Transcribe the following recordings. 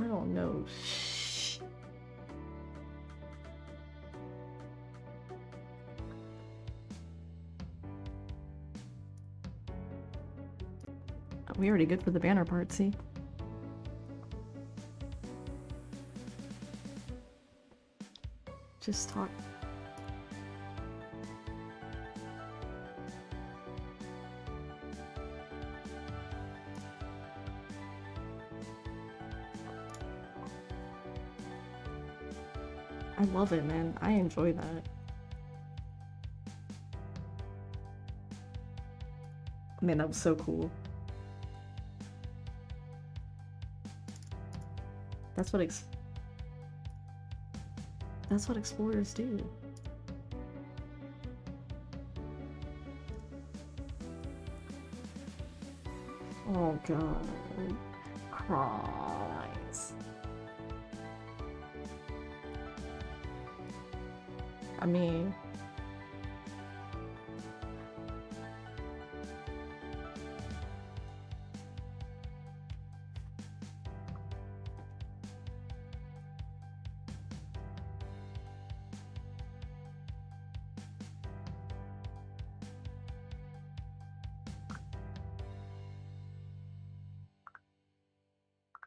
I don't know. We already good for the banner part, see? Just talk. I love it, man. I enjoy that. Man, that was so cool. That's what explorers do. Oh god. Christ. I mean...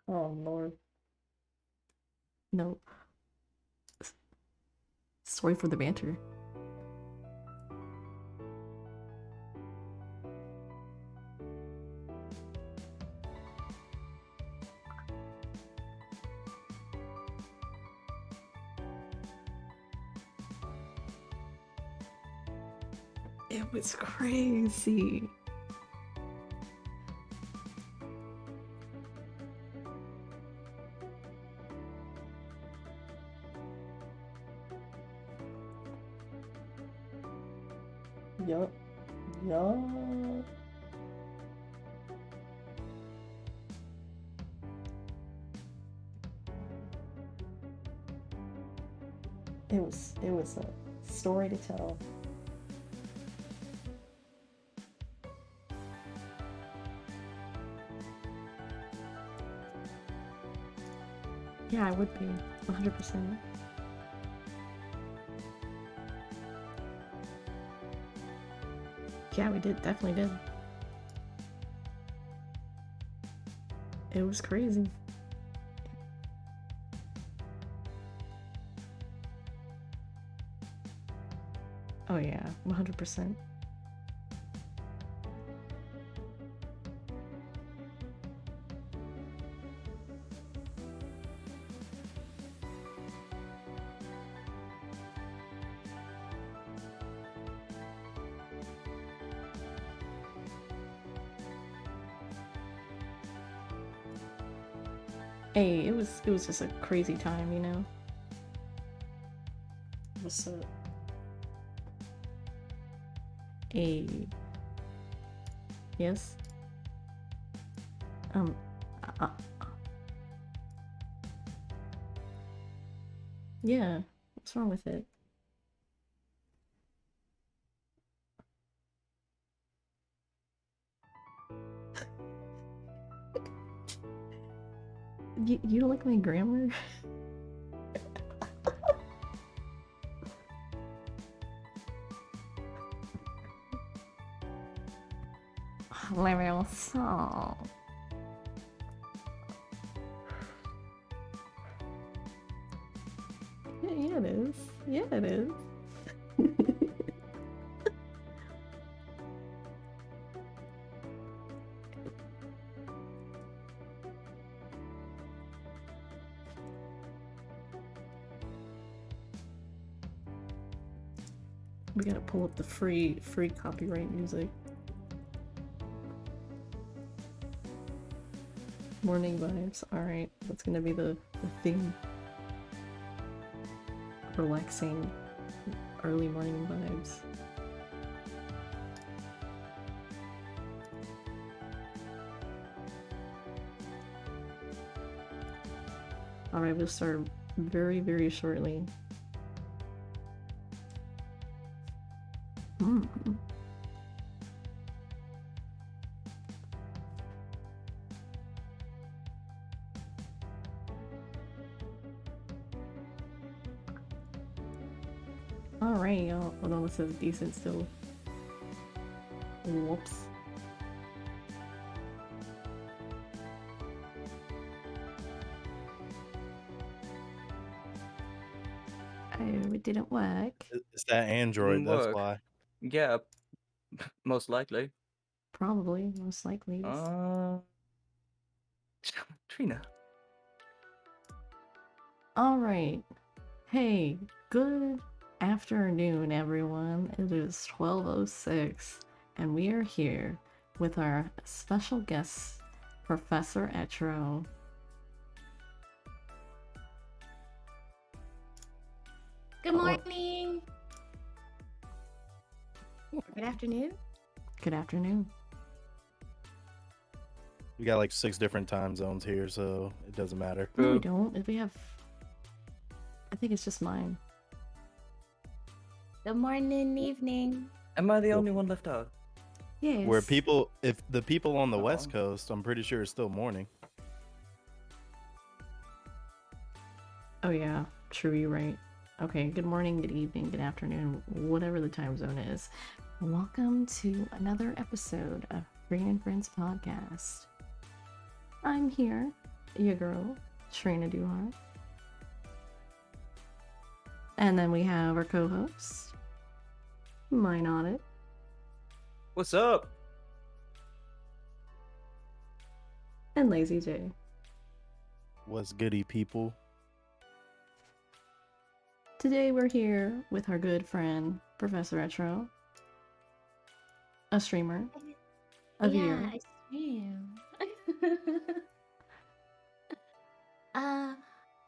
Oh lord. No. Sorry for the banter. It was crazy. Yup. Yup. It was a story to tell. Yeah, I would be 100%. Yeah, we definitely did. It was crazy. Oh yeah, 100%. Hey, it was just a crazy time, you know? What's up? Hey. Yes? Uh, yeah, what's wrong with it? You don't like my grammar? Leviosa. Yeah, it is. Yeah, it is. We gotta pull up the free copyright music. Morning vibes. Alright, that's gonna be the theme. Relaxing early morning vibes. Alright, we'll start very, very shortly. Alright, y'all. Hold on, this is decent still. Whoops. Oh, it didn't work. It's that Android, Didn't that's work. why. Yeah, most likely. Probably, most likely. Trina. Alright. Hey, good afternoon, everyone. It is 12:06, and we are here with our special guest, Professor Etro. Good morning. Good afternoon. Good afternoon. We got like 6 different time zones here, so it doesn't matter. No, we don't. If we have... I think it's just mine. Good morning, evening. Am I the only one left out? Yes. Where people, if the people on the West Coast, I'm pretty sure it's still morning. Oh yeah, true, you're right. Okay, good morning, good evening, good afternoon, whatever the time zone is. Welcome to another episode of Green and Friends Podcast. I'm here, your girl, Trina Duhart. And then we have our co-host, Mine on it. What's up? And Lazy J. What's goody, people? Today we're here with our good friend, Professor Etro, a streamer, a viewer. I stream.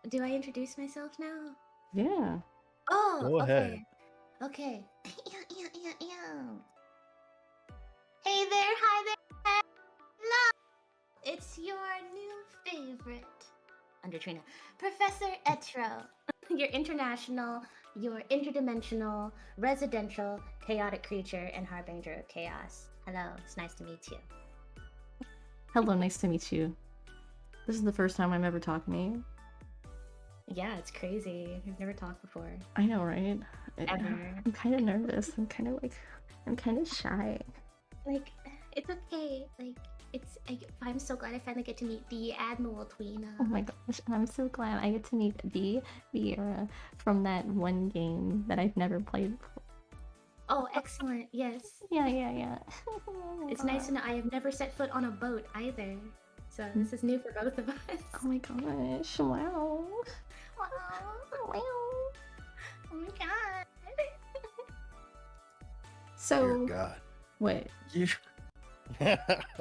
Do I introduce myself now? Yeah. Oh, Go ahead. Okay. Hey there, hi there. Hello. It's your new favorite, under Trina, Professor Etro. Your international, your interdimensional, residential, chaotic creature, and harbinger of chaos. Hello, it's nice to meet you. Hello, nice to meet you. This is the first time I'm ever talking to you. Yeah, it's crazy. We've never talked before. I know, right? Ever. I'm kind of nervous. I'm kind of shy. Like, it's okay. I'm so glad I finally get to meet the Admiral Twina. Oh my gosh, I'm so glad I get to meet the Vieira from that one game that I've never played before. Oh, excellent. Yes. Yeah. It's nice to know I have never set foot on a boat either. So this is new for both of us. Oh my gosh, wow. Wow. Oh my god. So, Dear God. what? You...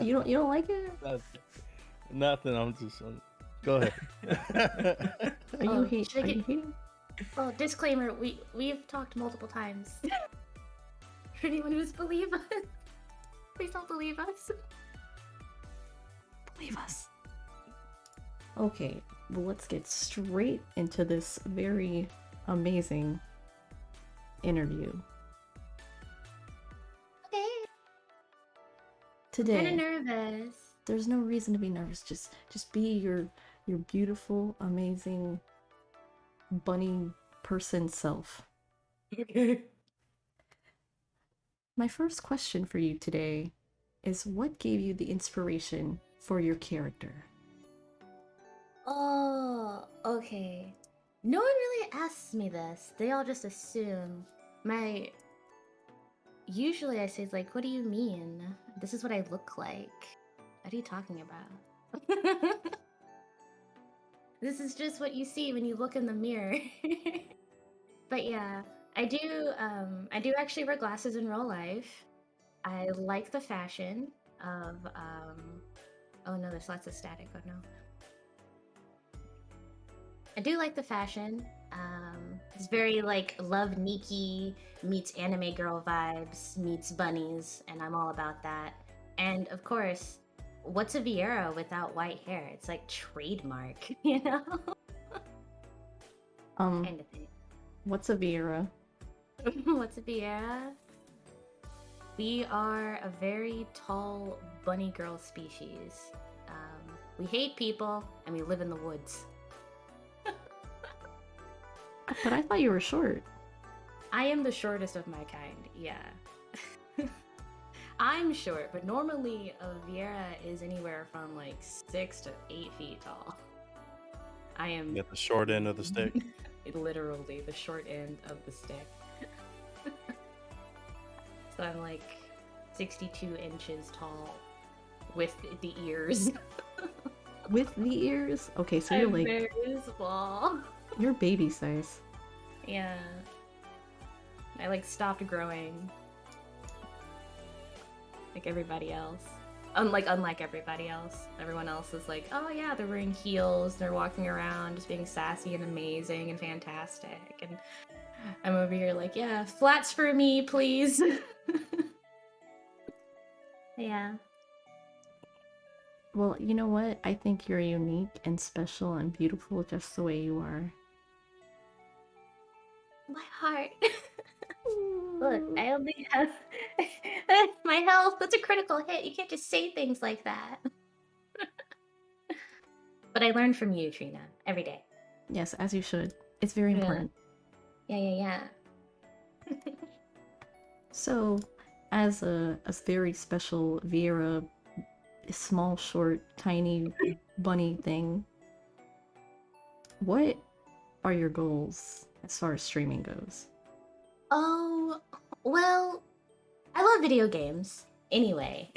You don't like it? Nothing. I'm just. Go ahead. Are you hating? Oh, disclaimer: we've talked multiple times. For anyone who's believe us, please don't believe us. Believe us. Okay, well, let's get straight into this very amazing interview. Okay. Today, I'm kind of nervous. There's no reason to be nervous. Just be your beautiful, amazing bunny person self. Okay. My first question for you today is, what gave you the inspiration for your character? Oh, okay. No one really asks me this. They all just assume. Usually I say, like, what do you mean? This is what I look like. What are you talking about? This is just what you see when you look in the mirror. But yeah, I do actually wear glasses in real life. I like the fashion of, oh no, there's lots of static, oh no. I do like the fashion. It's very like Love Nikki meets anime girl vibes meets bunnies, and I'm all about that. And of course, what's a Vieira without white hair? It's like trademark, you know? Kind of thing. What's a Vieira? What's a Vieira? We are a very tall bunny girl species. We hate people, and we live in the woods. But I thought you were short. I am the shortest of my kind, yeah. I'm short, but normally a Viera is anywhere from like 6 to 8 feet tall. I am Get the short end of the stick. literally the short end of the stick. So I'm like 62 inches tall with the ears. With the ears? Okay, so you're I'm like, very small. you're baby size. Yeah. I like stopped growing. Like everybody else. Unlike everybody else. Everyone else is like, oh yeah, they're wearing heels, they're walking around just being sassy and amazing and fantastic. And I'm over here like, yeah, flats for me, please. Yeah. Well, you know what? I think you're unique and special and beautiful just the way you are. My heart. Look, I only have my health. That's a critical hit. You can't just say things like that. But I learn from you, Trina, every day. Yes, as you should. It's very Yeah. important. Yeah. So, as a very special Vera, small, short, tiny bunny thing, what are your goals as far as streaming goes? Oh, well, I love video games anyway.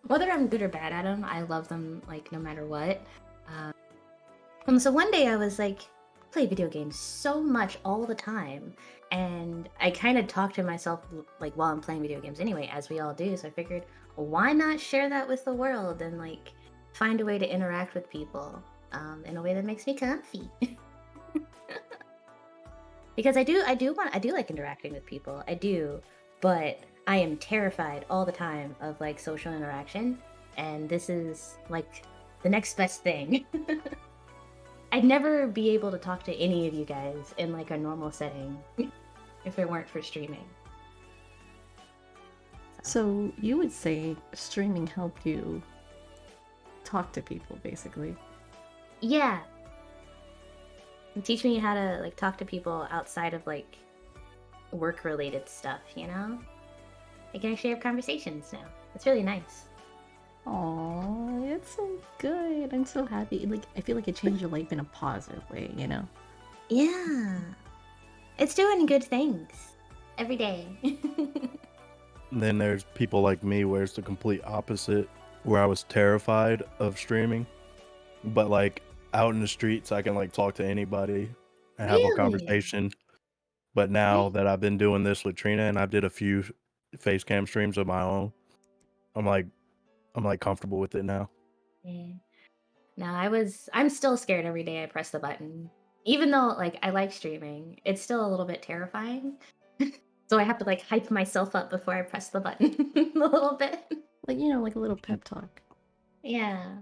Whether I'm good or bad at them, I love them like no matter what. So one day I was like, play video games so much all the time, and I kind of talk to myself like while I'm playing video games anyway, as we all do. So I figured, why not share that with the world and like find a way to interact with people in a way that makes me comfy. Because I do like interacting with people. I do, but I am terrified all the time of like social interaction, and this is like the next best thing. I'd never be able to talk to any of you guys in like a normal setting if it weren't for streaming. So, you would say streaming helped you talk to people, basically. Yeah. And teach me how to like talk to people outside of like work-related stuff, you know? I can actually have conversations now. It's really nice. Aww, it's so good. I'm so happy. Like, I feel like it changed your life in a positive way, you know? Yeah. It's doing good things every day. And then there's people like me where it's the complete opposite, where I was terrified of streaming. But like out in the streets, I can like talk to anybody and have a Really? conversation. But now that I've been doing this with Trina and I did a few face cam streams of my own, I'm like comfortable with it now. Yeah. No, I'm still scared every day I press the button. Even though like I like streaming, it's still a little bit terrifying. So I have to like hype myself up before I press the button a little bit. Like, you know, like a little pep talk. Yeah.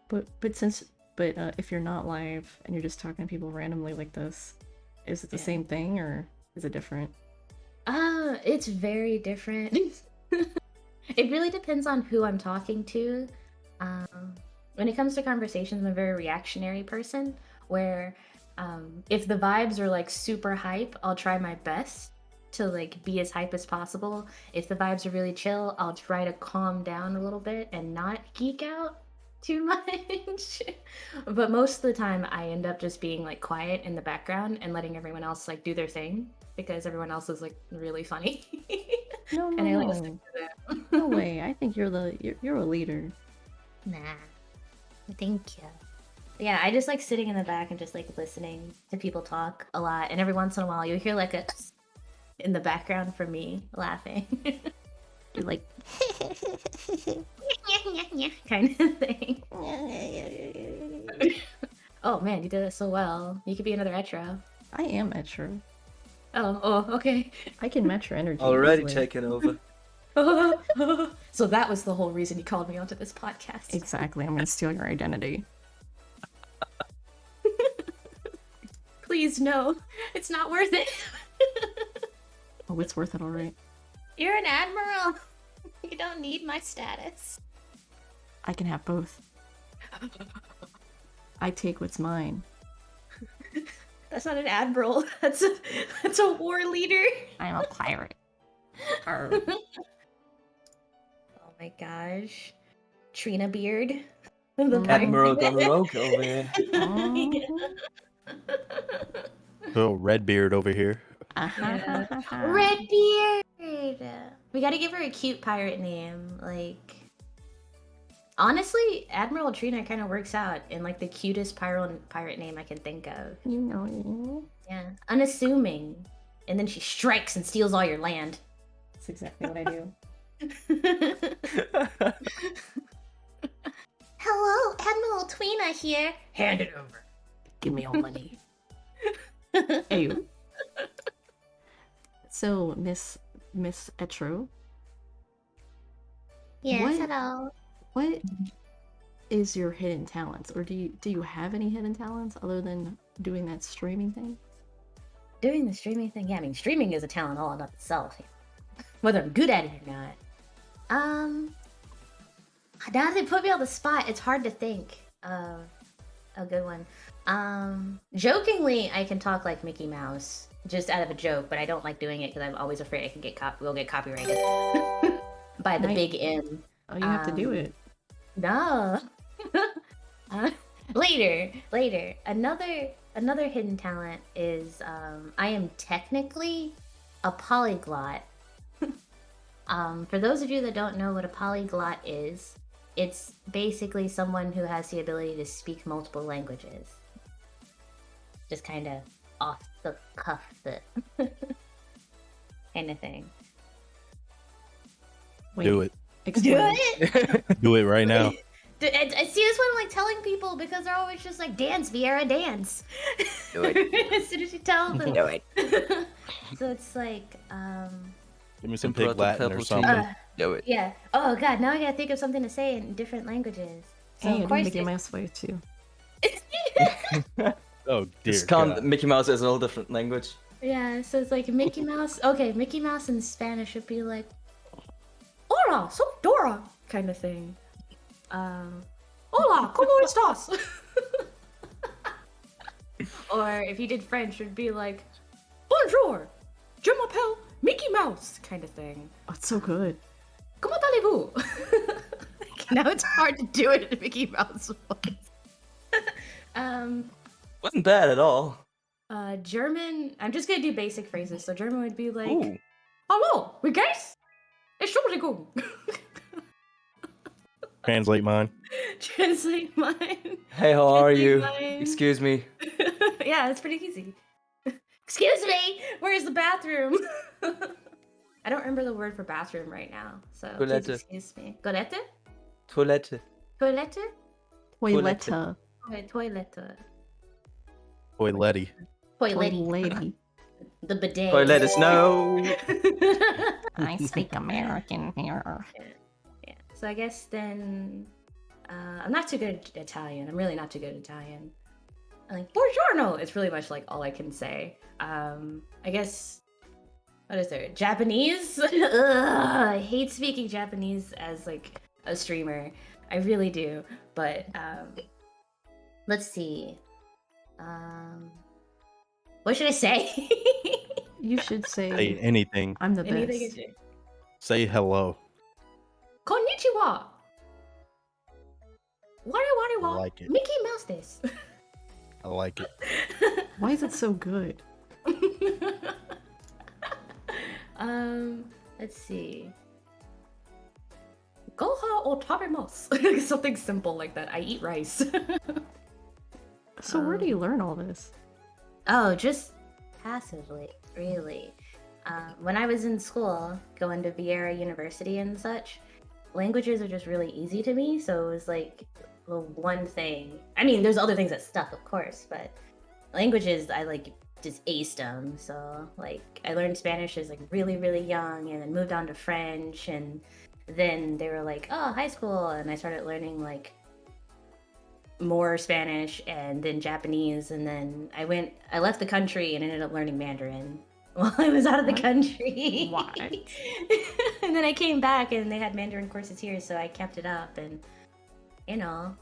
But if you're not live and you're just talking to people randomly like this, is it the Yeah. same thing or is it different? It's very different. It really depends on who I'm talking to. When it comes to conversations, I'm a very reactionary person where if the vibes are like super hype, I'll try my best to like be as hype as possible. If the vibes are really chill, I'll try to calm down a little bit and not geek out too much. But most of the time I end up just being like quiet in the background and letting everyone else like do their thing because everyone else is like really funny. No, And I like to no, stick to them. no way. I think you're a leader. Nah. Thank you. Yeah, I just like sitting in the back and just like listening to people talk a lot. And every once in a while you'll hear like a in the background from me laughing. You're like, kind of thing. Oh man, you did it so well. You could be another Etro. I am Etro. Oh, okay. I can match your energy. Already easily. taken over. So that was the whole reason you called me onto this podcast. Exactly. I'm gonna steal your identity. Please, no. It's not worth it. Oh, it's worth it, all right. You're an admiral. You don't need my status. I can have both. I take what's mine. That's not an admiral. That's a war leader. I'm a pirate. Arr. Oh my gosh. Trina Beard. The Mhm. Admiral pirate. Rogue over here. Little Redbeard over here. Yeah. Redbeard. We gotta give her a cute pirate name. Like, honestly, Admiral Trina kind of works out in like the cutest pirate name I can think of. You know, Yeah, unassuming, and then she strikes and steals all your land. that's exactly what I do. Hello, Admiral Twina here. Hand it over. Give me all money. Hey. So, Miss Etro, Yes, What? hello. what is your hidden talents, or do you have any hidden talents other than doing that streaming thing? Doing the streaming thing, yeah, I mean, streaming is a talent all in of itself. Whether I'm good at it or not. Now that they put me on the spot, it's hard to think of a good one. Jokingly, I can talk like Mickey Mouse, just out of a joke, but I don't like doing it because I'm always afraid I can we'll get copyrighted by the Right. big M. Oh, you have to do it. No. Later. Another hidden talent is I am technically a polyglot. For those of you that don't know what a polyglot is, it's basically someone who has the ability to speak multiple languages. Just kind of off the cuff kind of thing. Do it. Explain. it! Do it right now. I see this one like telling people because they're always just like, dance, Vieira, dance. Do it. As soon as you tell them. Do it. So it's like, Give me some Emperor pig Latin or Purple something. Do it. yeah. Oh god, now I gotta think of something to say in different languages. So Hey, I of do course Mickey Mouse way too. Oh dear Just can't. God. Mickey Mouse is a whole different language. yeah, so it's like Mickey Mouse. Okay, Mickey Mouse in Spanish would be like, "Hola, soy Dora," kind of thing. Hola, ¿cómo estás? Or if you did French, it'd be like, "Bonjour, je m'appelle Mickey Mouse," kind of thing. Oh, it's so good. Comment allez-vous? Now it's hard to do it in a Mickey Mouse voice. Wasn't bad at all. German. I'm just gonna do basic phrases. So German would be like, Ooh. "Hallo, wie geht's? Entschuldigung." Translate mine. Translate mine. Hey, how are Translate you? mine. Excuse me. Yeah, it's pretty easy. Excuse me, where's the bathroom? I don't remember the word for bathroom right now, so please Toilette. excuse me. Toilette? Toilette. Toilette? Toiletta. Toilette. Toiletti. Toilet. The bidet. Toilet is no. I speak American here. Yeah. So I guess then I'm not too good at Italian. I'm really not too good at Italian. I'm like, buongiorno. It's really much like all I can say. I guess what is there? Japanese? Ugh, I hate speaking Japanese as like a streamer. I really do. But let's see. What should I say? You should Say say, anything. I'm the Anything best. is Say hello. Konnichiwa. Wari wa. I like it. Mickey Mouse this. I like it. Why is it so good? Let's see. Goha o tabemasu. Something simple like that. I eat rice. So where do you learn all this? Oh, just passively, really. When I was in school, going to Vieira University and such, languages are just really easy to me. So it was like the one thing. I mean, there's other things that stuck, of course, but languages, I like just aced them. So like I learned Spanish as like really, really young, and then moved on to French, and then they were like, oh, high school, and I started learning like more Spanish and then Japanese, and then I left the country and ended up learning Mandarin while I was out of the What? country. What? And then I came back and they had Mandarin courses here, so I kept it up, and you know.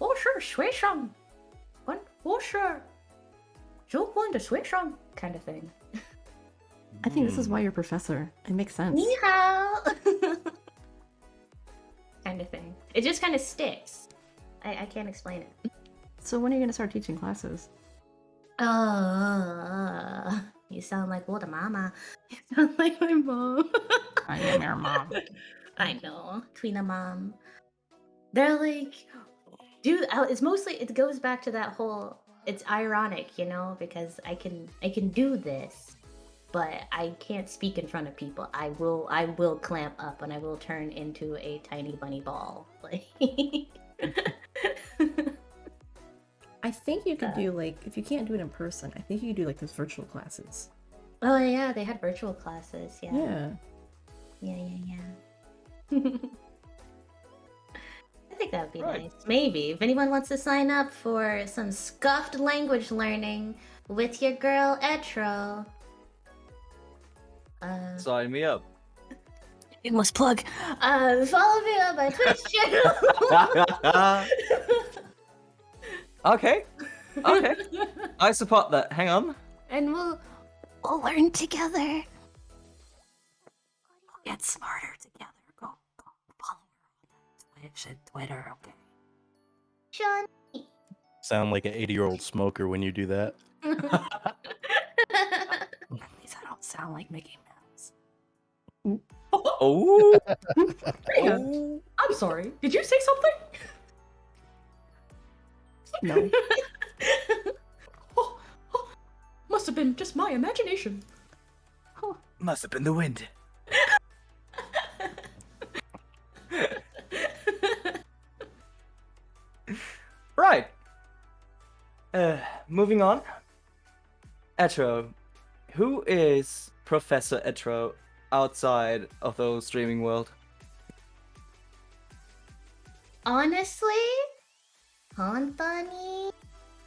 Oh sure, 学生. What? Oh sure. "You want to switch on?" kind of thing. I think this is why you're professor. It makes sense. Ni hao. Kind of thing. It just kind of sticks. I can't explain it. So when are you gonna start teaching classes? You sound like what a mama. You sound like my mom. I am your mom. I know, Tweena mom. They're like, dude. It's mostly. It goes back to that whole. It's ironic, you know, because I can do this, but I can't speak in front of people. I will clamp up and I will turn into a tiny bunny ball. Like. I think you could do like, if you can't do it in person, I think you could do like those virtual classes. Oh yeah, they had virtual classes. Yeah. Yeah. I think that would be Right. nice. Maybe if anyone wants to sign up for some scuffed language learning with your girl Etro. Sign me up. You must plug. Follow me on my Twitch channel. Okay. I support that. Hang on. And we'll learn together. Get smarter together. Go follow her on Twitch and Twitter, okay? Sean. Sound like an 80-year-old smoker when you do that. At least I don't sound like Mickey Mouse. Oh. I'm sorry. Did you say something? No. Must have been just my imagination. Must have been the wind. Right. Moving on. Etro, who is Professor Etro outside of the streaming world? Honestly, Honthani,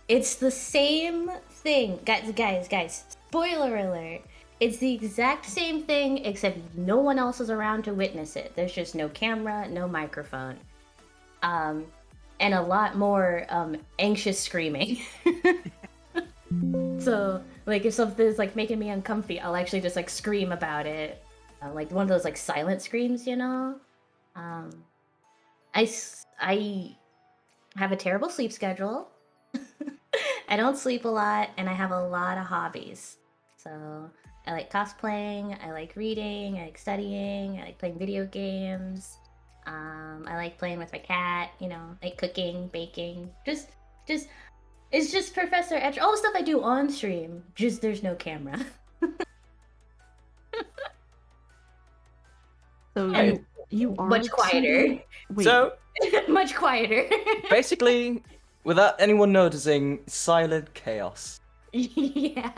it's the same thing. Guys, spoiler alert. It's the exact same thing, except no one else is around to witness it. There's just no camera, no microphone. And a lot more anxious screaming. So, like, if something's like making me uncomfy, I'll actually just like scream about it. Like one of those like silent screams, you know? I have a terrible sleep schedule. I don't sleep a lot, and I have a lot of hobbies. So I like cosplaying, I like reading, I like studying, I like playing video games. I like playing with my cat, you know, like cooking, baking. Just it's just Professor Etro. All the stuff I do on stream. Just there's no camera. So Hey. you are Much quieter. Wait, So, Much quieter. basically, without anyone noticing, silent chaos. Yeah.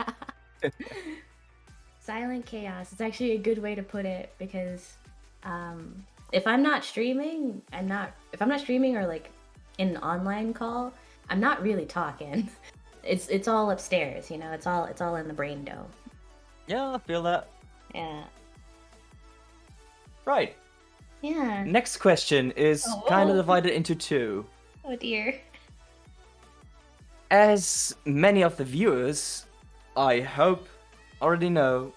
Silent chaos. It's actually a good way to put it because if I'm not streaming, if I'm not streaming or like in an online call, I'm not really talking. It's all upstairs, you know, it's all in the brain dome. Yeah, I feel that. Yeah. Right. Yeah. Next question is kind of divided into two. Oh dear. As many of the viewers, I hope, already know,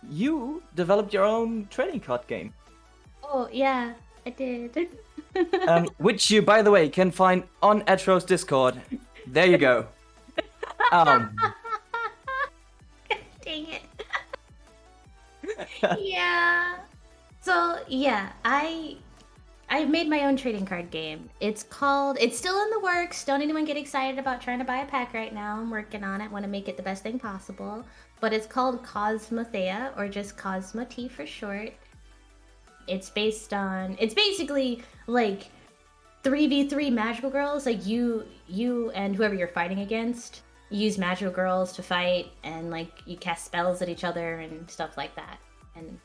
you developed your own trading card game. Oh yeah, I did. Which you, by the way, can find on Etro's Discord. There you go. God dang it. Yeah. So yeah, I've made my own trading card game. It's still in the works. Don't anyone get excited about trying to buy a pack right now. I'm working on it. Want to make it the best thing possible. But it's called Cosmothea, or just Cosmo-T for short. It's basically like 3v3 magical girls. Like you and whoever you're fighting against use magical girls to fight, and like you cast spells at each other and stuff like that. And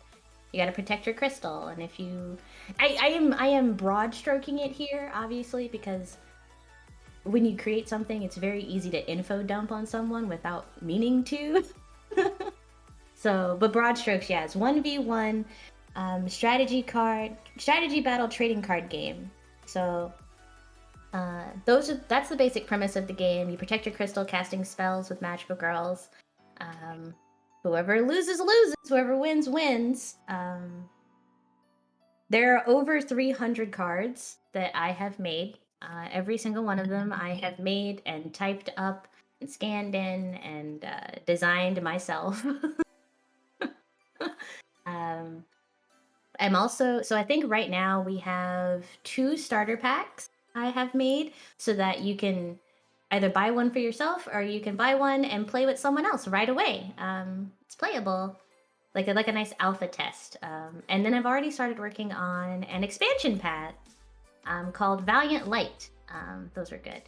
you gotta protect your crystal. And if you, I am broad stroking it here, obviously, because when you create something, it's very easy to info dump on someone without meaning to. So, but broad strokes, yeah, it's 1v1 strategy battle trading card game. So That's the basic premise of the game. You protect your crystal, casting spells with magical girls. Whoever loses loses. Whoever wins wins. There are over 300 cards that I have made. Every single one of them I have made and typed up and scanned in and designed myself. I'm also, so I think right now we have 2 starter packs I have made so that you can either buy one for yourself or you can buy one and play with someone else right away. It's playable, like a nice alpha test. And then I've already started working on an expansion pack called Valiant Light. Those are good.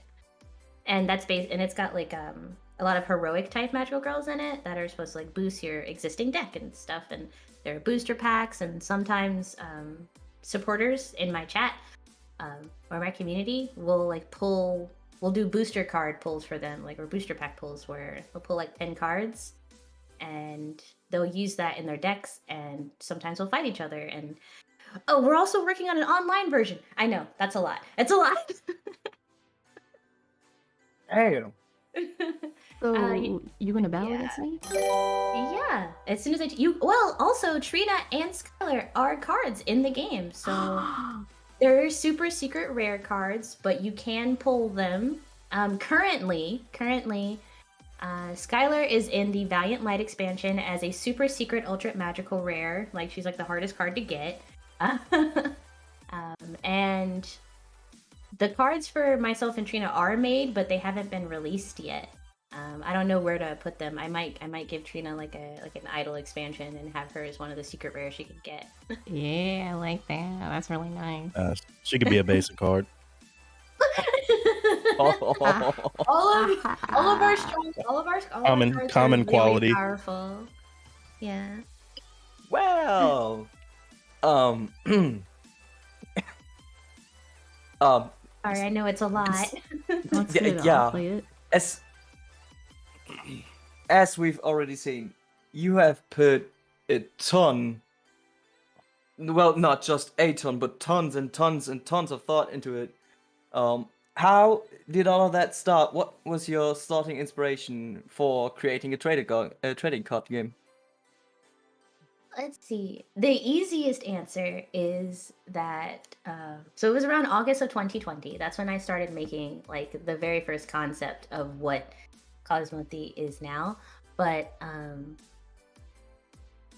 And that's based, and it's got like a lot of heroic type magical girls in it that are supposed to like boost your existing deck and stuff. And there are booster packs, and sometimes supporters in my chat or my community will like we'll do booster card pulls for them, like, or booster pack pulls where they'll pull like 10 cards and they'll use that in their decks, and sometimes we'll fight each other. And oh, we're also working on an online version. I know, that's a lot. It's a lot. Damn. So y- you gonna battle yeah. against me? Yeah, as soon as well, also Trina and Skylar are cards in the game, so they're super secret rare cards, but you can pull them. Currently, Skylar is in the Valiant Light expansion as a super secret ultra magical rare. Like, she's like the hardest card to get. And the cards for myself and Trina are made, but they haven't been released yet. I don't know where to put them. I might give Trina like an idle expansion and have her as one of the secret rares she could get. Yeah, I like that. That's really nice. She could be a basic card. Oh. all of our strong, all of our cards are Common really quality. powerful. Yeah. Well, Sorry, I know it's a lot. Let's Yeah, do it. yeah. I'll play it. as we've already seen, you have put a ton, well, not just a ton, but tons and tons and tons of thought into it. How did all of that start? What was your starting inspiration for creating a trading card game? Let's see. The easiest answer is that so it was around August of 2020. That's when I started making like the very first concept of what Cosmothy is now. But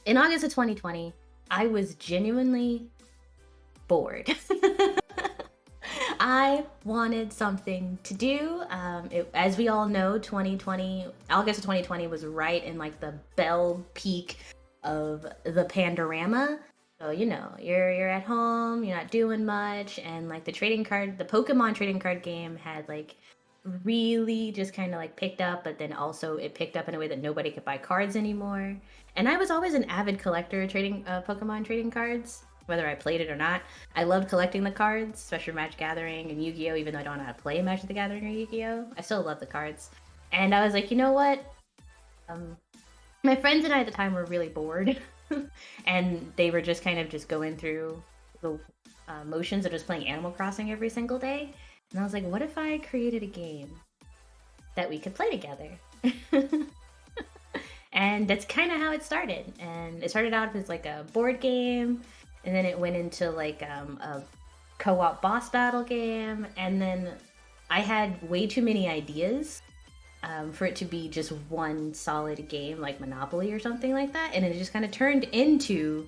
in August of 2020, I was genuinely bored. I wanted something to do. As we all know, August of 2020 was right in like the bell peak of the Pandorama. So, you know, you're at home, you're not doing much, and like the Pokemon trading card game had like really just kind of like picked up, but then also it picked up in a way that nobody could buy cards anymore. And I was always an avid collector of Pokemon trading cards, whether I played it or not. I loved collecting the cards, especially Magic Gathering and Yu-Gi-Oh! Even though I don't know how to play Magic the Gathering or Yu-Gi-Oh! I still love the cards. And I was like, you know what? My friends and I at the time were really bored. And they were just kind of just going through the motions of just playing Animal Crossing every single day. And I was like, what if I created a game that we could play together? And that's kind of how it started. And it started out as like a board game, and then it went into like a co-op boss battle game, and then I had way too many ideas for it to be just one solid game like Monopoly or something like that, and it just kind of turned into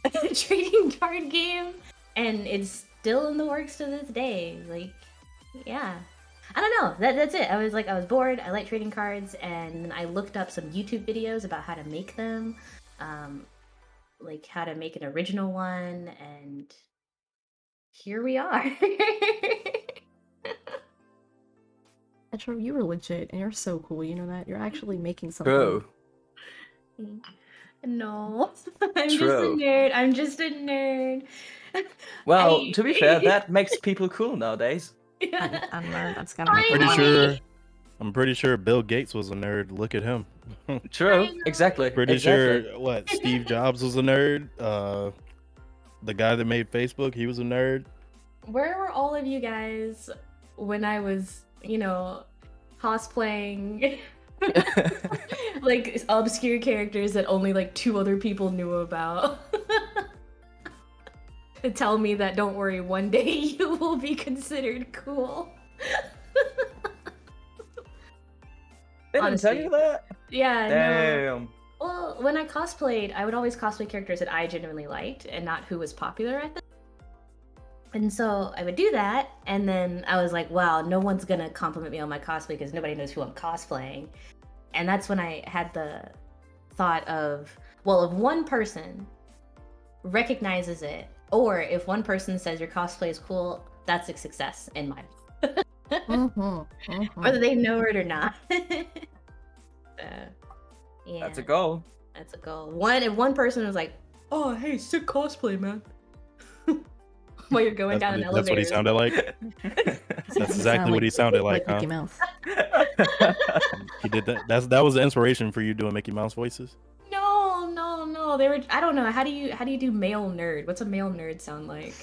a trading card game, and it's still in the works to this day. Like, yeah, I don't know. That's it. I was bored. I like trading cards, and I looked up some YouTube videos about how to make them, like how to make an original one, and here we are. Etro, you were legit, and you're so cool. You know that? You're actually making something. True. No, I'm just a True. nerd. I'm just a nerd. Well, to be fair, that makes people cool nowadays. I'm nerd. That's gonna make Pretty money. sure. I'm pretty sure Bill Gates was a nerd. Look at him. True, exactly. Pretty exactly. sure what Steve Jobs was a nerd. The guy that made Facebook, he was a nerd. Where were all of you guys when I was, cosplaying like obscure characters that only like 2 other people knew about. To tell me that don't worry, one day you will be considered cool. They didn't tell you that? Yeah, no. Damn. Well, when I cosplayed, I would always cosplay characters that I genuinely liked and not who was popular at the time. And so I would do that, and then I was like, wow, no one's gonna compliment me on my cosplay because nobody knows who I'm cosplaying. And that's when I had the thought of, well, if one person recognizes it, or if one person says your cosplay is cool, that's a success in my whether they know it or not. Yeah, That's a goal. that's a goal. If one person was like, oh, hey, sick cosplay, man. While you're going down an elevator. That's what he sounded like. That's exactly what he sounded like, huh? Mickey Mouse. He did that. That was the inspiration for you doing Mickey Mouse voices. No. They were. I don't know. How do you do male nerd? What's a male nerd sound like?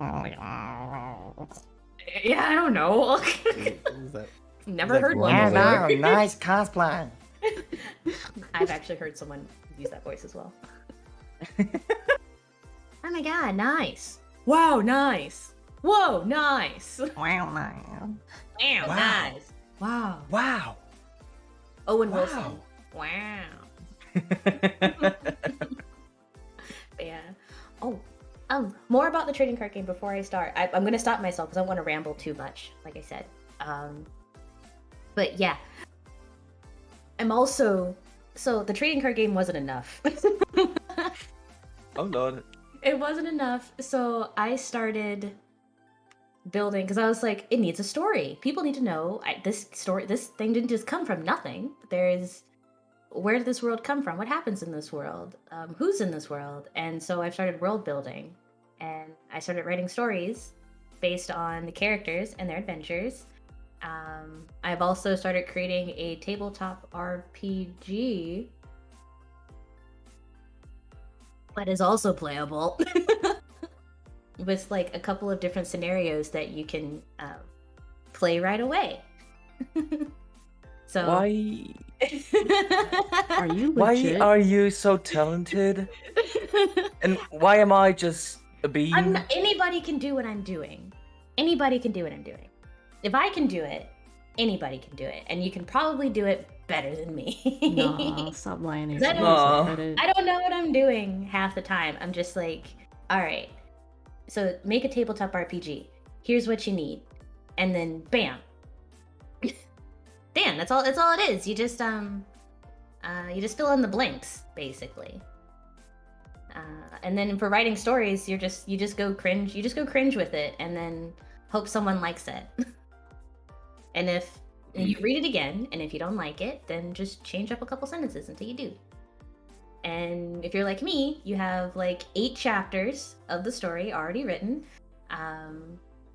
Yeah, I don't know. What is that? Never Is that heard one. Grandma Yeah, before. no, nice cosplay. I've actually heard someone use that voice as well. Oh my god, nice. Wow, nice. Whoa, nice. Wow, man. Wow, Wow. nice. Wow. Wow. Owen Wow. Wilson. Wow. Yeah. Oh, more about the trading card game before I start. I'm gonna stop myself because I don't want to ramble too much, like I said. But yeah, I'm also the trading card game wasn't enough. Oh lord. It wasn't enough, so I started building because I was like, it needs a story. People need to know this thing didn't just come from nothing. Where did this world come from? What happens in this world? Who's in this world? And so I started world building, and I started writing stories based on the characters and their adventures. I've also started creating a tabletop RPG that is also playable with like a couple of different scenarios that you can play right away. So Why Are you why legit? are you so talented? And why am I just a bee? Anybody can do what I'm doing. Anybody can do what I'm doing. If I can do it, anybody can do it, and you can probably do it better than me. Nah, stop lying. Is that Nah. Credit. I don't know what I'm doing half the time. I'm just like, all right, so make a tabletop RPG. Here's what you need, and then bam. Damn, that's all it is. You just fill in the blanks, basically. And then for writing stories, you just go cringe. You just go cringe with it, and then hope someone likes it. And if you read it again, and if you don't like it, then just change up a couple sentences until you do. And if you're like me, you have like 8 chapters of the story already written.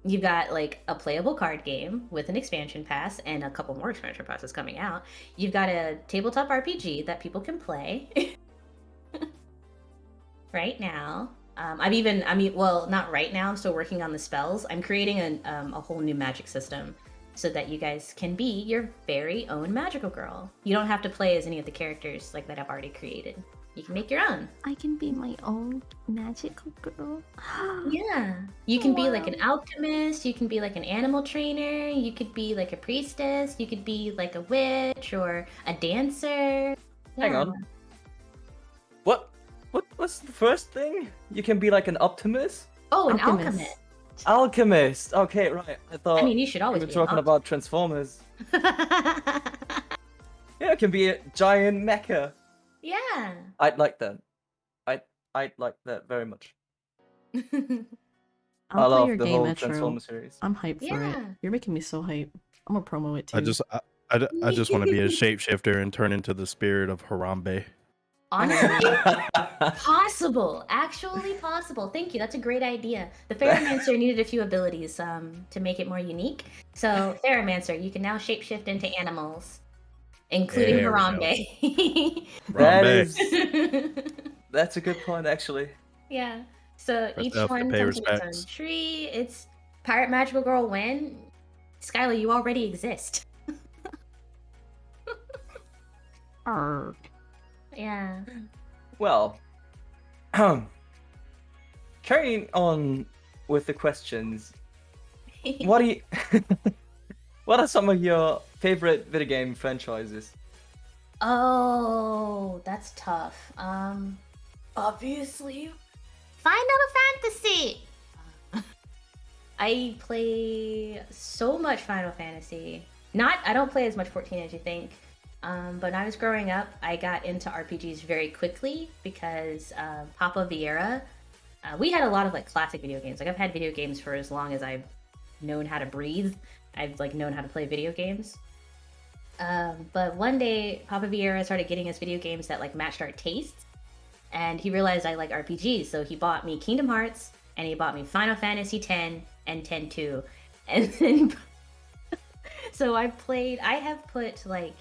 You've got like a playable card game with an expansion pass and a couple more expansion passes coming out. You've got a tabletop RPG that people can play right now. Well, not right now. I'm still working on the spells. I'm creating a whole new magic system so that you guys can be your very own magical girl. You don't have to play as any of the characters like that I've already created. You can make your own. I can be my own magical girl. Yeah. You can be like Wow. an alchemist, you can be like an animal trainer, you could be like a priestess, you could be like a witch or a dancer. Hang Yeah. on. What's the first thing? You can be like an optimist? Oh, an Alchemist. alchemist. Alchemist. Okay, right. I thought I mean, you should we always were be talking about Transformers. Yeah, it can be a giant mecha. Yeah. I'd like that. I'd like that very much. I I'll play love your the game, whole Metro. Transformers series. I'm hyped for it. Yeah. You're making me so hype. I'm gonna promo it too. I just want to be a shapeshifter and turn into the spirit of Harambe. Honestly, possible. Actually possible. Thank you. That's a great idea. The Ferromancer needed a few abilities to make it more unique. So, Ferromancer, you can now shapeshift into animals, including There we go. Harambe. That Harambe. That's a good point, actually. Yeah. So Press each F to one pay comes with its own respects. tree. Pirate Magical Girl win, Skylar, you already exist. Arg. Yeah. Well, carrying on with the questions, what do you what are some of your favorite video game franchises? Oh, that's tough. Obviously, Final Fantasy. I play so much Final Fantasy. I don't play as much 14 as you think. But when I was growing up, I got into RPGs very quickly because Papa Vieira. We had a lot of like classic video games. Like I've had video games for as long as I've known how to breathe. I've like known how to play video games. But one day, Papa Vieira started getting us video games that like matched our tastes, and he realized I like RPGs, so he bought me Kingdom Hearts and he bought me Final Fantasy X and X-2, and then so I have put like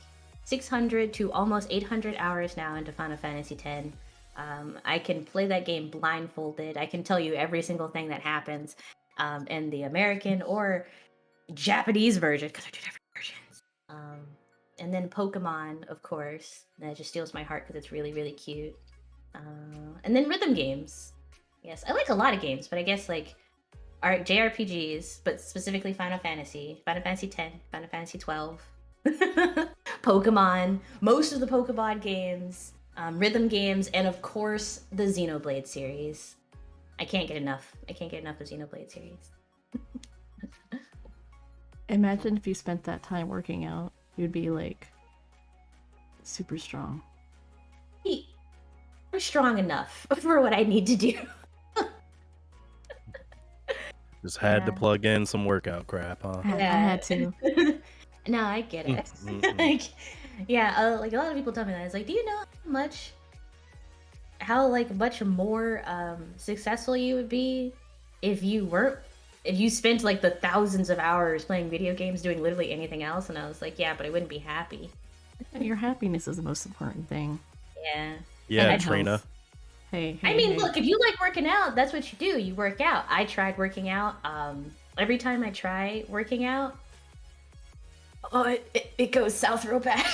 600 to almost 800 hours now into Final Fantasy X. I can play that game blindfolded. I can tell you every single thing that happens in the American or Japanese version, because I do different versions. And then Pokemon, of course, that just steals my heart because it's really, really cute. And then rhythm games. Yes, I like a lot of games, but I guess like JRPGs, but specifically Final Fantasy X, Final Fantasy 12. Pokemon, most of the Pokemon games, rhythm games, and of course the Xenoblade series. I can't get enough of Xenoblade series. Imagine if you spent that time working out. You'd be like super strong. I'm strong enough for what I need to do. Just had to plug in some workout crap, huh? I had to. No, I get it. Like, yeah, like a lot of people tell me that. It's like, do you know how much more successful you would be if you spent like the thousands of hours playing video games doing literally anything else? And I was like, yeah, but I wouldn't be happy. Your happiness is the most important thing. Yeah. Yeah, And Trina. health. Hey, I mean, look, if you like working out, that's what you do. You work out. I tried working out. Every time I try working out, it goes south real bad.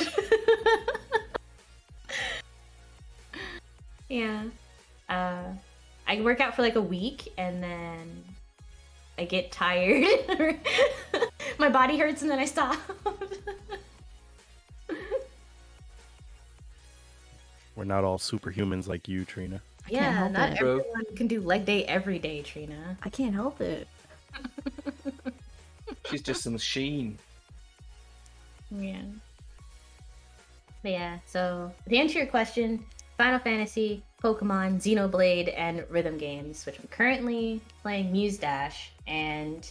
Yeah. I work out for like a week and then I get tired. My body hurts and then I stop. We're not all superhumans like you, Trina. Yeah, help not it. everyone can do leg day every day, Trina. I can't help it. She's just a machine. Yeah. But yeah, so to answer your question, Final Fantasy, Pokemon, Xenoblade, and rhythm games, which I'm currently playing Muse Dash, and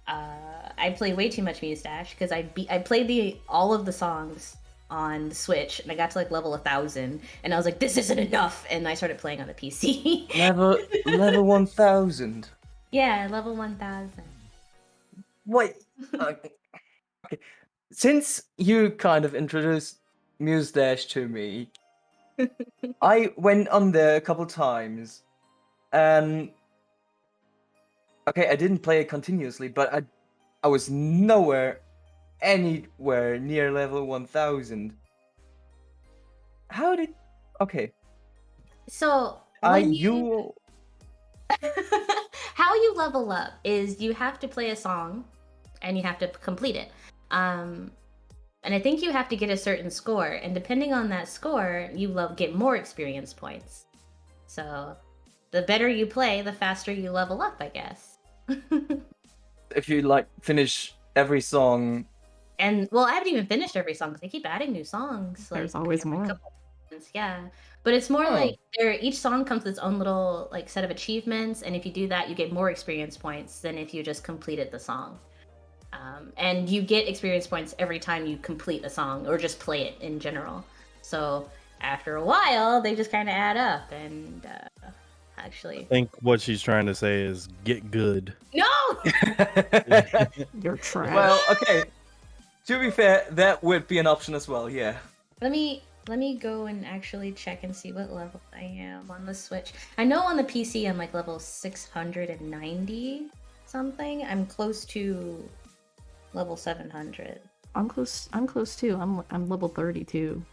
I play way too much Muse Dash because I played all of the songs on the Switch, and I got to like level 1000, and I was like, this isn't enough, and I started playing on the PC. Level 1000. Yeah, level 1000. Wait. Okay. Since you kind of introduced Muse Dash to me, I went on there a couple times, and okay, I didn't play it continuously, but I was anywhere near level 1000. How did... Okay. So How how you level up is you have to play a song and you have to complete it. And I think you have to get a certain score, and depending on that score, you get more experience points. So the better you play, the faster you level up, I guess. If you like finish every song... And well, I haven't even finished every song because they keep adding new songs. There's always every more. couple months, yeah. But it's more Oh. like each song comes with its own little like set of achievements, and if you do that, you get more experience points than if you just completed the song. And you get experience points every time you complete a song or just play it in general. So after a while, they just kind of add up. And actually, I think what she's trying to say is get good. no. You're trash. Well, okay. To be fair, that would be an option as well, yeah. Let me go and actually check and see what level I am on the Switch. I know on the PC I'm like level 690. something. I'm close to level 700. I'm close too. I'm level 32.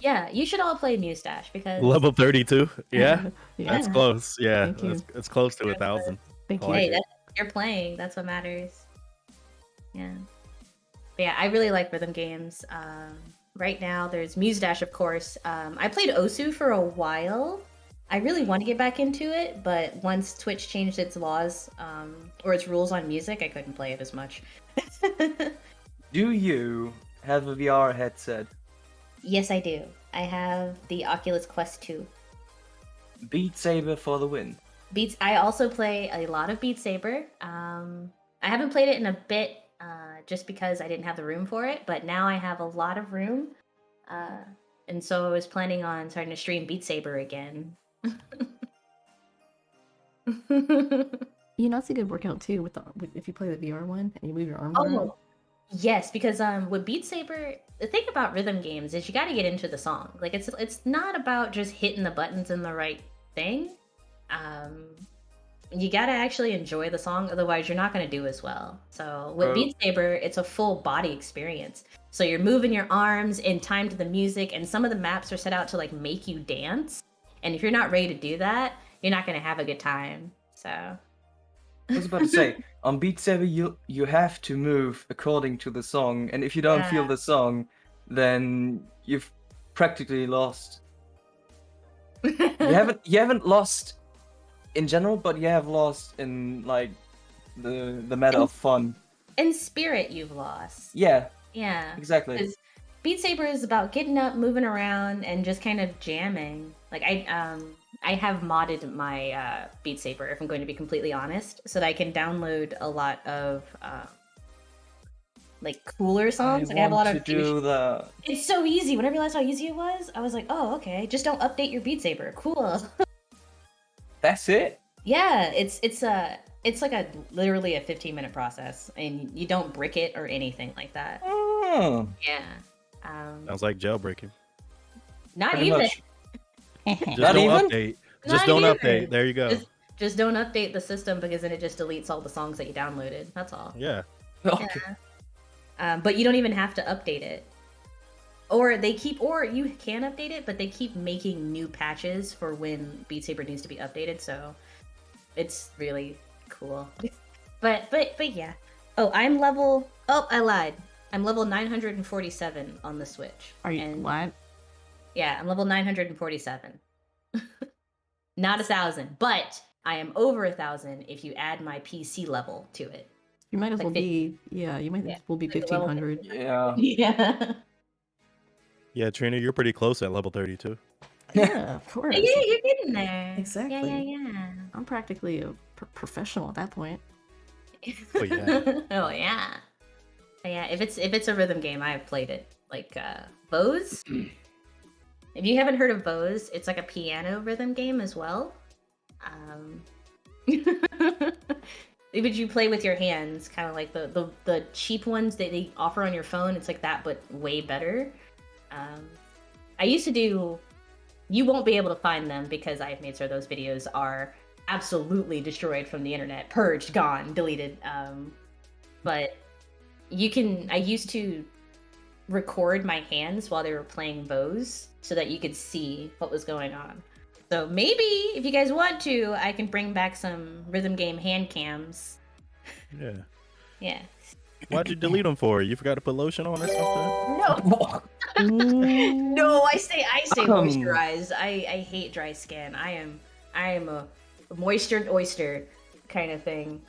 Yeah, you should all play Mustache because Level 32. Yeah, Yeah. that's close. Yeah, Thank you. it's close to 1,000. Thank I you. like hey, it. you're playing. That's what matters. Yeah. But yeah, I really like rhythm games. Right now, there's Mustache, of course. I played Osu for a while. I really want to get back into it, but once Twitch changed its laws or its rules on music, I couldn't play it as much. Do you have a VR headset? Yes, I do. I have the Oculus Quest 2. Beat Saber for the win. Beats. I also play a lot of Beat Saber. I haven't played it in a bit, just because I didn't have the room for it. But now I have a lot of room, and so I was planning on starting to stream Beat Saber again. You know, it's a good workout too if you play the VR one and you move your arms around. Oh, yes, because with Beat Saber, the thing about rhythm games is you got to get into the song. Like it's not about just hitting the buttons in the right thing. You got to actually enjoy the song, otherwise you're not going to do as well. So with Beat Saber, it's a full body experience. So you're moving your arms in time to the music, and some of the maps are set out to like make you dance. And if you're not ready to do that, you're not going to have a good time. So I was about to say, on Beat Saber, you have to move according to the song, and if you don't feel the song, then you've practically lost. You haven't lost in general, but you have lost in like the matter of fun. in spirit, you've lost. Yeah, Yeah. exactly. 'Cause Beat Saber is about getting up, moving around, and just kind of jamming. Like I have modded my Beat Saber, if I'm going to be completely honest, so that I can download a lot of like cooler songs. Like I have a lot of. It's so easy. When I realized how easy it was, I was like, oh, okay. Just don't update your Beat Saber. Cool. That's it. Yeah, it's like literally a 15-minute process, and you don't brick it or anything like that. Oh, Yeah. Sounds like jailbreaking. Not pretty even. much. Just Not don't even? update. Not Just don't even. update. There you go. Just don't update the system, because then it just deletes all the songs that you downloaded. That's all. Yeah. Okay. But you don't even have to update it. Or you can update it, but they keep making new patches for when Beat Saber needs to be updated, so it's really cool. But yeah. Oh, I lied. I'm level 947 on the Switch. Are you what? Yeah, I'm level 947. Not 1,000, but I am over 1,000 if you add my PC level to it. You might as Like well be you might as well be 1,500. Yeah. Yeah. Yeah, Trina, you're pretty close at level 32. Yeah, of course. Yeah, you're getting there. Exactly. Yeah. I'm practically a professional at that point. Oh, yeah. Oh yeah. But yeah, if it's a rhythm game, I've played it. Like Bose. If you haven't heard of Bose, it's like a piano rhythm game as well. But you play with your hands, kind of like the cheap ones that they offer on your phone. It's like that, but way better. I used to do. You won't be able to find them because I've made sure those videos are absolutely destroyed from the internet, purged, gone, deleted. But you can. I used to record my hands while they were playing Bose so that you could see what was going on. So maybe if you guys want to, I can bring back some rhythm game hand cams. Yeah. Yeah. Why'd you delete them for? You forgot to put lotion on or something? No. No, I stay moisturized. I hate dry skin. I am a moistured oyster kind of thing.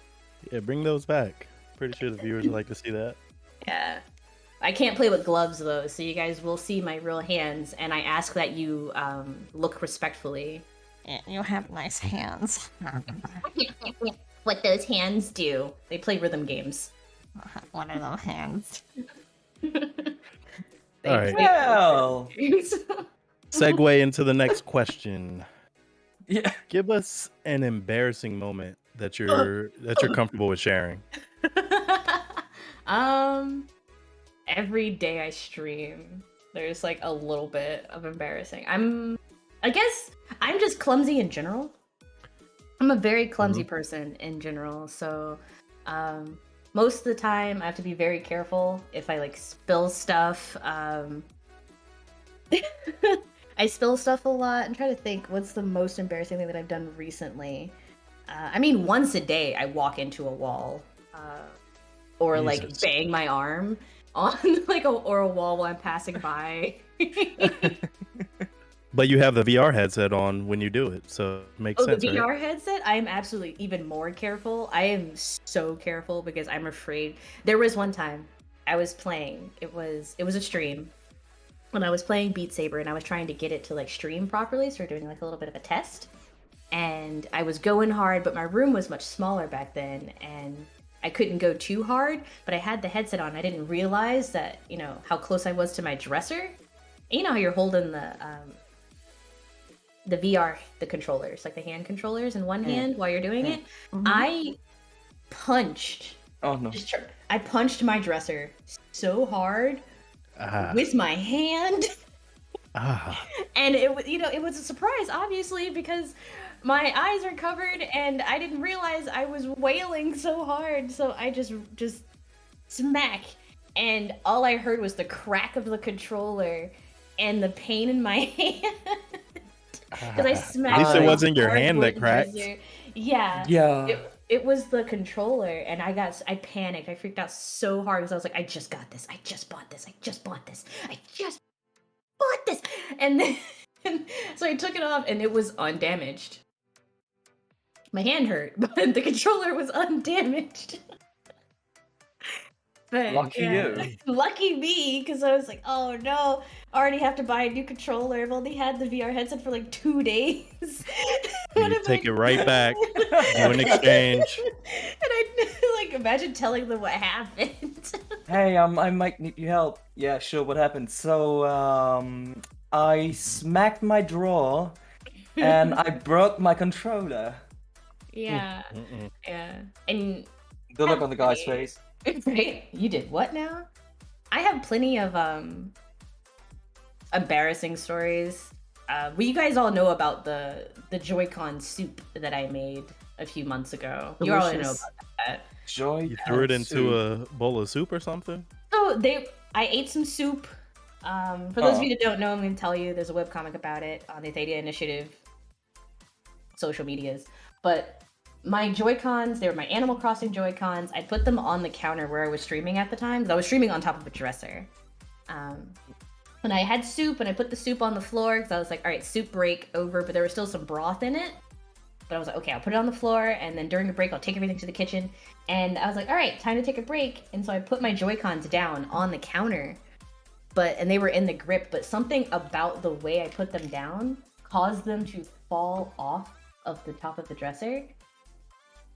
Yeah, bring those back. Pretty sure the viewers would like to see that. Yeah. I can't play with gloves though, so you guys will see my real hands, and I ask that you look respectfully. You have nice hands. What those hands do. They play rhythm games. What are those hands? All right. Well. Segue into the next question. Yeah. Give us an embarrassing moment that you're comfortable with sharing. Every day I stream, there's like a little bit of embarrassing. I guess I'm just clumsy in general. I'm a very clumsy person in general, so Most of the time, I have to be very careful if I like spill stuff. I spill stuff a lot. I'm trying to think what's the most embarrassing thing that I've done recently. I mean, once a day I walk into a wall, or like Jesus. bang my arm on like a wall while I'm passing by. But you have the VR headset on when you do it, so it makes Oh, the sense, right? VR headset, I am absolutely even more careful. I am so careful because I'm afraid. There was one time I was playing. It was a stream when I was playing Beat Saber, and I was trying to get it to like stream properly, so we're doing like a little bit of a test. And I was going hard, but my room was much smaller back then, and I couldn't go too hard, but I had the headset on. I didn't realize that, you know, how close I was to my dresser. And you know how you're holding the VR, the controllers, like the hand controllers in one hand while you're doing it. I punched. Oh no. I punched my dresser so hard with my hand. And it was, you know, it was a surprise, obviously, because my eyes are covered and I didn't realize I was wailing so hard. So I just smack, and all I heard was the crack of the controller and the pain in my hand. Because I smacked. At least it my wasn't your hand that cardboard cracked. dresser. Yeah. Yeah. It was the controller, and I panicked. I freaked out so hard because I was like, I just got this. I just bought this. I just bought this. I just bought this. And then so I took it off, and it was undamaged. My hand hurt, but the controller was undamaged. But, Lucky you. Lucky me, because I was like, oh no, I already have to buy a new controller. I've only had the VR headset for like 2 days. What You am take I it right doing? back. Do an exchange. And I like imagine telling them what happened. Hey, I might need your help. Yeah, sure. What happened? So, I smacked my drawer, and I broke my controller. Yeah, yeah, and The look on the guy's Happily. face. right? You did what now? I have plenty of embarrassing stories. Well, you guys all know about the Joy-Con soup that I made a few months ago. You already know Delicious. about that. Joy. You threw it into a bowl of soup or something? So I ate some soup. For those of you that don't know, I'm going to tell you there's a webcomic about it on the Theta Initiative social medias. But my Joy-Cons, they were my Animal Crossing Joy-Cons. I put them on the counter where I was streaming at the time, because I was streaming on top of a dresser. And I had soup, and I put the soup on the floor, because I was like, all right, soup break over, but there was still some broth in it. But I was like, okay, I'll put it on the floor, and then during the break, I'll take everything to the kitchen. And I was like, all right, time to take a break. And so I put my Joy-Cons down on the counter, and they were in the grip, but something about the way I put them down caused them to fall off of the top of the dresser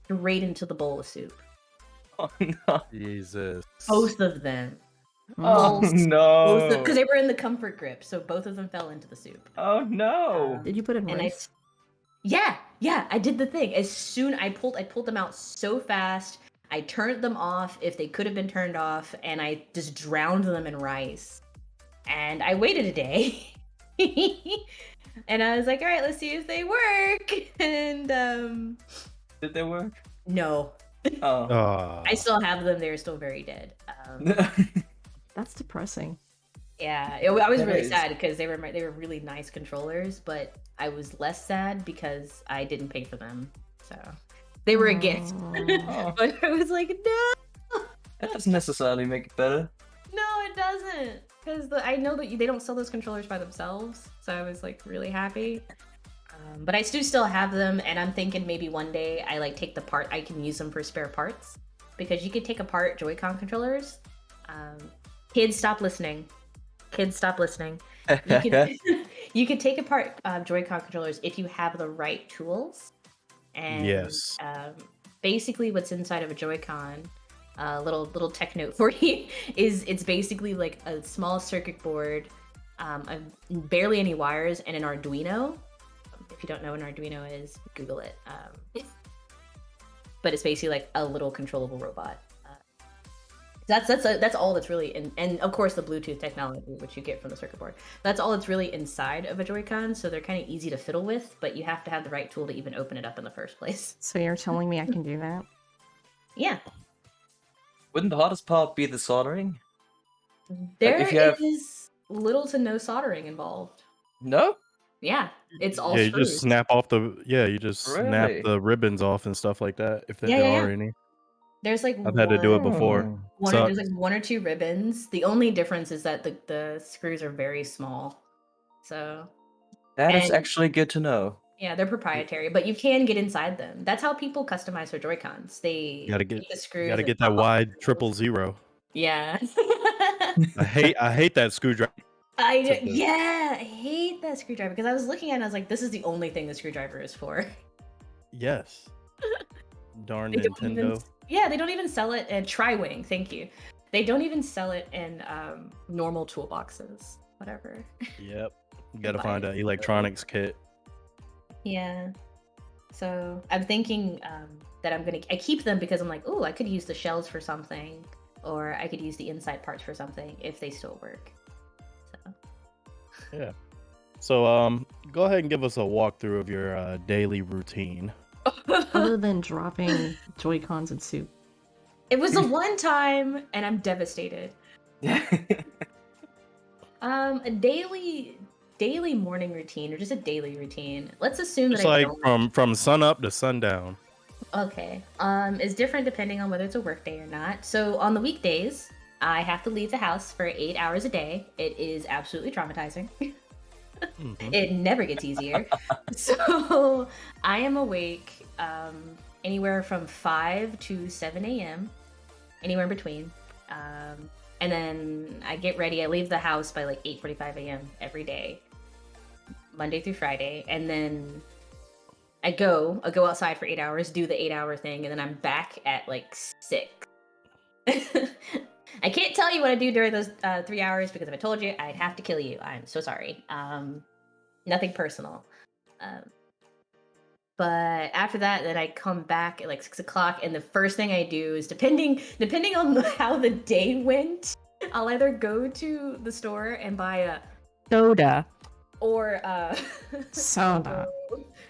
straight into the bowl of soup. Oh no. Jesus. Both of them. Oh Both no. because they were in the comfort grip, so both of them fell into the soup. Oh no. Did you put in And rice? Yeah, I did the thing. As soon I pulled them out so fast. I turned them off if they could have been turned off, and I just drowned them in rice. And I waited a day. And I was like, all right, let's see if they work. And Did they work? no. Oh. I still have them. They're still very dead. That's depressing. Yeah, I was That really is. sad because they were really nice controllers, but I was less sad because I didn't pay for them. So they were a gift. Oh. But I was like, no, That doesn't necessarily make it better. no, it doesn't. Because I know that they don't sell those controllers by themselves. So I was like really happy. But I do still have them, and I'm thinking maybe one day I like take the part. I can use them for spare parts because you could take apart Joy-Con controllers. Kids, stop listening. Kids, stop listening. You could take apart Joy-Con controllers if you have the right tools. And Yes. basically, what's inside of a Joy-Con, little tech note for you, is it's basically like a small circuit board, barely any wires, and an Arduino. If you don't know what an Arduino is, Google it. But it's basically like a little controllable robot. That's all that's really in, and of course the Bluetooth technology, which you get from the circuit board. That's all that's really inside of a Joy-Con, so they're kind of easy to fiddle with, but you have to have the right tool to even open it up in the first place. So you're telling me I can do that? Yeah, Wouldn't the hardest part be the soldering? there if is you have- little to no soldering involved. No? Yeah, it's all Yeah, you just screws. snap off you just snap Really? the ribbons off and stuff like that if there Yeah, yeah, are yeah. any. There's like I've had to do it before. Oh. there's Sucks. like 1 or 2 ribbons. The only difference is that the screws are very small. So That is And- actually good to know. yeah, they're proprietary, but you can get inside them. That's how people customize their Joy-Cons. They Gotta take get the screws. gotta and get that pop off wide the 000. Yeah. I hate that screwdriver. to the- Yeah, I hate that screwdriver because I was looking at it and I was like, this is the only thing the screwdriver is for. Yes. Darn They don't even- Nintendo. Yeah, they don't even sell it in Tri-Wing, thank you. They don't even sell it in normal toolboxes. Whatever. Yep. You gotta Buy find it. an electronics kit. Yeah. So I'm thinking that I keep them because I'm like, oh, I could use the shells for something, or I could use the inside parts for something if they still work. So. So go ahead and give us a walkthrough of your daily routine. Other than dropping Joy-Cons in soup. It was a one time, and I'm devastated. A daily morning routine, or just a daily routine. Let's assume It's that I like don't. from sun up to sundown. Okay. Is different depending on whether it's a work day or not. So on the weekdays, I have to leave the house for 8 hours a day. It is absolutely traumatizing. Mhm. It never gets easier. So I am awake anywhere from 5 to 7 a.m., anywhere in between. And then I get ready. I leave the house by like 8:45 a.m. every day, Monday through Friday. And then I go outside for 8 hours, do the 8-hour thing, and then I'm back at like 6. I can't tell you what I do during those 3 hours because if I told you, I'd have to kill you. I'm so sorry. Nothing personal. But after that, then I come back at like 6 o'clock, and the first thing I do is depending on how the day went, I'll either go to the store and buy a Soda. or Soda.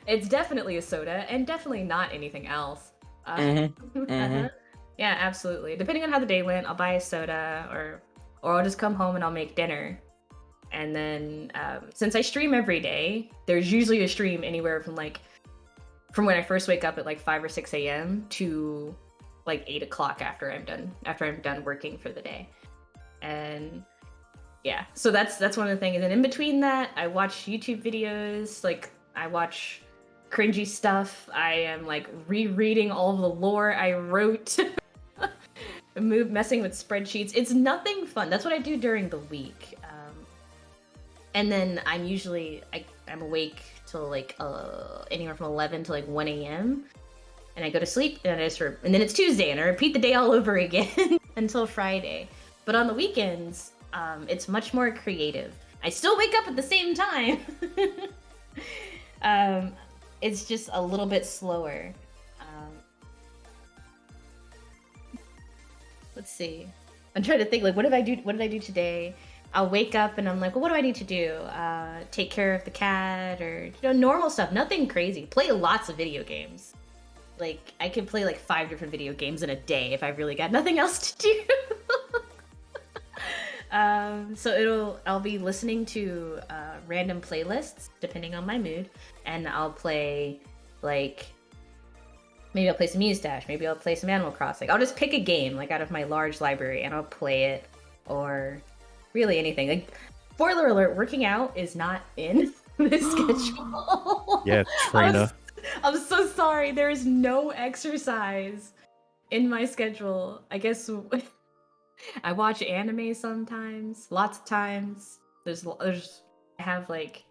it's definitely a soda and definitely not anything else. Mhm. Yeah, absolutely. Depending on how the day went, I'll buy a soda or I'll just come home and I'll make dinner. And then since I stream every day, there's usually a stream anywhere from when I first wake up at like 5 or 6 a.m. to like 8 o'clock after I'm done working for the day. And yeah, so that's one of the things. And then in between that, I watch YouTube videos, like I watch cringy stuff. I am like rereading all of the lore I wrote. Messing with spreadsheets. It's nothing fun. That's what I do during the week. And then I'm awake till like anywhere from 11 to like 1 a.m. and I go to sleep and and then it's Tuesday and I repeat the day all over again until Friday. But on the weekends, it's much more creative. I still wake up at the same time. It's just a little bit slower. Let's see. I'm trying to think, like, what did I do today? I'll wake up and I'm like, well, what do I need to do? Take care of the cat or, normal stuff. Nothing crazy. Play lots of video games. Like, I can play like 5 different video games in a day if I've really got nothing else to do. So I'll be listening to random playlists depending on my mood, and I'll play maybe I'll play some Mustache, maybe I'll play some Animal Crossing. I'll just pick a game like out of my large library and I'll play it, or really anything. Like, spoiler alert, working out is not in this schedule. Yeah, Trina. I'm so sorry. There is no exercise in my schedule. I guess I watch anime sometimes, lots of times. I have like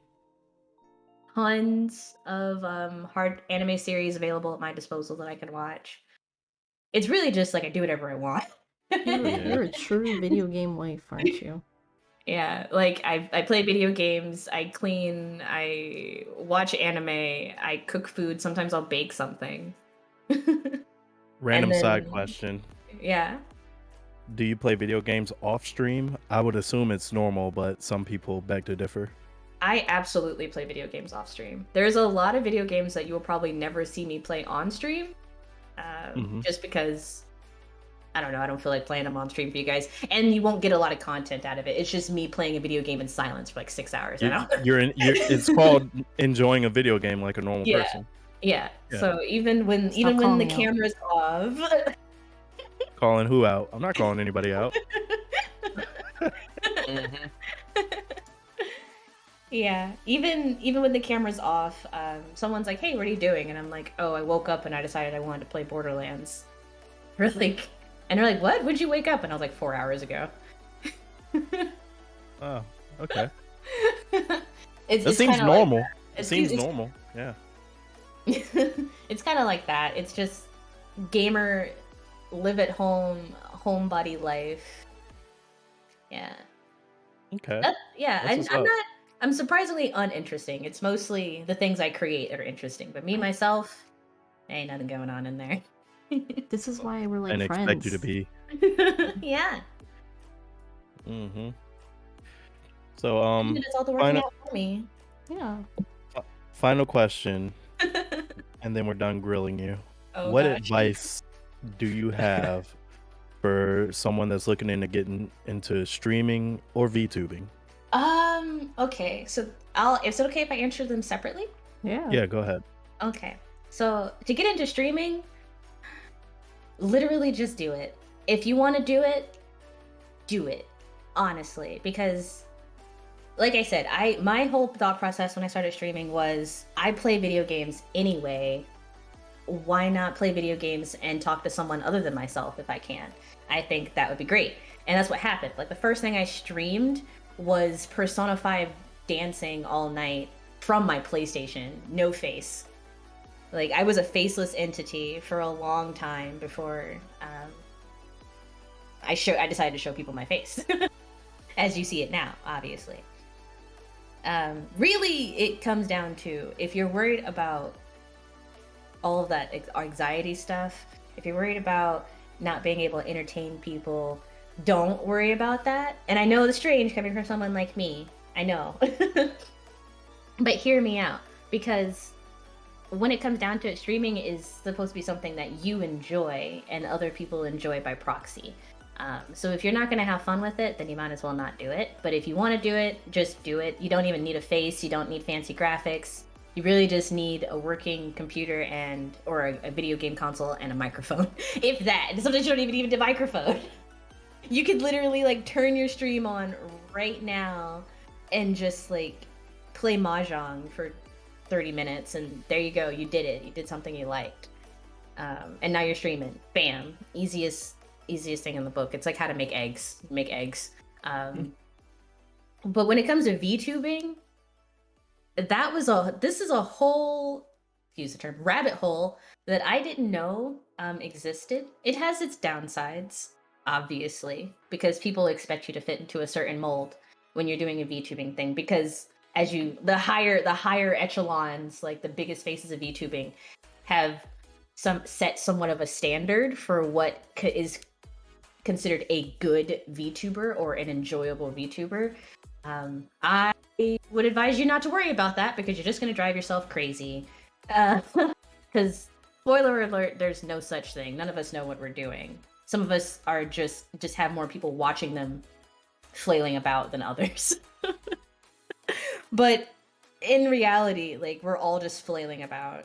tons of hard anime series available at my disposal that I can watch. It's really just like I do whatever I want. You're a true video game wife, aren't you? Yeah, like I play video games, I clean, I watch anime, I cook food, sometimes I'll bake something. Random side then- question. Yeah. Do you play video games off stream? I would assume it's normal, but some people beg to differ. I absolutely play video games off stream. There's a lot of video games that you will probably never see me play on stream. just because I don't know, I don't feel like playing them on stream for you guys, and you won't get a lot of content out of it. It's just me playing a video game in silence for like 6 hours. I know. It's called enjoying a video game like a normal Yeah. person. Yeah. Yeah. So even when Stop the calling me out. camera's off. Calling who out? I'm not calling anybody out. Yeah, even when the camera's off, someone's like, "Hey, what are you doing?" And I'm like, "Oh, I woke up and I decided I wanted to play Borderlands." They're like, and they're like, "What? When'd you wake up?" And I was like, 4 hours ago. Oh, okay. It's That seems kinda normal. Like It seems normal. Yeah. it's kind of like that. It's just gamer, live at home, homebody life. Yeah. Okay. Yeah, That's what's I'm up. not. I'm surprisingly uninteresting. It's mostly the things I create that are interesting. But me myself, ain't nothing going on in there. This is why we're like And friends. expect you to be. Yeah. Mm-hmm. So It's all the working final out for me. Yeah. final question, and then we're done grilling you. Oh, What gosh. advice do you have for someone that's looking into getting into streaming or VTubing? Okay. So is it okay if I answer them separately? Yeah. Yeah, go ahead. Okay. So to get into streaming, literally just do it. If you want to do it. Honestly, because like I said, my whole thought process when I started streaming was I play video games anyway. Why not play video games and talk to someone other than myself if I can? I think that would be great. And that's what happened. Like the first thing I streamed was Persona 5 dancing all night from my PlayStation, no face. Like I was a faceless entity for a long time before I decided to show people my face. As you see it now, obviously. Really, it comes down to if you're worried about all of that anxiety stuff, if you're worried about not being able to entertain people, don't worry about that. And I know it's strange coming from someone like me. I know. But hear me out, because when it comes down to it, streaming is supposed to be something that you enjoy and other people enjoy by proxy. So if you're not going to have fun with it, then you might as well not do it. But if you want to do it, just do it. You don't even need a face. You don't need fancy graphics. You really just need a working computer or a video game console and a microphone. If that. Sometimes you don't even need a microphone. You could literally like turn your stream on right now and just like play Mahjong for 30 minutes and there you go. You did it. You did something you liked. And now you're streaming. Bam. Easiest thing in the book. It's like how to make eggs. Make eggs. But when it comes to VTubing, this is a whole, excuse the term, rabbit hole that I didn't know existed. It has its downsides, obviously, because people expect you to fit into a certain mold when you're doing a VTubing thing, because the higher echelons, like the biggest faces of VTubing, have set somewhat of a standard for what is considered a good VTuber or an enjoyable VTuber. I would advise you not to worry about that because you're just going to drive yourself crazy. Because spoiler alert, there's no such thing. None of us know what we're doing. Some of us are just have more people watching them flailing about than others. But in reality, like we're all just flailing about.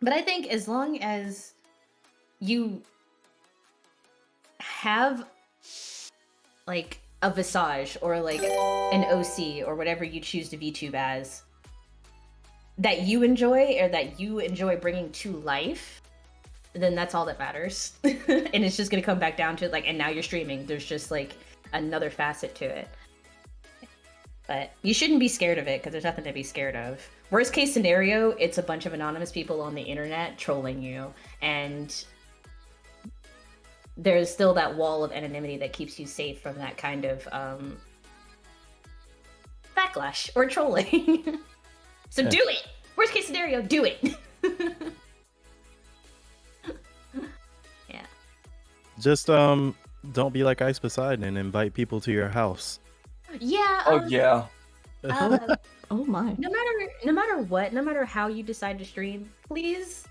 But I think as long as you have like a visage or like an OC or whatever you choose to VTube as that you enjoy or that you enjoy bringing to life, then that's all that matters. And it's just gonna come back down to like, and now you're streaming. There's just like another facet to it. But you shouldn't be scared of it because there's nothing to be scared of. Worst case scenario, it's a bunch of anonymous people on the internet trolling you, and there's still that wall of anonymity that keeps you safe from that kind of backlash or trolling. So do it! Worst case scenario, do it! Yeah. Just don't be like Ice Poseidon and invite people to your house. Yeah. Oh yeah. Oh my. No matter what, no matter how you decide to stream, please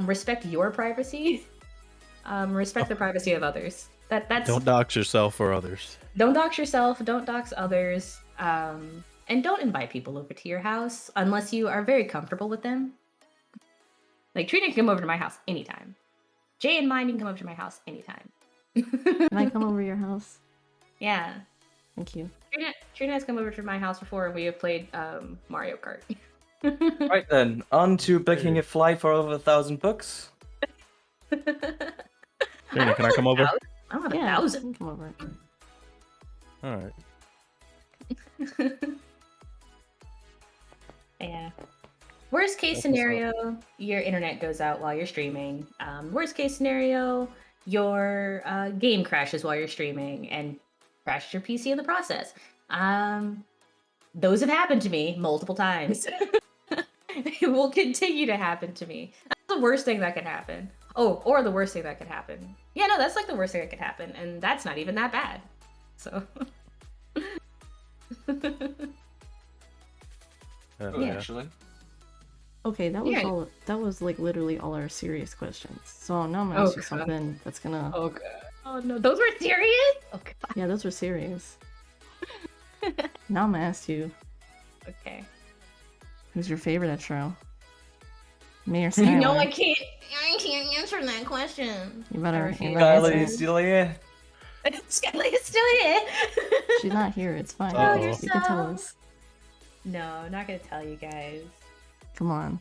respect your privacy. Respect the privacy of others. That's Don't dox yourself or others. don't dox yourself, don't dox others, and don't invite people over to your house unless you are very comfortable with them. Like Trina can come over to my house anytime. Jay and mine can come over to my house anytime. Can I come over to your house? Yeah. Thank you. Trina has come over to my house before and we have played Mario Kart. Right then, on to booking a flight for over 1,000 books. Trina, can I come over? I don't have Yeah, 1,000. you can come over. All right. Yeah. Worst case That's what's up. scenario, your internet goes out while you're streaming. Worst case scenario, your game crashes while you're streaming and crashes your PC in the process. Those have happened to me multiple times. It will continue to happen to me. That's the worst thing that could happen. Oh, or the worst thing that could happen. Yeah, no, that's like the worst thing that could happen, and that's not even that bad. So. Hell Yeah. Actually. Okay, that was Yeah. all. That was like literally all our serious questions. So now I'm gonna ask you God. something that's gonna. Okay. Oh no, those were serious? Oh god. Yeah, those were serious. Now I'm gonna ask you, Okay. who's your favorite Etro? Me or You Skylar? know I can't answer that question. You better. refuse. You better Skylar answer is it. still here. Skylar is still here. She's not here. It's fine. Oh, You you're can tell so- us. No, I'm not gonna tell you guys. Come on.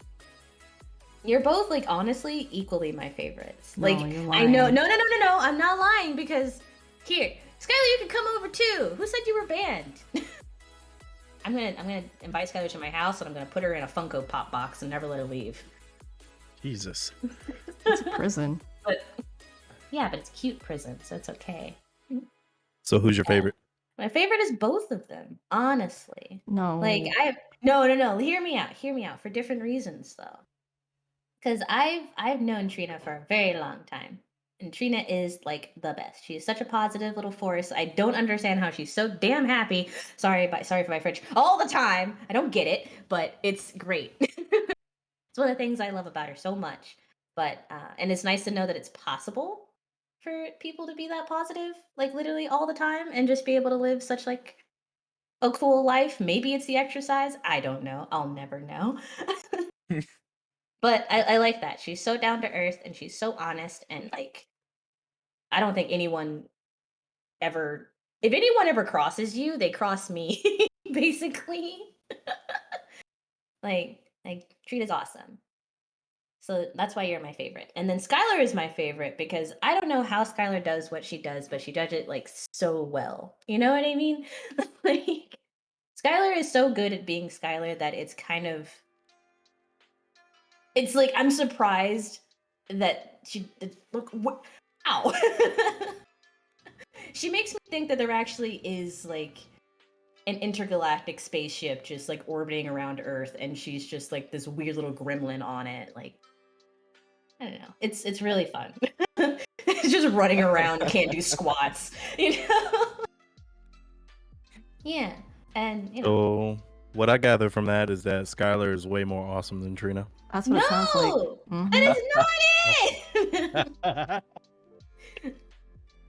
You're both like honestly equally my favorites. No, Like you're I know, lying. no, I'm not lying because here, Skylar, you can come over too. Who said you were banned? I'm gonna invite Skylar to my house and I'm gonna put her in a Funko Pop box and never let her leave. Jesus. It's a prison. Yeah, but it's cute prison, so it's okay. So who's your favorite? My favorite is both of them, honestly. No. Like no. Hear me out for different reasons though. Because I've known Trina for a very long time. And Trina is like the best. She is such a positive little force. I don't understand how she's so damn happy. Sorry for my French. All the time. I don't get it, but it's great. It's one of the things I love about her so much. But and it's nice to know that it's possible for people to be that positive, like literally all the time, and just be able to live such like a cool life. Maybe it's the exercise. I don't know. I'll never know. But I like that. She's so down to earth and she's so honest and like I don't think anyone ever if anyone ever crosses you, they cross me basically. like Trina's awesome. So that's why you're my favorite. And then Skylar is my favorite because I don't know how Skylar does what she does, but she does it like so well. You know what I mean? Like Skylar is so good at being Skylar that it's kind of it's like I'm surprised that she look what ow. She makes me think that there actually is like an intergalactic spaceship just like orbiting around Earth and she's just like this weird little gremlin on it. Like I don't know. It's really fun. It's just running around, can't do squats, you know? Yeah. And you know. So what I gather from that is that Skylar is way more awesome than Trina. That's what it sounds like. No! Mhm. That is not it!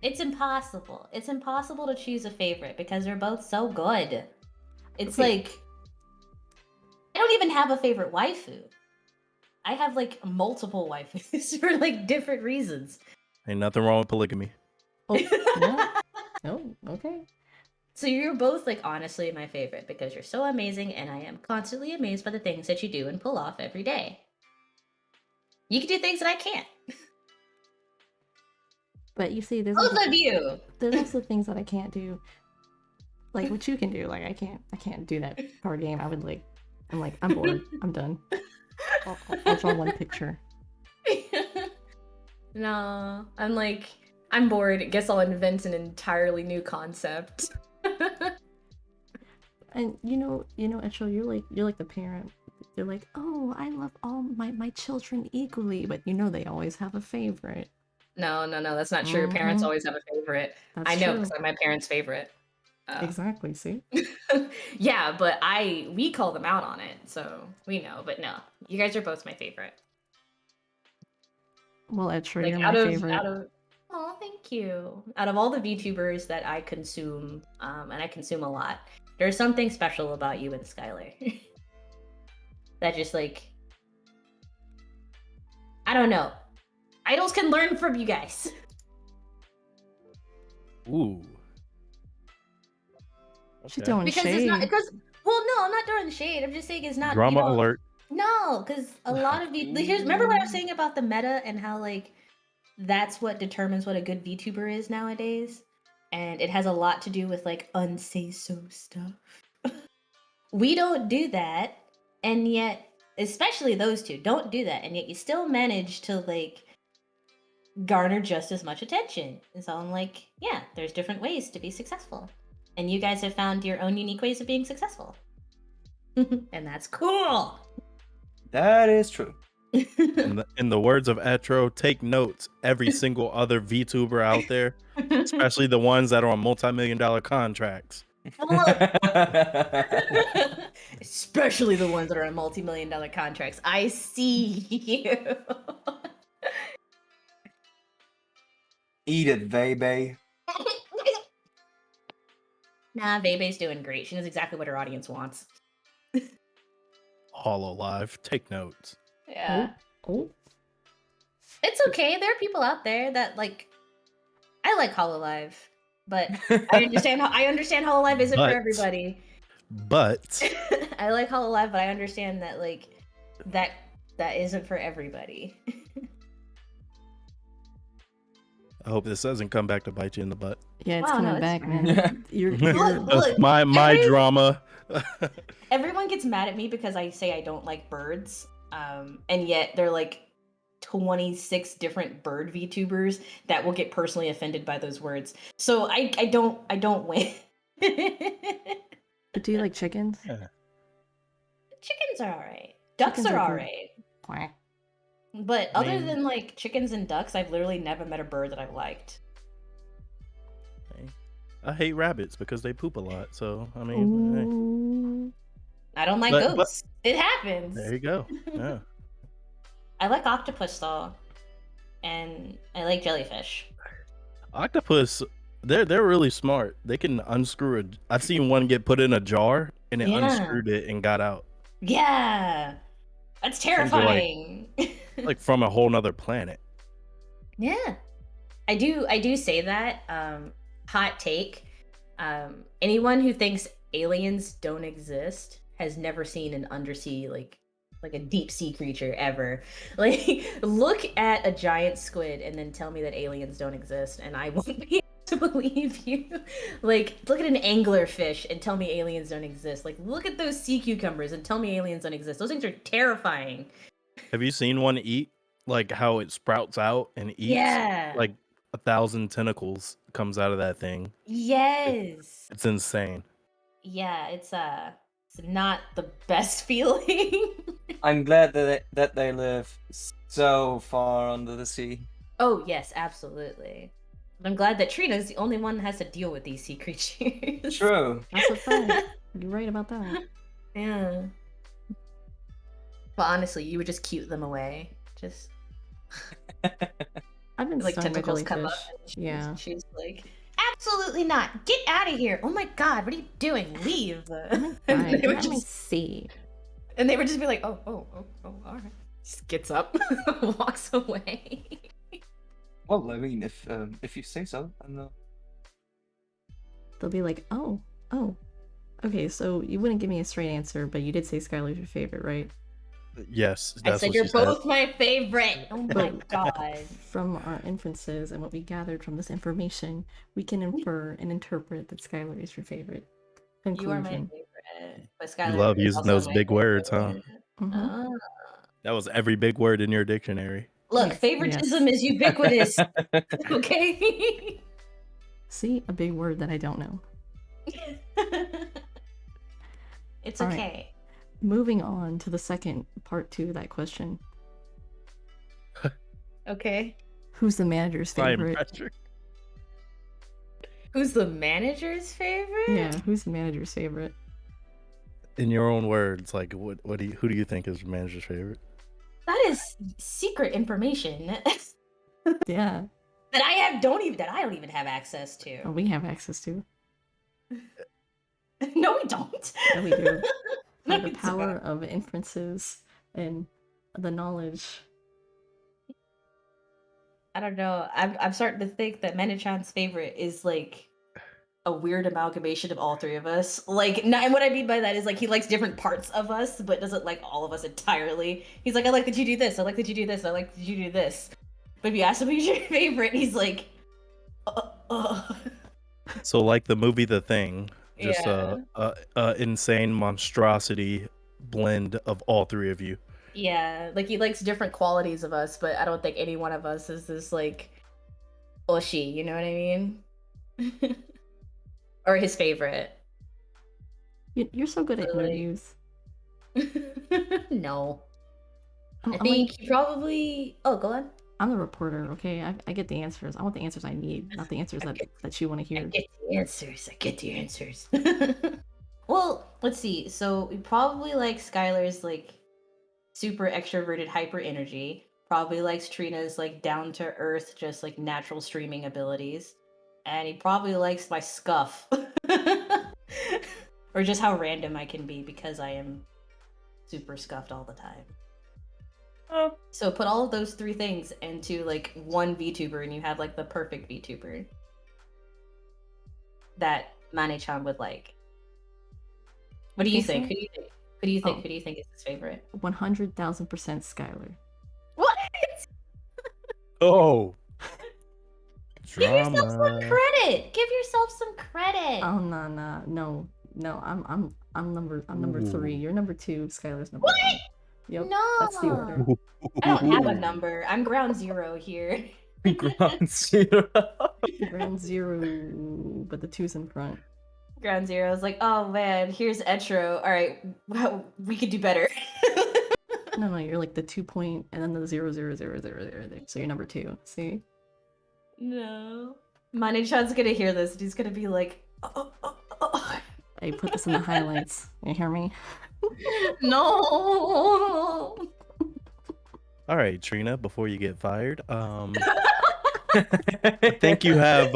It's impossible. It's impossible to choose a favorite because they're both so good. It's Okay. like I don't even have a favorite waifu. I have like multiple waifus for like different reasons. Ain't nothing wrong with polygamy. Oh, yeah. Oh, okay. So you're both like honestly my favorite because you're so amazing and I am constantly amazed by the things that you do and pull off every day. You can do things that I can't. But you see, there's Both also, of you. there's also things that I can't do. Like what you can do. Like I can't do that card game. I'm bored. I'm done. I'll draw one picture. No, I'm bored. Guess I'll invent an entirely new concept. And you know, Etro, you're like the parent. You're like, oh, I love all my children equally, but you know they always have a favorite. No, that's not true. Parents Mhm. always have a favorite. That's I know true. because I'm my parents' favorite. Exactly. See. Yeah, but we call them out on it, so we know. But no, you guys are both my favorite. Well, Etro, Like you're my favorite. oh, thank you. Out of all the VTubers that I consume, and I consume a lot, there's something special about you and Skylar. That just like, I don't know. Idols can learn from you guys. Ooh. She's Okay. throwing Because shade. it's not, because, well, no, I'm not throwing shade. I'm just saying it's not, Drama you know, alert. no, because a lot of here's, remember what I was saying about the meta and how like that's what determines what a good VTuber is nowadays, and it has a lot to do with like unsay so stuff. We don't do that, and yet, especially those two don't do that, and yet you still manage to like garner just as much attention. And so I'm like, yeah, there's different ways to be successful, and you guys have found your own unique ways of being successful, and that's cool. That is true. In the words of Etro, take notes. Every single other VTuber out there, especially the ones that are on multi-million-dollar contracts. Especially the ones that are on multi-million-dollar contracts. I see you. Eat it, baby. Nah, Bebe's doing great. She knows exactly what her audience wants. Hololive, take notes. Yeah. Oh, It's okay. There are people out there that like. I like Hololive, but I understand Hololive isn't for But- everybody. But I like Hololive, but I understand that like that isn't for everybody. I hope this doesn't come back to bite you in the butt. yeah, it's Wow, no, coming it's back, fine. man. You're Look, my every- drama. Everyone gets mad at me because I say I don't like birds, and yet they're like 26 different bird VTubers that will get personally offended by those words. So I don't win. But do you like chickens? Yeah. Chickens are alright. Ducks Chickens are are cool. alright. Quack. But I other mean- than like chickens and ducks, I've literally never met a bird that I've liked. I hate rabbits because they poop a lot. So I mean, hey, Ooh. I don't like But- goats. It happens. there you go. Yeah. I like octopus though, and I like jellyfish. Octopus, they're really smart. They can unscrew it. I've seen one get put in a jar and it Yeah. unscrewed it and got out, Yeah, that's are like- terrifying. like from a whole nother planet. Yeah, I do say that. Hot take. Anyone who thinks aliens don't exist has never seen an undersea like a deep sea creature ever. Like, look at a giant squid and then tell me that aliens don't exist, and I won't be able to believe you. Like, look at an anglerfish and tell me aliens don't exist. Like, look at those sea cucumbers and tell me aliens don't exist. Those things are terrifying. Have you seen one eat? Like how it sprouts out and eats? Yeah. Like 1,000 tentacles comes out of that thing. Yes. It's insane. Yeah, it's not the best feeling. I'm glad that they live so far under the sea. Oh yes, absolutely. But I'm glad that Trina's the only one that has to deal with these sea creatures. True. That's a fact. You're right about that. Yeah. But honestly, you would just cute them away. Just I've been like stung by tentacles come jellyfish. up. And Yeah. She's like, absolutely not. Get out of here. Oh my god, what are you doing? Leave. Fine, and, they would let me just, see. and they would just be like, oh, all right. Just gets up, walks away. Well, I mean, if you say so, I'm not. They'll be like, oh. Okay, so you wouldn't give me a straight answer, but you did say Skylar's your favorite, right? Yes, I that's said what you're she said. both my favorite. Oh my But- god. From our inferences and what we gathered from this information, we can infer and interpret that Skylar is your favorite. You are my Conclusion. favorite. But Skylar You love is using also those my big words, huh? favorite. Mhm. Ah. That was every big word in your dictionary. Look, Yes, favoritism is ubiquitous. Okay. See, a big word that I don't know. It's All right. okay. Moving on to the second part 2 of that question. Okay. Who's the manager's I am favorite? Patrick. Who's the manager's favorite? Yeah, who's the manager's favorite? In your own words, like who do you think is your manager's favorite? That is secret information. Yeah. that I don't even have access Oh, to. we have access to. No, we don't. Yeah, we do. No, By the we power don't. of inferences and the knowledge. I don't know. I'm starting to think that Metatron's favorite is like a weird amalgamation of all three of us. Like, and what I mean by that is like he likes different parts of us, but doesn't like all of us entirely. He's like, I like that you do this. I like that you do this. I like that you do this. But if you ask him who's your favorite, he's like, uh. So like the movie The Thing, just Yeah. a insane monstrosity blend of all three of you. Yeah, like he likes different qualities of us, but I don't think any one of us is this like Oshi, you know what I mean? Or his favorite. You're so good at So, like- interviews. No. I'm I like, think he probably. Oh, go on. I'm the reporter, okay? I get the answers. I want the answers I need, not the answers that you want to I hear. get the answers. I get the answers. Well, let's see. So we probably like Skylar's like super extroverted hyper energy. Probably likes Trina's like down to earth, just like natural streaming abilities. And he probably likes my scuff. Or just how random I can be because I am super scuffed all the time. So put all of those three things into like one VTuber and you have like the perfect VTuber that Mane-chan would like. What do you Okay, think? so- Who do you think? Who do you think? Oh. Who do you think is his favorite? 100,000% Skylar. What? Oh, Give yourself some drama. credit. Give yourself some credit. Oh no. I'm number 3. Ooh. You're number 2. Skylar's number What? 1. Yep. No. That's the order. I don't have a number. I'm ground zero here. Ground zero. Ground 0, but the 2's in front. Ground zero is like, oh man, here's Etro. All right, well, we could do better. No, you're like the 2 point and then the 0, 0, 0, 0, 0, 0. So you're number 2. See? No. Mane-chan's gonna hear this and he's gonna be like, oh. I put this in the highlights. You hear me? No. All right, Trina, before you get fired, I think you have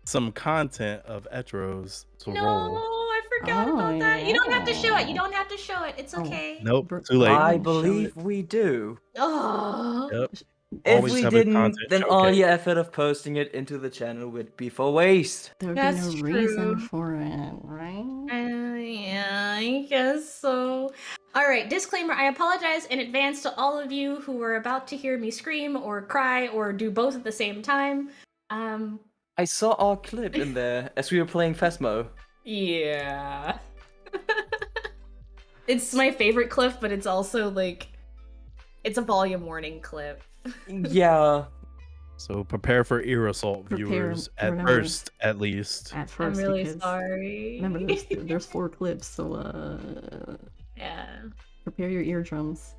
some content of Etro's to No, roll. I forgot Oh, about that. You don't have to show it. You yeah. don't have to show it. It's Oh. okay. Nope, Br- too late. I Show believe it. we do. Oh. Yep. If Always we have a didn't, content then all showcase. your effort of posting it into the channel would be for waste. There would be That's no reason true. for it, right? Yeah, I guess so. All right, disclaimer. I apologize in advance to all of you who are about to hear me scream or cry or do both at the same time. I saw our clip in there as we were playing Phasmo. Yeah. It's my favorite clip, but it's also like it's a volume warning clip. Yeah. So prepare for ear assault, Prepare, viewers, at remember. first, at least. At I'm first, really because sorry. remember there's 4 clips, so Yeah. prepare your eardrums.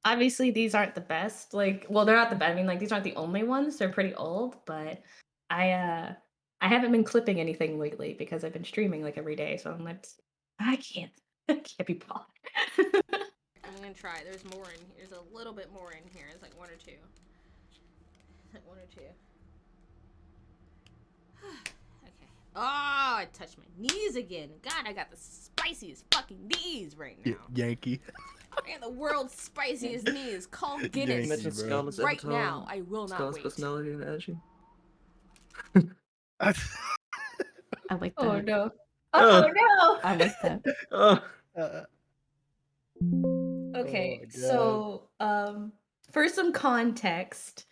Obviously these aren't the best. Like, well, they're not the best. I mean, like these aren't the only ones. They're pretty old, but I haven't been clipping anything lately because I've been streaming like every day. So I'm like, I can't be bothered. I'm gonna try. There's more in here. There's a little bit more in here. It's like 1 or 2. It's like 1 or 2. Okay. Oh, I touched my knees again. God, I got the spiciest fucking knees right now. Yankee. I got the world's spiciest knees. Call Yankee, Guinness Imagine bro. Scarlett's right avatar, now. I will not Scarlett's wait. personality and energy. I like that. Oh no. Oh no. I like that. Oh, Okay, Oh my God. so for some context,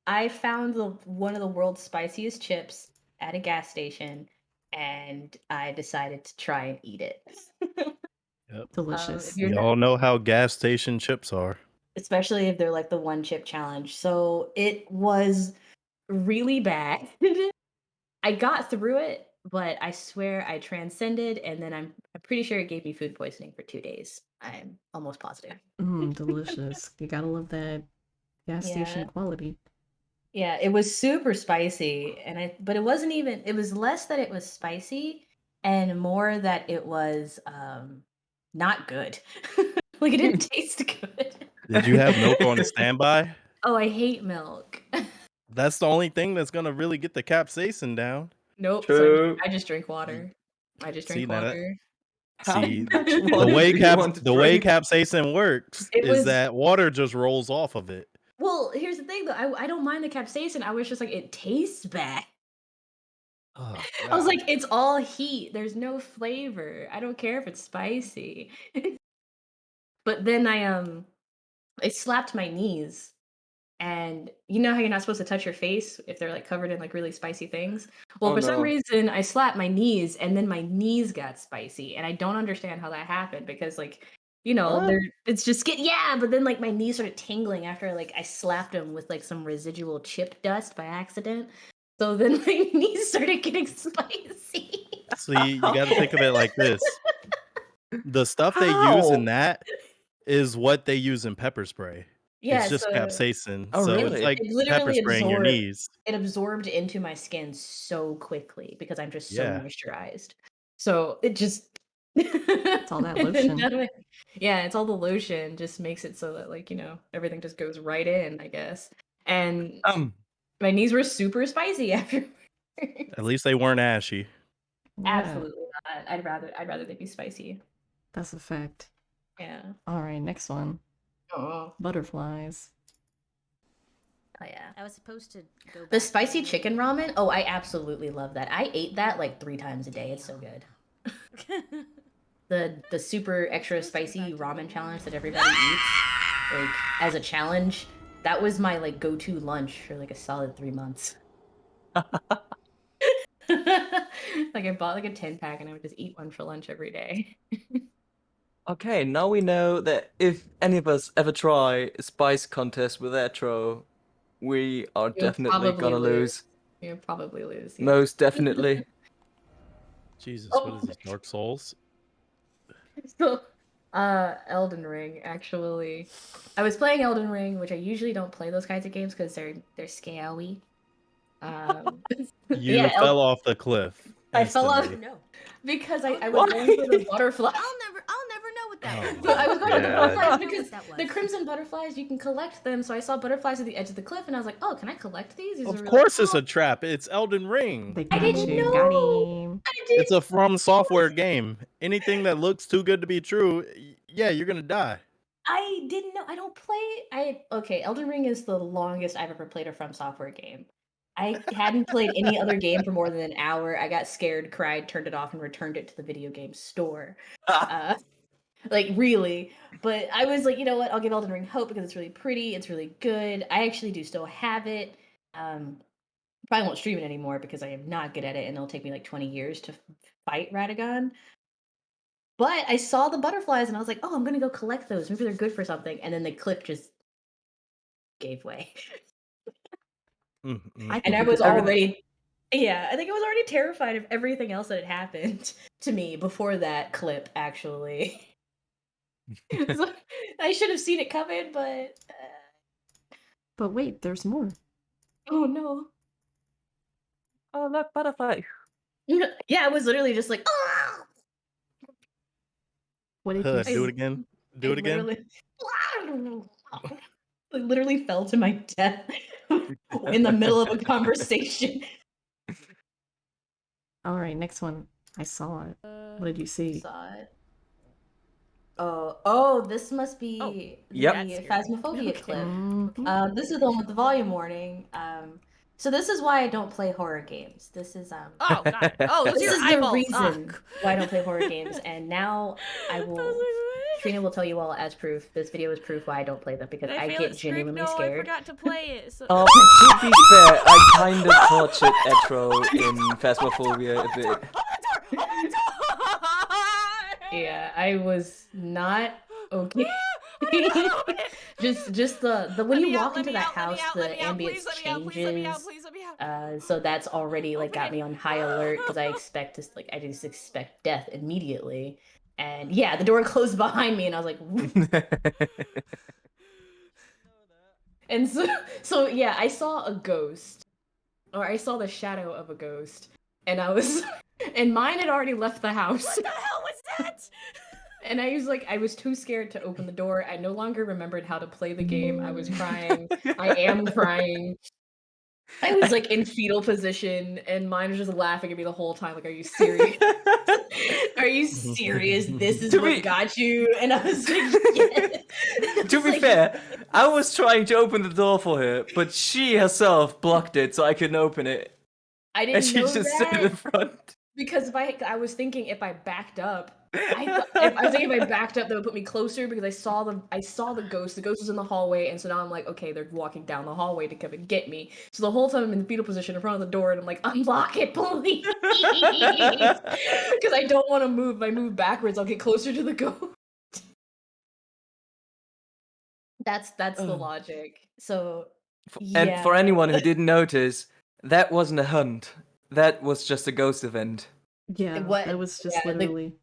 I found one of the world's spiciest chips at a gas station, and I decided to try and eat it. Delicious. If you're We not- all know how gas station chips are. especially if they're like the one chip challenge. So it was really bad. I got through it, but I swear I transcended, and then I'm pretty sure it gave me food poisoning for 2 days. I'm almost positive. Delicious. You gotta love that gas station quality. Yeah, it was super spicy, but it wasn't even. It was less that it was spicy, and more that it was not good. Like it didn't taste good. Did you have milk on standby? Oh, I hate milk. That's the only thing that's gonna really get the capsaicin down. Nope. True. So I just drink water. I just See drink now that water. How see much the water way do you want to the way drink? capsaicin works It is was- that water just rolls off of it. Well, here's the thing though. I don't mind the capsaicin. I was just like, it tastes bad. Oh, I was God. like, it's all heat. There's no flavor. I don't care if it's spicy. But then I slapped my knees. And you know how you're not supposed to touch your face if they're like covered in like really spicy things? Well, Oh, for some no. reason I slapped my knees and then my knees got spicy. And I don't understand how that happened because like, you know, What? it's just yeah, but then like my knees started tingling after like I slapped them with like some residual chip dust by accident. So then my knees started getting spicy. See, you got to think of it like this: the stuff they use in How? that is what they use in pepper spray. Yeah, It's just so capsaicin, Oh, so really? it's like it pepper literally spraying your absorbed. knees. It absorbed into my skin so quickly because I'm just so Yeah. moisturized. So it just It's all that lotion. Yeah, it's all the lotion just makes it so that like, you know, everything just goes right in, I guess. And my knees were super spicy after. At least they weren't ashy. Yeah, Absolutely not. I'd rather they be spicy. that's a fact. Yeah. All right, next one. Oh. Butterflies. Oh yeah. I was supposed to go back The to spicy the chicken main ramen? Oh, I absolutely love that. I ate that like 3 times a day. It's so good. The super extra spicy ramen challenge that everybody eats, like as a challenge, that was my like go-to lunch for like a solid 3 months. Like I bought like a 10-pack and I would just eat one for lunch every day. Okay, now we know that if any of us ever try a spice contest with Etro, we are You'll definitely gonna lose. You'll probably lose. Yeah. Most definitely. Jesus, Oh. what is this? Dark Souls? So, Elden Ring actually. I was playing Elden Ring, which I usually don't play those kinds of games because they're scary. You yeah, fell off the cliff. I fell off instantly. No. because I was Why? going for the butterfly. I'll never know what that Oh was. So I was going for the God. butterflies I don't know because what that the was. crimson butterflies you can collect them. So I saw butterflies at the edge of the cliff, and I was like, "Oh, can I collect these?" These are Of really course it's cool. a trap. It's Elden Ring. They I got didn't you. know. Got him. I didn't. It's a From Software game. Anything that looks too good to be true, yeah, you're gonna die. I didn't know. I don't play. Okay. Elden Ring is the longest I've ever played a From Software game. I hadn't played any other game for more than an hour. I got scared, cried, turned it off, and returned it to the video game store. Like really. But I was like, you know what? I'll give Elden Ring hope because it's really pretty. It's really good. I actually do still have it. Probably won't stream it anymore because I am not good at it, and it'll take me like 20 years to fight Radagon. But I saw the butterflies, and I was like, oh, I'm gonna go collect those. Maybe they're good for something. And then the clip just gave way. And I was already, yeah, I think I was already terrified of everything else that had happened to me before that clip, actually. So, I should have seen it coming, but But wait, there's more. oh no. Oh, look, butterfly. Yeah, I was literally just like, oh! What did you Do it again. Do it again. I literally fell to my death in the middle of a conversation. All right, next one. I saw it. What did you see? Saw it. Oh, this must be Yep. the Phasmophobia clip. Mhm. This is the one with the volume warning. So this is why I don't play horror games. This is Oh god. Oh, those this are your is the eyeballs. reason why I don't play horror games. And now I will. Trina will tell you all as proof. This video is proof why I don't play them because I get genuinely No, scared. I forgot to play it. So... To be fair, I kind of tortured Etro in Phasmophobia a bit. Yeah, I was not okay. just the when you walk into that house, the ambience changes. So that's already like got me on high alert because I just expect death immediately. And yeah, the door closed behind me, and I was like, and so yeah, I saw a ghost, or I saw the shadow of a ghost, and I was, and mine had already left the house. What the hell was that? And I was too scared to open the door. I no longer remembered how to play the game. I was crying. I am crying. I was like in fetal position, and mine was just laughing at me the whole time. Like, are you serious? Are you serious? This is To what be- got you? And I was like, yes. To be fair, I was trying to open the door for her, but she herself blocked it so I couldn't open it. I And didn't she know just stood in that front. because I was thinking if I backed up, I was thinking if I backed up, that would put me closer because I saw the ghost. The ghost was in the hallway, and so now I'm like, okay, they're walking down the hallway to come and get me. So the whole time I'm in fetal position in front of the door, and I'm like, unlock it, please, because I don't want to move. If I move backwards, I'll get closer to the ghost. That's the logic. So And for yeah. anyone who didn't notice, that wasn't a hunt. That was just a ghost event. Yeah, What- that was just yeah, literally.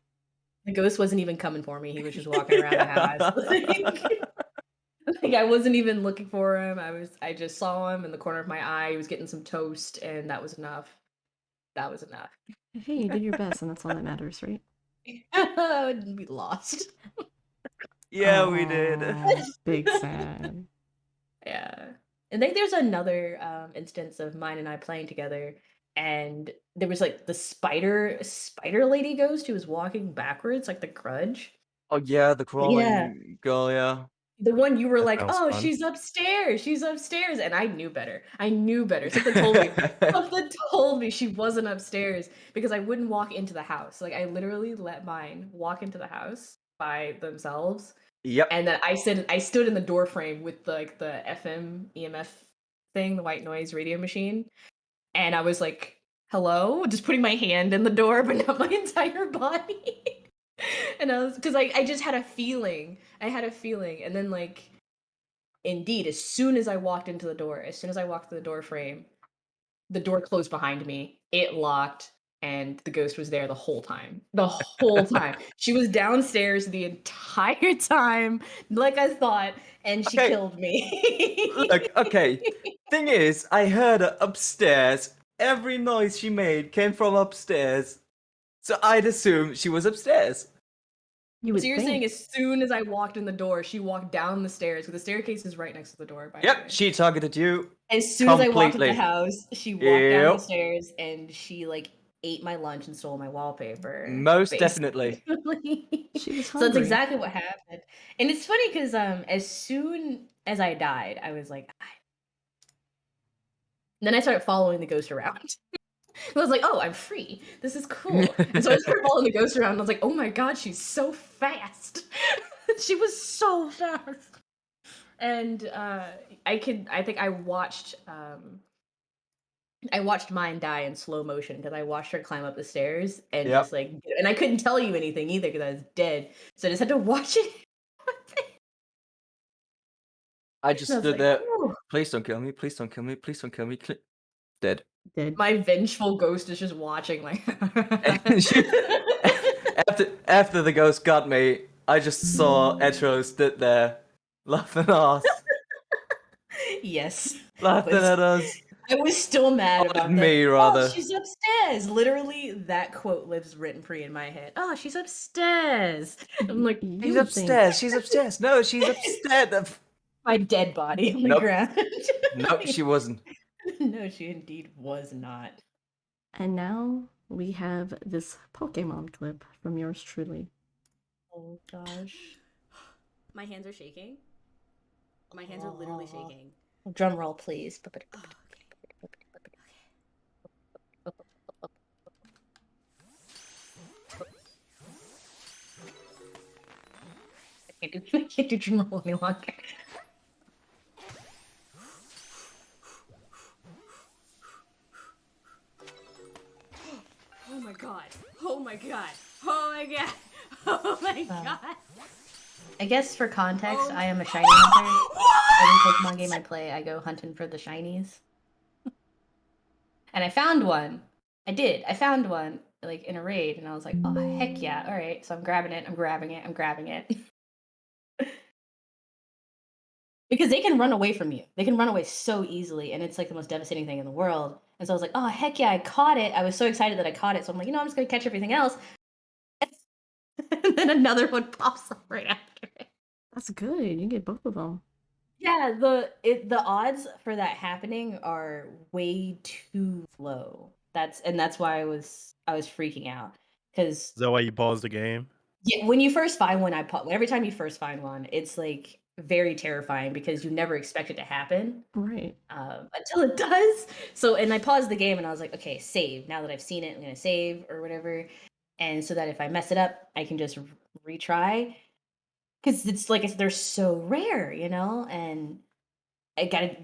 The ghost wasn't even coming for me. He was just walking around the house. Like, I wasn't even looking for him. I just saw him in the corner of my eye. He was getting some toast, and that was enough. That was enough. Hey, you did your best, and that's all that matters, right? We lost. Yeah, we did. Aw, big sad. Yeah. And then there's another instance of mine and I playing together, and there was like the spider lady ghost who was walking backwards, like the Grudge. Oh yeah, the crawling girl, yeah. The one you were That like, sounds oh, fun. she's upstairs, and I knew better. Something told me. Something told me she wasn't upstairs because I wouldn't walk into the house. Like, I literally let mine walk into the house by themselves. Yep. And then I stood in the door frame with the FM EMF thing, the white noise radio machine, and I was like, "Hello," just putting my hand in the door, but not my entire body. And I was because I just had a feeling. I had a feeling, and then like, indeed, as soon as I walked into the door, as soon as I walked through the door frame, the door closed behind me. It locked, and the ghost was there the whole time. The whole time. She was downstairs the entire time, like I thought, and she Okay. killed me. Look, okay. Thing is, I heard her upstairs. Every noise she made came from upstairs. So I'd assume she was upstairs. So you're saying as soon as I walked in the door, she walked down the stairs, because the staircase is right next to the door, by the way. Yep, she targeted you. As soon as I walked in the completely. house, she walked down the Yep. stairs, and she like ate my lunch and stole my wallpaper. Most definitely. She was so that's exactly what happened. And it's funny because as soon as I died, I was like, then I started following the ghost around. I was like, oh, I'm free. This is cool. And so I started following the ghost around, and I was like, oh my god, she's so fast. She was so fast. And I think I watched mine die in slow motion because I watched her climb up the stairs and Yep. just like, and I couldn't tell you anything either because I was dead. So I just had to watch it. I just And I was stood like, there. "Ooh." Please don't kill me. Please don't kill me. Please don't kill me. Dead. My vengeful ghost is just watching, like. After the ghost got me, I just saw Etro stood there, laughing ass, Yes. laughing at us. I was still mad At about me, that. rather. Oh, she's upstairs. Literally, that quote lives written free in my head. Oh, she's upstairs. I'm like, She's upstairs. She's upstairs. No, she's upstairs. My dead body on the Nope. ground. Nope, she wasn't. No, she indeed was not. And now we have this Pokemon clip from yours truly. Oh gosh. My hands are shaking. My hands are literally shaking. Drum roll, please. I can't do drum roll any longer. Oh my god. Oh my god. Oh my god. Oh my god. I guess for context, I am a shiny hunter. Every Pokemon game I play, I go hunting for the shinies. And I found one. I found one, like, in a raid, and I was like, oh, heck yeah. All right, so I'm grabbing it. Because they can run away from you. They can run away so easily, and it's like the most devastating thing in the world. And so I was like, oh, heck yeah, I caught it. I was so excited that I caught it. So I'm like, I'm just going to catch everything else. And then another one pops up right after it. That's good. You get both of them. Yeah, the odds for that happening are way too low. That's why I was freaking out because Is that why you paused the game? yeah, when you first find one, every time you first find one, it's like very terrifying because you never expect it to happen Right. until it does. So, and I paused the game and I was like, okay, save. Now that I've seen it, I'm gonna save or whatever, and so that if I mess it up, I can just retry because it's like they're so rare, and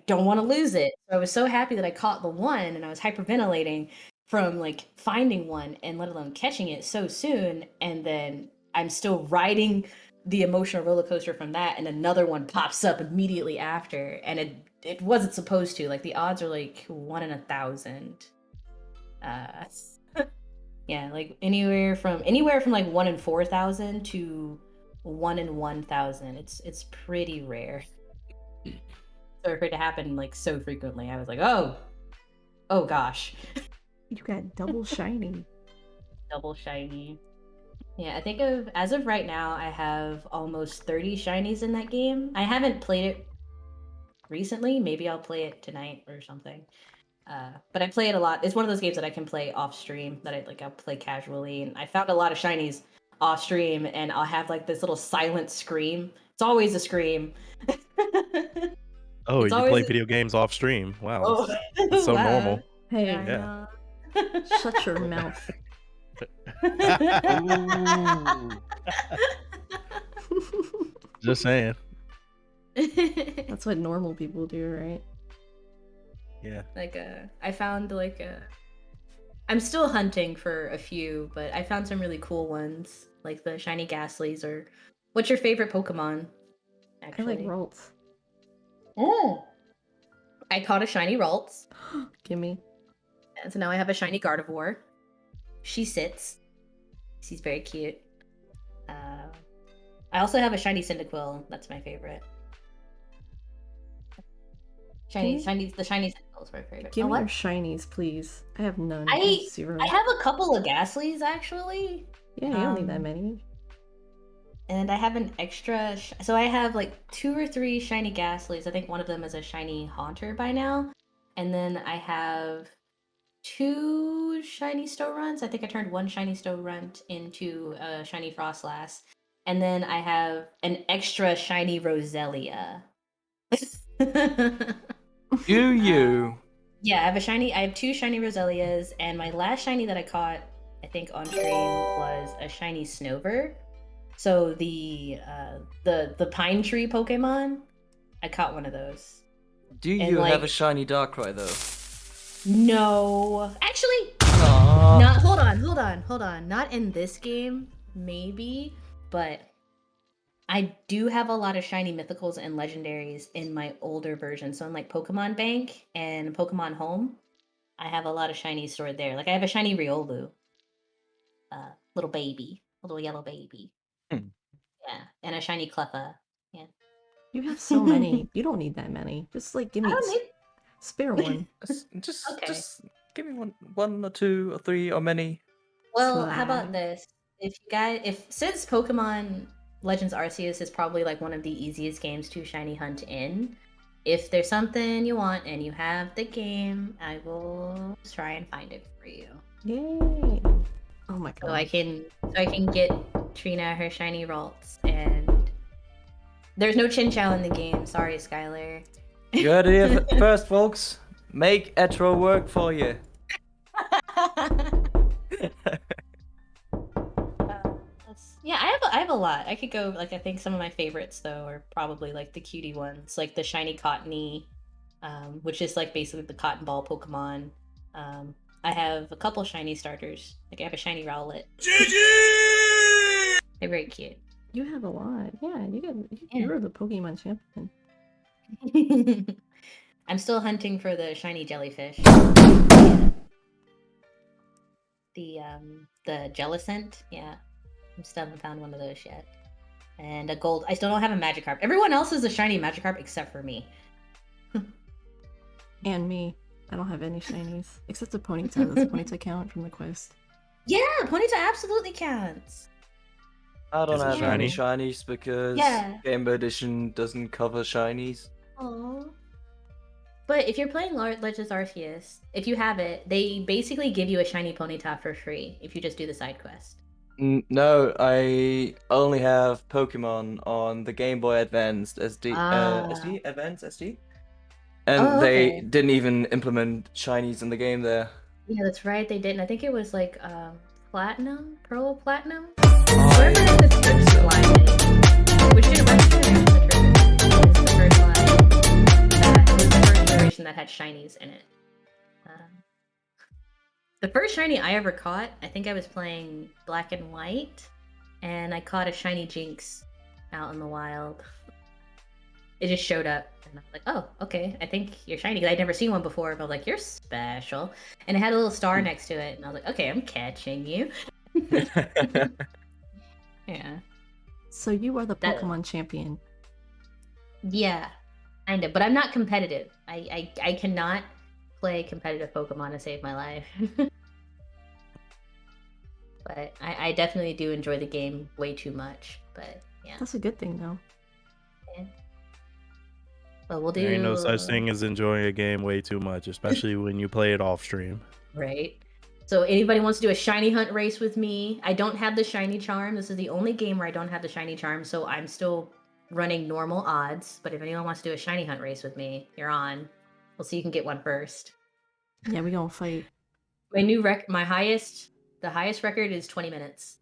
don't want to lose it. So I was so happy that I caught the one, and I was hyperventilating from like finding one and let alone catching it so soon, and then I'm still riding the emotional roller coaster from that, and another one pops up immediately after, and it wasn't supposed to. Like the odds are like 1 in 1,000. Yeah, like anywhere from like 1 in 4,000 to 1 in 1,000. It's pretty rare. So for it to happen like so frequently, I was like, oh gosh. You got double shiny. Double shiny. Yeah, I think as of right now, I have almost 30 shinies in that game. I haven't played it recently. Maybe I'll play it tonight or something. But I play it a lot. It's one of those games that I can play off stream, that I'll play casually. And I found a lot of shinies off stream, and I'll have like this little silent scream. It's always a scream. Oh, It's you always play a- video games off stream? Wow, Oh, that's so wow. normal. Hey, Yeah. shut your mouth. Ooh. Just saying. That's what normal people do, right? Yeah. Like I found I'm still hunting for a few, but I found some really cool ones, like the shiny Ghastlies. Or what's your favorite Pokemon? I Actually, like Ralts. Oh, I caught a shiny Ralts, Gimme. and so now I have a shiny Gardevoir. She sits. She's very cute. I also have a shiny Cyndaquil. That's my favorite. The shiny Cyndaquil is my favorite. Give Oh, me what? your shinies, please. I have none. I have 0. I have a couple of Ghastlies actually. Yeah, you don't need that um, many. And I have an extra. So I have like 2 or 3 shiny Ghastlies. I think one of them is a shiny Haunter by now. And then I have 2 shiny Storuns. I think I turned 1 shiny Storunt into a shiny Frostlass. And then I have an extra shiny Roselia. Do you? Yeah, I have 2 shiny Roselias, and my last shiny that I caught, I think on stream, was a shiny Snover. So the pine tree Pokemon, I caught one of those. Do And, you have a like- shiny Darkrai though? No, actually, Aww. not. Hold on. Not in this game, maybe, but I do have a lot of shiny mythicals and legendaries in my older version. So in like Pokemon Bank and Pokemon Home, I have a lot of shinies stored there. Like I have a shiny Riolu, little baby, a little yellow baby. Hmm. Yeah, and a shiny Cleffa. Yeah. You have so many. You don't need that many. Just like give I me don't need. spare one. Just Okay. just give me one or 2 or 3 or many. Well, how about Slide. this? Since Pokemon Legends Arceus is probably like one of the easiest games to shiny hunt in, if there's something you want and you have the game, I will try and find it for you. Yay! Oh my god. So I can get Trina her shiny Ralts, and there's no Chinchou in the game. Sorry, Skylar. You heard it here first, folks. Make Etro work for you. Yeah, I have a lot. I could go like I think some of my favorites though are probably like the cutie ones, like the shiny Cottony, which is like basically the cotton ball Pokemon. I have a couple shiny starters. Like I have a shiny Rowlet. They're very cute. You have a lot. Yeah, Yeah. you're the Pokemon champion. I'm still hunting for the shiny jellyfish. The Jellicent, yeah. I still haven't found one of those yet. And a gold. I still don't have a Magikarp. Everyone else is a shiny Magikarp except for me. And me. I don't have any shinies. Except the Ponyta. Does Ponyta count from the quest? Yeah, Ponyta absolutely counts. I don't Is it have any shiny? shinies because Yeah. Game Boy Edition doesn't cover shinies. Oh. But if you're playing Legends Arceus, if you have it, they basically give you a shiny Ponyta for free if you just do the side quest. No, I only have Pokemon on the Game Boy Advanced SD, Advanced SD, and Oh, they okay. didn't even implement shinies in the game there. Yeah, that's right. They didn't. I think it was like Platinum, Pearl Platinum. I Whoever had the think first so. line, which generation is the first line that was the first generation that had shinies in it. The first shiny I ever caught, I think I was playing Black and White, and I caught a shiny Jinx out in the wild. It just showed up, and I was like, "Oh, okay. I think you're shiny." 'Cause I'd never seen one before, but I was like, "You're special," and it had a little star next to it, and I was like, "Okay, I'm catching you." Yeah. So you are the That- Pokemon champion. Yeah, kind of, but I'm not competitive. I cannot play competitive Pokemon to save my life. But I definitely do enjoy the game way too much. But yeah. That's a good thing, though. But we'll do. There ain't no such thing as enjoying a game way too much, especially when you play it off stream. Right. So anybody wants to do a shiny hunt race with me? I don't have the shiny charm. This is the only game where I don't have the shiny charm, so I'm still running normal odds. But if anyone wants to do a shiny hunt race with me, you're on. We'll see who can get one first. Yeah, we gonna fight. My new the highest record is 20 minutes.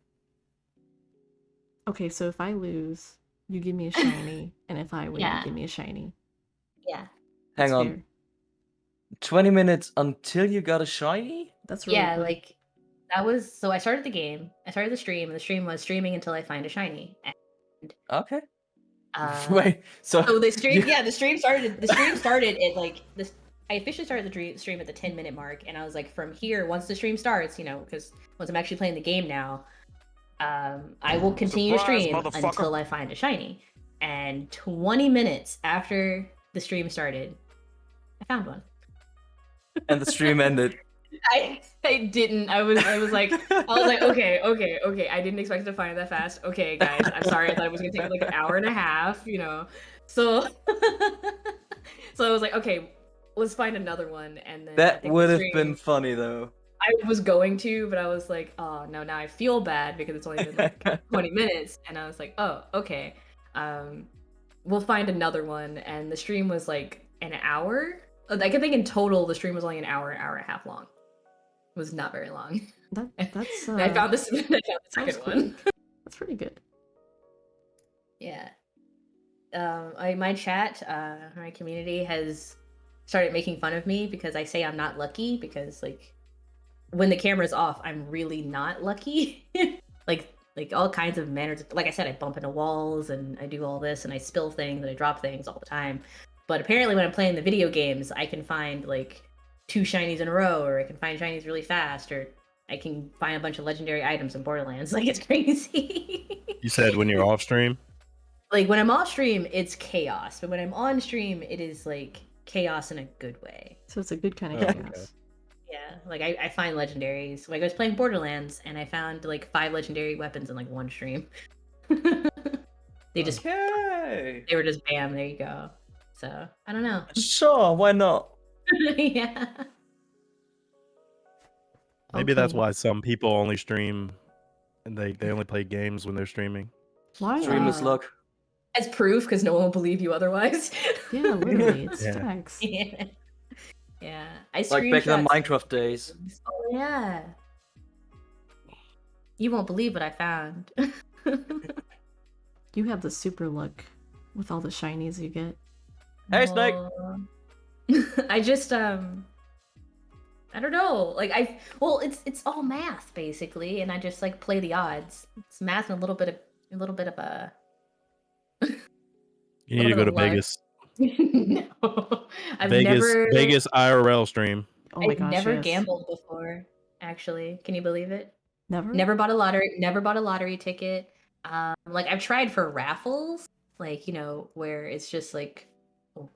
Okay, so if I lose, you give me a shiny, and if I win, Yeah. you give me a shiny. Yeah. That's Hang on. fair. 20 minutes until you got a shiny? That's really Yeah, quick. like that was so I started the game. I started the stream, and the stream was streaming until I find a shiny. Okay. Uh, Wait, so So the stream, you- yeah, the stream started. The stream started at like this. I officially started the stream at the 10-minute mark, and I was like, from here, once the stream starts, because once I'm actually playing the game now, I will continue Surprise, to stream motherfucker. until I find a shiny. And 20 minutes after the stream started, I found one. and the stream ended. I didn't. I was like, okay. I didn't expect to find it that fast. Okay, guys, I'm sorry. I thought it was gonna take like an hour and a half. So so I was like, okay, let's find another one. And then I That think would the have stream- been funny though. I was going to, but I was like, oh no, now I feel bad because it's only been like 20 minutes, and I was like, oh, okay, we'll find another one. And the stream was like an hour. I think in total the stream was only an hour and a half long. It was not very long. That's I found this. I found the that second was one. quick. That's pretty good. Yeah. My chat, my community has started making fun of me because I say I'm not lucky because like when the camera's off, I'm really not lucky. like all kinds of manners. Like I said, I bump into walls and I do all this and I spill things and I drop things all the time. But apparently when I'm playing the video games, I can find like 2 shinies in a row, or I can find shinies really fast, or I can find a bunch of legendary items in Borderlands. Like it's crazy. You said when you're off stream? Like when I'm off stream, it's chaos, but when I'm on stream, it is like chaos in a good way. So it's a good kind of Oh, chaos. okay. Yeah, like I find legendaries. Like I was playing Borderlands and I found like 5 legendary weapons in like one stream. They just Okay. they were just bam, there you go. So I don't know. Sure, why not? Yeah. Maybe that's Okay. why some people only stream and they only play games when they're streaming. Why? Streamer's Uh, luck. As proof, because no one will believe you otherwise. Yeah, literally, it's Yeah. facts. Yeah. Yeah. I Like back in the screenshots- Minecraft days. Oh yeah. You won't believe what I found. You have the super luck with all the shinies you get. Hey, Snake. I just I don't know. Like it's all math basically, and I just like play the odds. It's math and a little bit of a You need to go to Little luck. Vegas. no. Vegas IRL stream. Oh my I've gosh, never yes. gambled before, actually. Can you believe it? Never? Never bought a lottery ticket. Like I've tried for raffles, like, where it's just like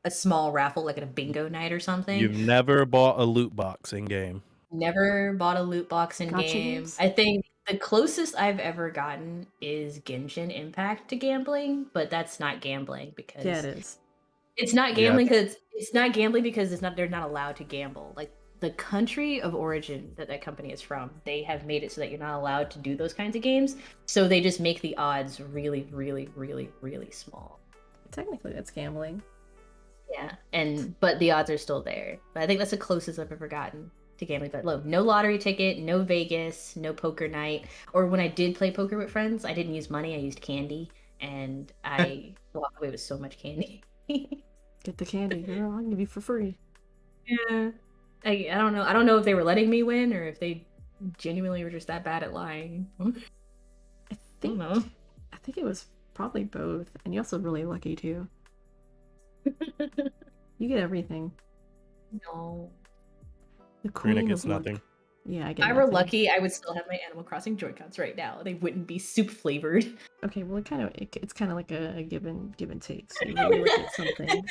a small raffle, like at a bingo night or something. You've never bought a loot box in game. Never bought a loot box in Gotcha game. games? I think The closest I've ever gotten is Genshin Impact to gambling, but that's not gambling because Yeah, it is. it's not Yeah. gambling because it's not gambling because they're not allowed to gamble. Like the country of origin that company is from, they have made it so that you're not allowed to do those kinds of games. So they just make the odds really, really, really, really small. Technically, that's gambling. Yeah, but the odds are still there. But I think that's the closest I've ever gotten to gambling. But look, no lottery ticket, no Vegas, no poker night. Or when I did play poker with friends, I didn't use money, I used candy, and I walked away with so much candy. Get the candy, girl. I'll give you for free. Yeah. I don't know. I don't know if they were letting me win or if they genuinely were just that bad at lying. I I think don't know. I think it was probably both, and you're also really lucky too. You get everything. No. The Karina queen gets of luck. nothing. Yeah, I If get I were nothing. lucky, I would still have my Animal Crossing Joy-Cons right now. They wouldn't be soup flavored. Okay, well, it's kind of like a give and take. So you really look at some things.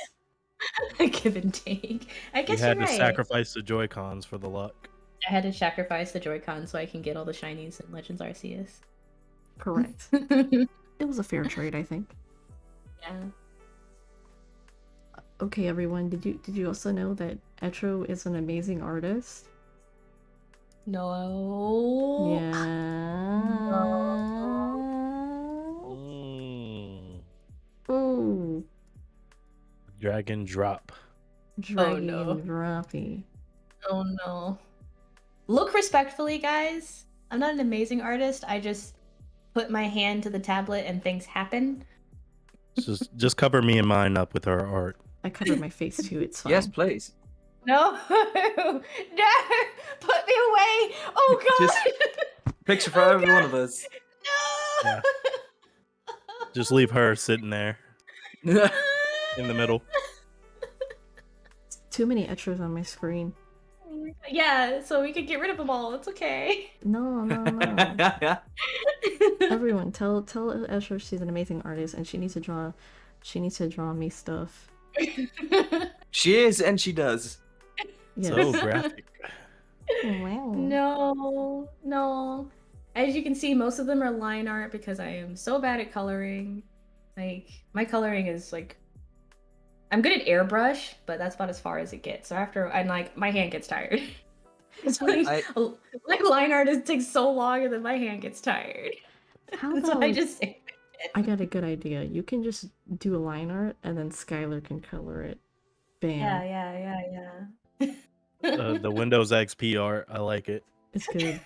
Give and take. I You guess had you're to right. sacrifice the Joy-Cons for the luck. I had to sacrifice the Joy-Con so I can get all the shinies in Legends Arceus. Correct. Yeah. It was a fair trade, I think. Okay, everyone, did you also know that Etro is an amazing artist? No. Yeah. Mm. Ooh. Drag and drop. Draggy no. and droppy. Oh no. Look respectfully, guys. I'm not an amazing artist. I just put my hand to the tablet and things happen. Just cover me and mine up with her art. I covered my face too, it's fine. Yes, please. No. No. Put me away. Oh god. Just picture for Oh, every one of us. No. Yeah. Just leave her sitting there in the middle. Too many Etros on my screen. Yeah, so we could get rid of them all. It's okay. No. Everyone, tell Etro she's an amazing artist and she needs to draw me stuff. She is, and she does. Yes. So graphic. Wow. No. As you can see, most of them are line art because I am so bad at coloring. Like, my coloring is like, I'm good at airbrush, but that's about as far as it gets. So my hand gets tired. So like line art takes so long and then my hand gets tired. How So about I just say I got a good idea. You can just do a line art and then Skylar can color it. Bam. yeah. The Windows XP art. I like it. It's good.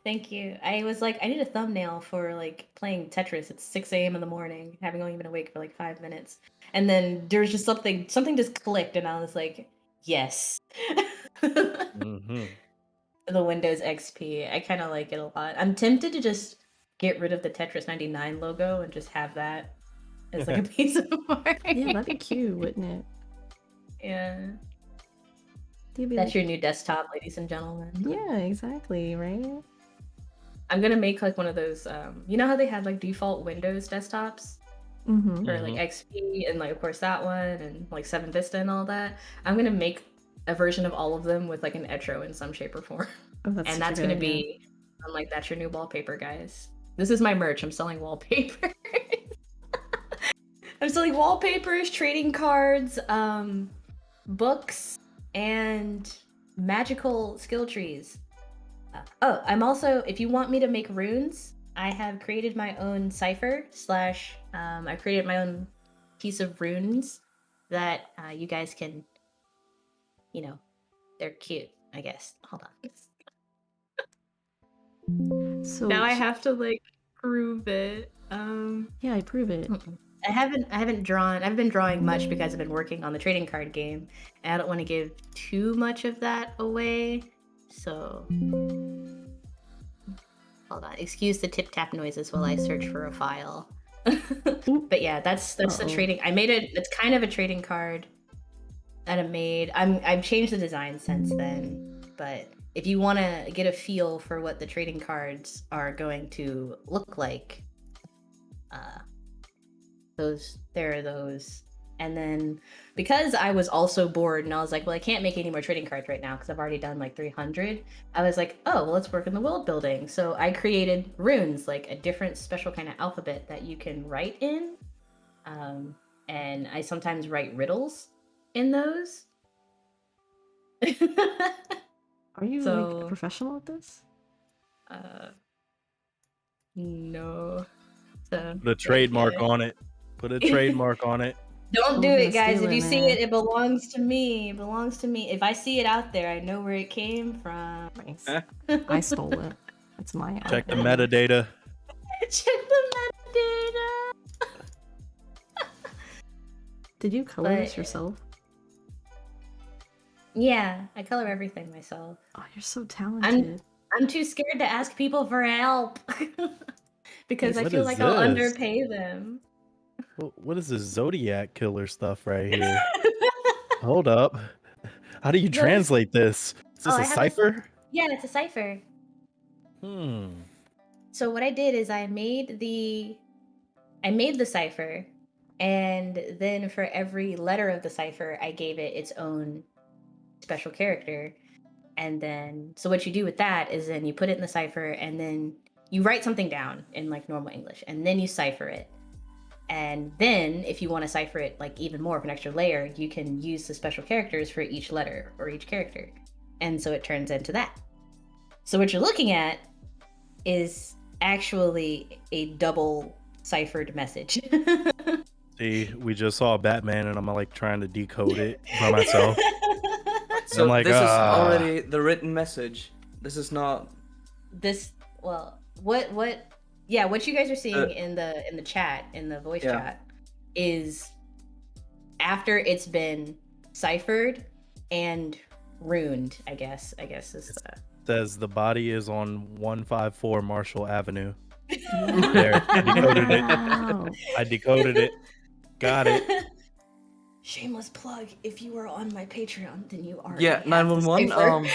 Thank you. I was like, I need a thumbnail for like playing Tetris at 6 a.m. in the morning, having only been awake for like 5 minutes. And then there's just something just clicked and I was like, yes. Mm-hmm. The Windows XP. I kind of like it a lot. I'm tempted to just get rid of the Tetris 99 logo and just have that as like a piece of art. Yeah, that'd be cute, wouldn't it? Yeah. You'd be That's like, your new desktop, ladies and gentlemen. yeah, exactly, right? I'm gonna make like one of those, you know how they had like default Windows desktops Mm-hmm. for like XP and like of course that one and like 7 Vista and all that? I'm gonna make a version of all of them with like an Etro in some shape or form. Oh, that's And such a that's good gonna idea. be, I'm like, that's your new wallpaper, guys. This is my merch. I'm selling wallpaper. I'm selling wallpapers, trading cards, books, and magical skill trees. I'm also, if you want me to make runes, I have created my own cipher / I created my own piece of runes that you guys can, they're cute, I guess. Hold on. So Now I have to like prove it. yeah, I prove it. I haven't been drawing much because I've been working on the trading card game, and I don't want to give too much of that away. So hold on. Excuse the tip tap noises while I search for a file. But yeah, that's the trading. I made it. It's kind of a trading card that I made. I've changed the design since then, but if you want to get a feel for what the trading cards are going to look like, there are those And then because I was also bored and I was like, well, I can't make any more trading cards right now because I've already done like 300. I was like, oh, well, let's work in the world building. So I created runes, like a different special kind of alphabet that you can write in. And I sometimes write riddles in those. Are you like a So- professional at this? No. So Put a trademark yeah. on it. Put a trademark on it. Don't Oh, do we're it, gonna guys. steal If it, you see man. it, it belongs to me. It belongs to me. If I see it out there, I know where it came from. Nice. Eh? I stole it. It's my Check the art. metadata. Check the metadata. Did you color this But- yourself? Yeah, I color everything myself. Oh, you're so talented. I'm too scared to ask people for help because I What feel is like I'll this? underpay them. What is this Zodiac killer stuff right here? Hold up. How do you Those- translate this? Is this Oh, I a have this- cipher? Yeah, it's a cipher. Hmm. So what I did is I made the cipher, and then for every letter of the cipher, I gave it its own special character. And then, so what you do with that is then you put it in the cipher, and then you write something down in like normal English, and then you cipher it. And then, if you want to cipher it like even more for an extra layer, you can use the special characters for each letter or each character. And so it turns into that. So what you're looking at is actually a double ciphered message. See, we just saw Batman, and I'm like trying to decode it by myself. So I'm like, this is "Ah." already the written message. This is not. What you guys are seeing in the chat, in the voice Yeah. chat, is after it's been ciphered and runed, I guess is Says the body is on 154 Marshall Avenue. There, I decoded it. Wow. I decoded it. Got it. Shameless plug. If you are on my Patreon, then you are. Yeah, 911.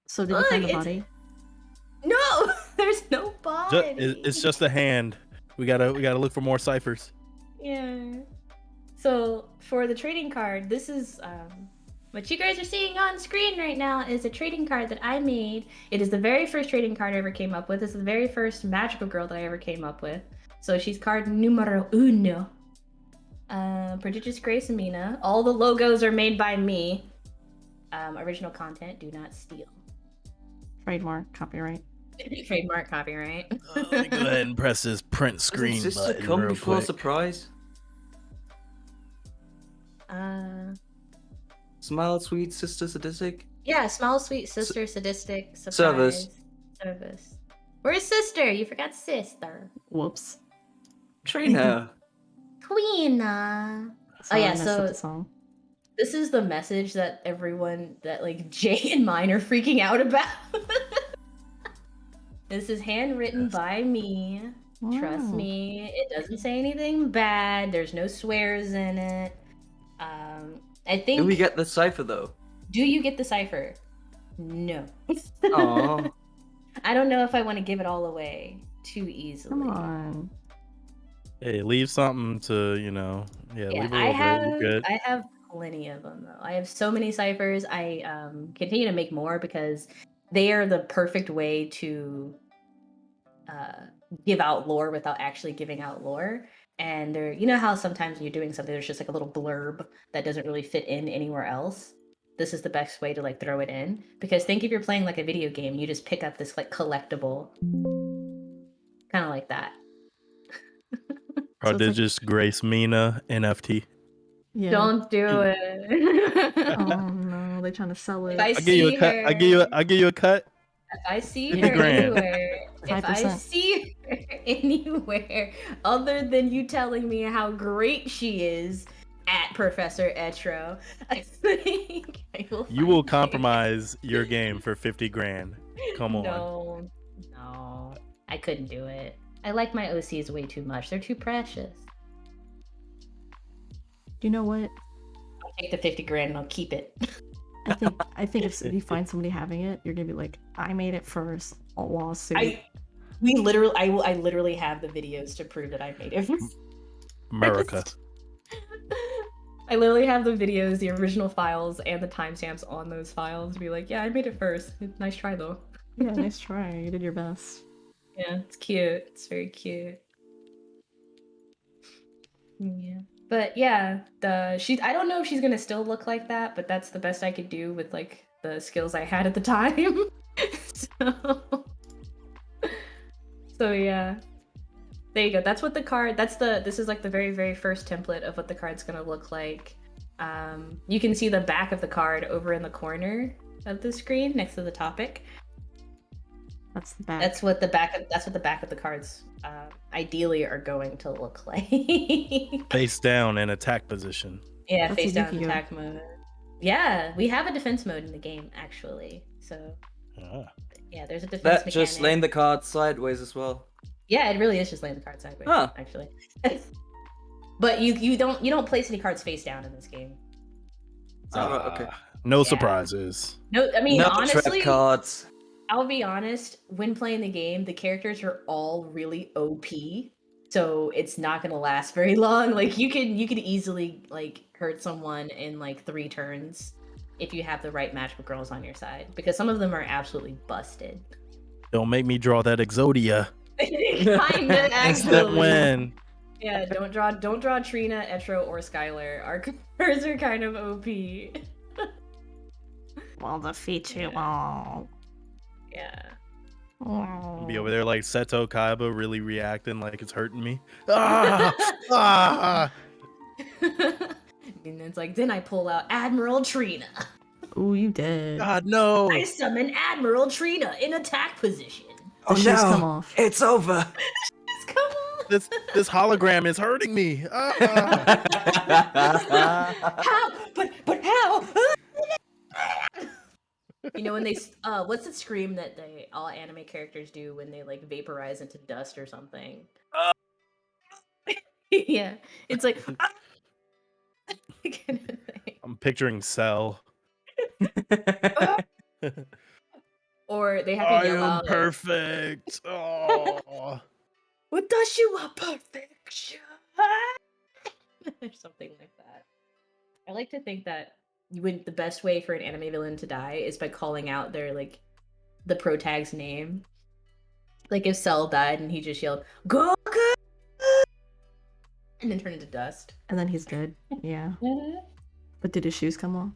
So did you Look, find the it's- body? No, there's no body. It's just a hand. We gotta look for more ciphers. Yeah. So for the trading card, this is what you guys are seeing on screen right now is a trading card that I made. It is the very first trading card I ever came up with. This is the very first magical girl that I ever came up with. So she's card numero uno. Prodigious Grace Amina. All the logos are made by me. Original content, do not steal. Trademark, copyright. Trademark, copyright. Let me go ahead and press this print Doesn't screen sister button come real before quick. surprise? Smile, sweet sister, sadistic. Yeah, small, sweet sister, sadistic, surprise, service. Where's sister? You forgot sister. Whoops. Train her. Queen. Sorry, I yeah, messed so- up the song. This is the message that everyone, that like Jay and mine are freaking out about. This is handwritten by me. Trust Wow. me, it doesn't say anything bad. There's no swears in it. I think. Do we get the cipher though? Do you get the cipher? No. Aww. I don't know if I want to give it all away too easily. Come on. Hey, leave something to, yeah, Yeah, leave a I little bit. have. You're good. I have plenty of them though. I have so many ciphers. I continue to make more because they are the perfect way to give out lore without actually giving out lore. And they're, you know how sometimes when you're doing something, there's just like a little blurb that doesn't really fit in anywhere else. This is the best way to like throw it in, because think if you're playing like a video game, you just pick up this like collectible, kind of like that. Prodigious Grace Mina NFT. Yeah. Don't do it. Oh no, they're trying to sell it. If I I'll give you a see cut. her, I'll give you a cut. if I see 50 her grand. anywhere, if I 5%. see her anywhere other than you telling me how great she is at ProfessorEtro, I think I will. You will find her. compromise your game for 50 grand. Come on. No, I couldn't do it. I like my OCs way too much. They're too precious. You know what? I'll take the 50 grand and I'll keep it. I think if you find somebody having it, you're gonna be like, I made it first. A lawsuit. We literally, I literally have the videos to prove that I made it. America. I literally have the videos, the original files, and the timestamps on those files to be like, yeah, I made it first. Nice try, though. Yeah, nice try. You did your best. Yeah, it's cute. It's very cute. Yeah. But yeah, I don't know if she's gonna still look like that, but that's the best I could do with like the skills I had at the time. so, so yeah. There you go. That's what the card, this is like the very, very first template of what the card's gonna look like. You can see the back of the card over in the corner of the screen next to the topic. That's the back. That's what the back of the cards ideally are going to look like. Face down in attack position. Yeah, That's face a down Yu-Gi-Oh. attack mode. Yeah, we have a defense mode in the game actually. So Ah. yeah, there's a defense That mechanic. just laying the cards sideways as well. Yeah, it really is just laying the cards sideways, Huh. actually. But you don't place any cards face down in this game. Okay. No Yeah. surprises. No, I mean No honestly, trap cards. I'll be honest, when playing the game, the characters are all really OP, so it's not gonna last very long. Like you could easily like hurt someone in like 3 turns if you have the right magical girls on your side, because some of them are absolutely busted. Don't make me draw that Exodia. Kinda, Instant actually. win. Yeah, don't draw Trina, Etro, or Skylar. Our cards are kind of OP. We'll defeat you Yeah. all. Yeah. Be over there like Seto Kaiba really reacting like it's hurting me. Ah! Ah! And it's like, then I pull out Admiral Trina. Ooh, you did. God no! I summon Admiral Trina in attack position. The shoes come off. It's over. Just come on. This hologram is hurting me. Ah! How? But how? You know when they what's the scream that all anime characters do when they like vaporize into dust or something? Yeah, it's like kind of thing. I'm picturing Cell. Or they have I to yell am out like, perfect. Oh. "What does you want perfection?" or something like that. I like to think that the best way for an anime villain to die is by calling out their like the protag's name. Like if Cell died and he just yelled "Goku," and then turned into dust. And then he's dead. Yeah. But did his shoes come off?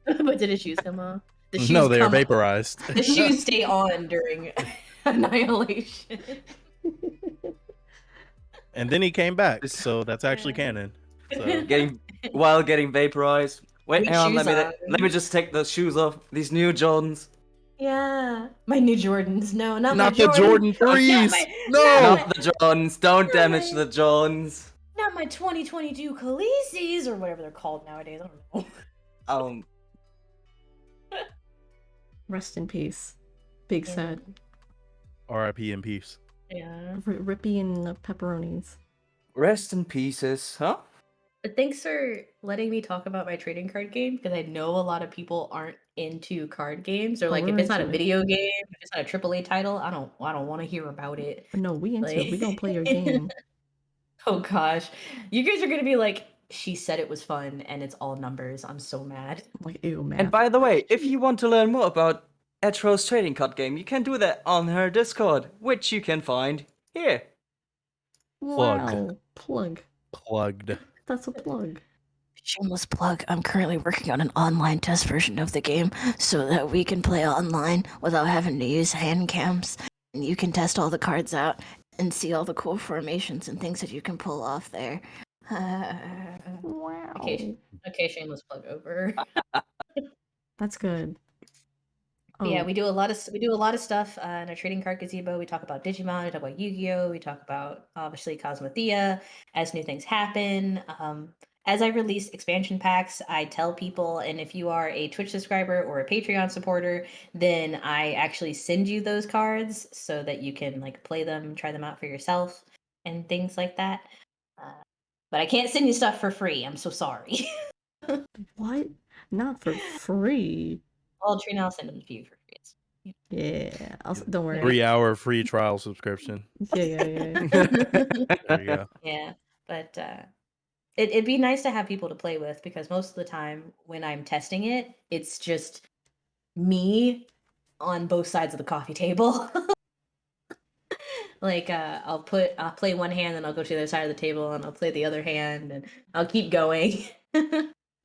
But did his shoes come off? The shoes No, they are come- vaporized. The shoes stay on during annihilation. And then he came back, This- so that's actually canon. So While getting vaporized. Wait, With hang on, shoes on. let me just take the shoes off. These new Jordans. Yeah, my new Jordans. No, not not my the Jordan Not 3s. my- No. Not the Jordans. Don't No, damage my- the Jordans. Not my 2022 Khaleesi's or whatever they're called nowadays. I don't know. Rest in peace. Big Yeah. sad. R.I.P. in peace. Yeah. Rippy and the pepperonis. Rest in pieces, huh? But thanks for letting me talk about my trading card game, because I know a lot of people aren't into card games, or like if we're it's not a into it. video game, if it's not a AAA title, I don't want to hear about it. But no, we into it. We gonna play your game. Oh gosh, you guys are gonna be like, she said it was fun, and it's all numbers. I'm so mad. Like, ew, man. And by the way, if you want to learn more about Etro's trading card game, you can do that on her Discord, which you can find here. Plug. Wow. Plug. Plugged. That's a plug. Shameless plug, I'm currently working on an online test version of the game so that we can play online without having to use hand cams. And you can test all the cards out and see all the cool formations and things that you can pull off there. Wow. Okay, shameless plug over. That's good. But yeah, Oh, we do a lot of stuff in our trading card gazebo. We talk about Digimon, we talk about Yu-Gi-Oh, we talk about obviously Cosmothea as new things happen. As I release expansion packs, I tell people, and if you are a Twitch subscriber or a Patreon supporter, then I actually send you those cards so that you can like play them, try them out for yourself, and things like that. But I can't send you stuff for free. I'm so sorry. what? Not for free. Well, Trina, I'll send them to you for free. Yeah. Don't worry. 3-hour free trial subscription. Yeah. There you go. Yeah, but it'd be nice to have people to play with because most of the time when I'm testing it, it's just me on both sides of the coffee table. Like I'll play one hand and I'll go to the other side of the table and I'll play the other hand and I'll keep going.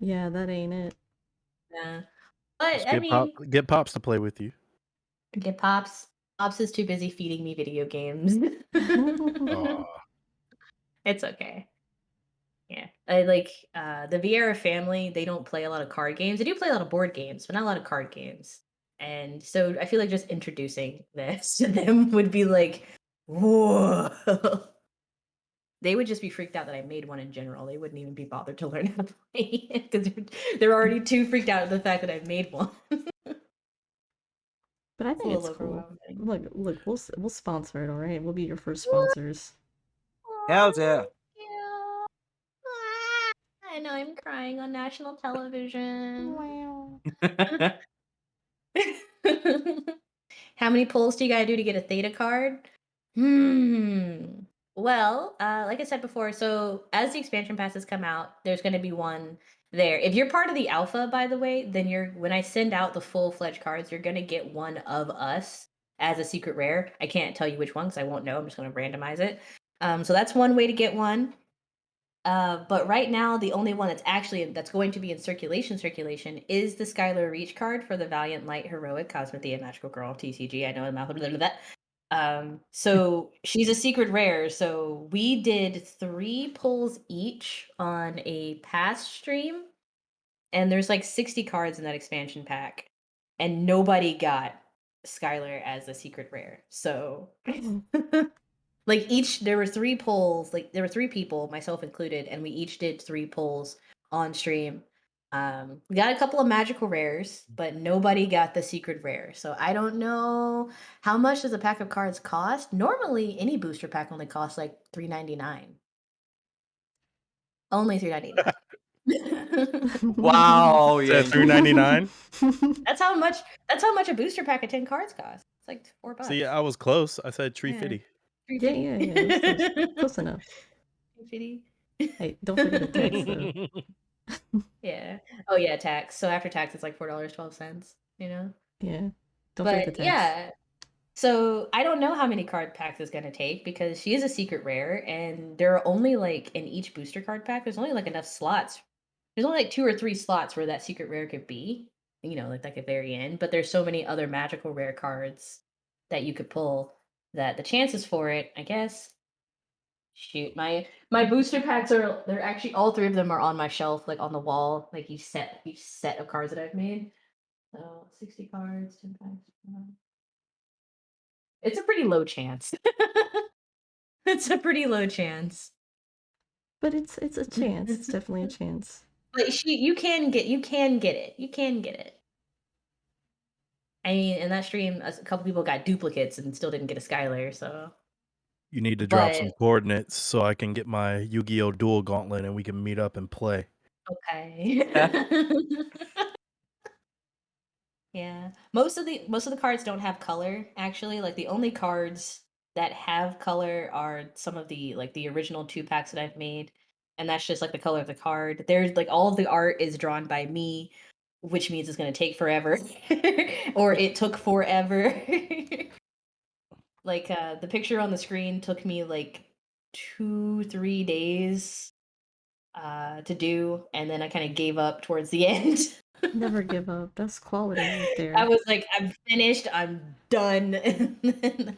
Yeah, that ain't it. Yeah. But Just I mean, get Pops to play with you. get Pops. Pops is too busy feeding me video games. Aw. It's okay. Yeah. I like the Vieira family, they don't play a lot of card games. They do play a lot of board games, but not a lot of card games. And so I feel like just introducing this to them would be like, whoa. They would just be freaked out that I made one in general. They wouldn't even be bothered to learn how to play it because they're already too freaked out at the fact that I've made one. But I It's a think it's little cool. overwhelming. Look, we'll sponsor it, all right? We'll be your first sponsors. Hell yeah. Yeah. I know I'm crying on national television. Wow. How many pulls do you gotta do to get a theta card? Well, like I said before, so as the expansion passes come out, there's gonna be one there. If you're part of the alpha, by the way, then when I send out the full-fledged cards, you're gonna get one of us as a secret rare. I can't tell you which one because I won't know. I'm just gonna randomize it. So that's one way to get one. But right now, the only one that's going to be in circulation is the Skylar Reach card for the Valiant Light Heroic Cosmethea Magical Girl TCG. I know I'm mouth that. So she's a secret rare. So we did 3 pulls each on a past stream, and there's like 60 cards in that expansion pack, and nobody got Skylar as a secret rare. So like there were 3 polls, like there were 3 people, myself included, and we each did 3 polls on stream. We got a couple of magical rares, but nobody got the secret rare. So I don't know how much does a pack of cards cost. Normally any booster pack only costs like $3.99. Only $3.99. Wow, Is that Yankee. $3.99? That's how much a booster pack of 10 cards costs. It's like $4. See, I was close. I said Yeah. $3.50. Yeah. Close enough. $3.50. Hey, don't forget the tax though. Yeah. Oh yeah, tax. So after tax, it's like $4.12. You know. Yeah. Don't forget the But tax. yeah. So I don't know how many card packs it's gonna take because she is a secret rare, and there are only like in each booster card pack, there's only like enough slots. There's only like 2 or 3 slots where that secret rare could be. You know, like at very end. But there's so many other magical rare cards that you could pull that the chances for it, I guess. Shoot, my booster packs they're actually all 3 of them are on my shelf, like on the wall, like each set of cards that I've made. So 60 cards, 10 packs. It's a pretty low chance. It's a pretty low chance. But it's a chance. It's definitely a chance. But you can get it. You can get it. I mean, in that stream, a couple people got duplicates and still didn't get a Skylar, so. You need to drop But some coordinates so I can get my Yu-Gi-Oh! Dual Gauntlet and we can meet up and play. okay. Yeah. Most of the cards don't have color, actually. Like the only cards that have color are some of the like the original 2 packs that I've made. And that's just like the color of the card. There's like all of the art is drawn by me, which means it's gonna take forever. Or it took forever. Like the picture on the screen took me like 2-3 days to do, and then I kind of gave up towards the end. Never give up. That's quality right there. I was like, I'm finished, I'm done. And then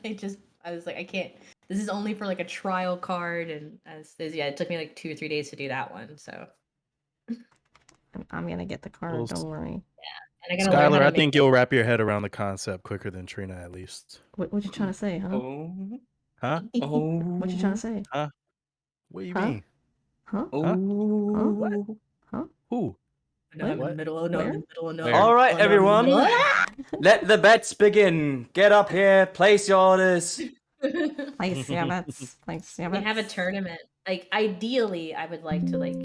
I was like, I can't. This is only for like a trial card, and yeah, it took me like 2 or 3 days to do that one. So I'm gonna get the card. Well, Don't worry. and I gotta learn how Skylar, to I make think it. you'll wrap your head around the concept quicker than Trina, at least. What you trying to say, huh? Oh. Huh? What you trying to say? Huh? What do you Huh? mean? Huh? Huh? Oh. What? Huh? Who? No, I'm in the What? middle. No, I'm in Where? the middle. No. Where? All right, Oh, no, I'm in the everyone. middle. Let the bets begin. Get up here. Place your orders. Place your bets. Place your We bets. have a tournament. Like ideally, I would like to like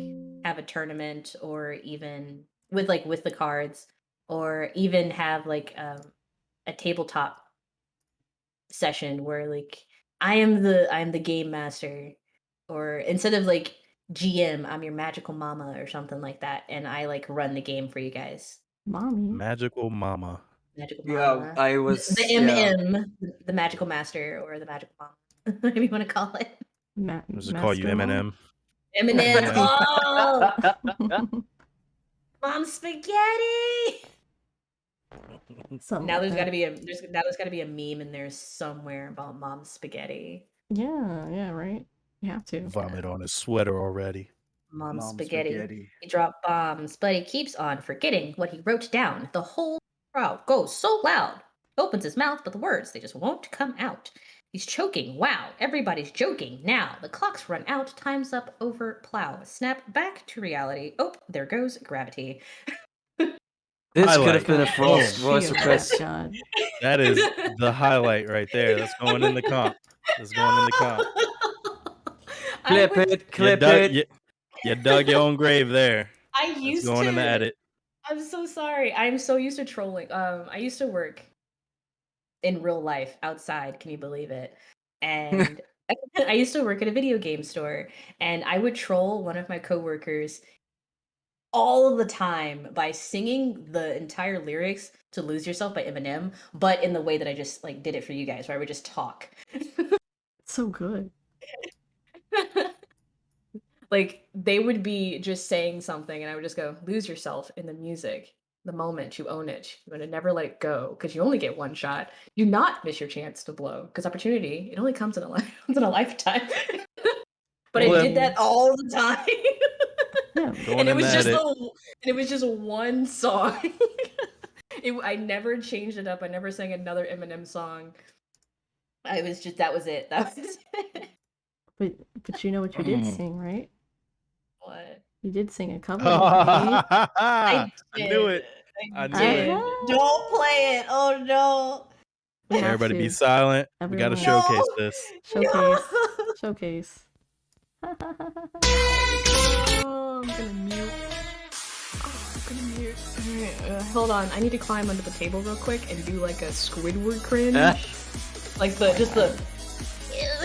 have a tournament, or even with the cards, or even have like a tabletop session where like I'm the game master, or instead of like GM, I'm your magical mama or something like that, and I like run the game for you guys. Mommy. Magical mama. Magical Yeah, mama. I was. The Yeah. MM, the magical master or the magical mama, whatever you want to call it. Does it call you Master Mom? Eminem? Eminem. Eminem. Oh, mom spaghetti. Something Now like there's got to that. be there's got to be a meme in there somewhere about mom spaghetti. Yeah, right. You have to. Vomit on his sweater already. Mom Mom spaghetti. spaghetti. He dropped bombs, but he keeps on forgetting what he wrote down. The whole crowd goes so loud. Opens his mouth, but the words, they just won't come out. He's choking. Wow, everybody's joking. Now, the clock's run out. Time's up over plow. Snap back to reality. Oh, there goes gravity. This could have Highlight. been a God, Frost she voice is- request. God. That is the highlight right there. That's going in the comp. That's going in the comp. Clip it, You clip dug, it. you dug your own grave there. I That's used going to. in the edit. I'm so sorry. I'm so used to trolling. I used to work in real life outside. Can you believe it? And I used to work at a video game store, and I would troll one of my coworkers all of the time by singing the entire lyrics to "Lose Yourself" by Eminem, but in the way that I just like did it for you guys, where I would just talk. It's so good. Like they would be just saying something, and I would just go, "Lose yourself in the music. The moment you own it, you're gonna never let it go because you only get one shot. Do not miss your chance to blow because opportunity it only comes in a once in a lifetime." But I did that all the time. Yeah. Going and it in was the just edit. and it was just one song. I never changed it up. I never sang another Eminem song. I was just that was it. That was it. But you know what you did sing, right? What? You did sing a cover of me. I knew it. I knew it. Uh-huh. Don't play it. Oh no. We have Everybody be to. silent. We got to Everyone. showcase No. this. Showcase. Showcase. Oh, I'm gonna mute. Hold on, I need to climb under the table real quick and do like a Squidward cringe. Like just the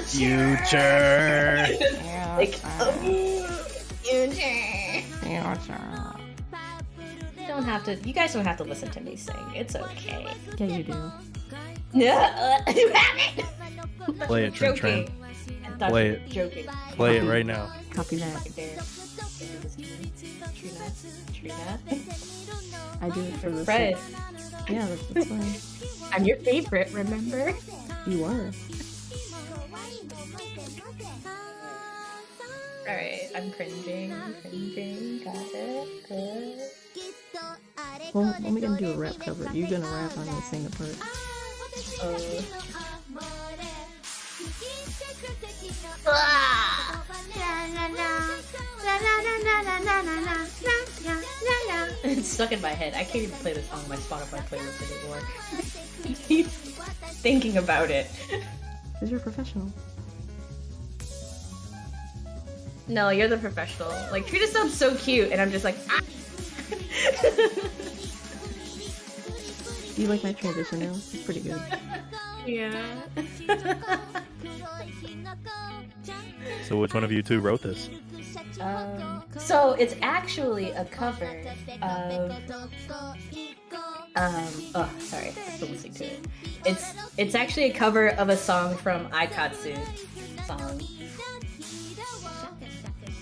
Future. like you guys don't have to listen to me sing. It's okay. Yeah, you do. Yeah. Play it, Trin Trin. Play it. Joking. Play it right now. Copy that. Right there. Trina. I do it for the Fred, sake- Yeah, that's fine. I'm your favorite, remember? You are. Alright, I'm cringing. Got it. Good. Well, when we gonna do a rap cover? You gonna rap? I'm gonna sing a part. It's stuck in my head. I can't even play this on my Spotify playlist anymore. I keep thinking about it. Cause you're a professional. No, you're the professional. Like, Trina sounds so cute, and I'm just like, ah. Do you like my transition now? It's pretty good. Yeah. So which one of you two wrote this? So it's actually a cover of oh sorry, still listening to it. It's actually a cover of a song from Aikatsu song.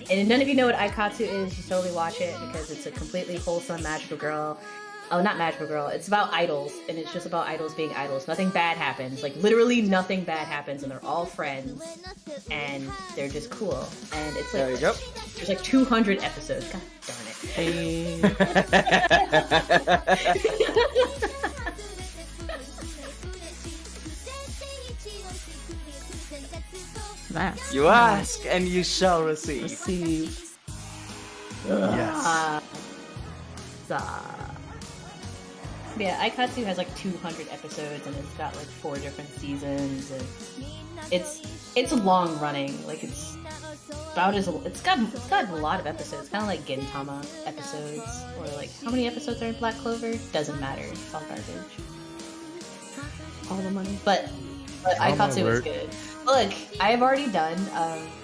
And if none of you know what Aikatsu is, you should totally watch it because it's a completely wholesome magical girl. Oh, not magical girl. It's about idols, and it's just about idols being idols. Nothing bad happens. Like, literally nothing bad happens, and they're all friends, and they're just cool. And it's like, There you go. there's like 200 episodes. God darn it. Hey. That's You ask and you shall receive. received. Yes. Yeah, Aikatsu has like 200 episodes, and it's got like 4 different seasons, and it's long running. Like it's got a lot of episodes, kind of like Gintama episodes, or like how many episodes are in Black Clover? Doesn't matter. It's all garbage. All the money. But Oh, my Aikatsu was word. good. Look, I have already done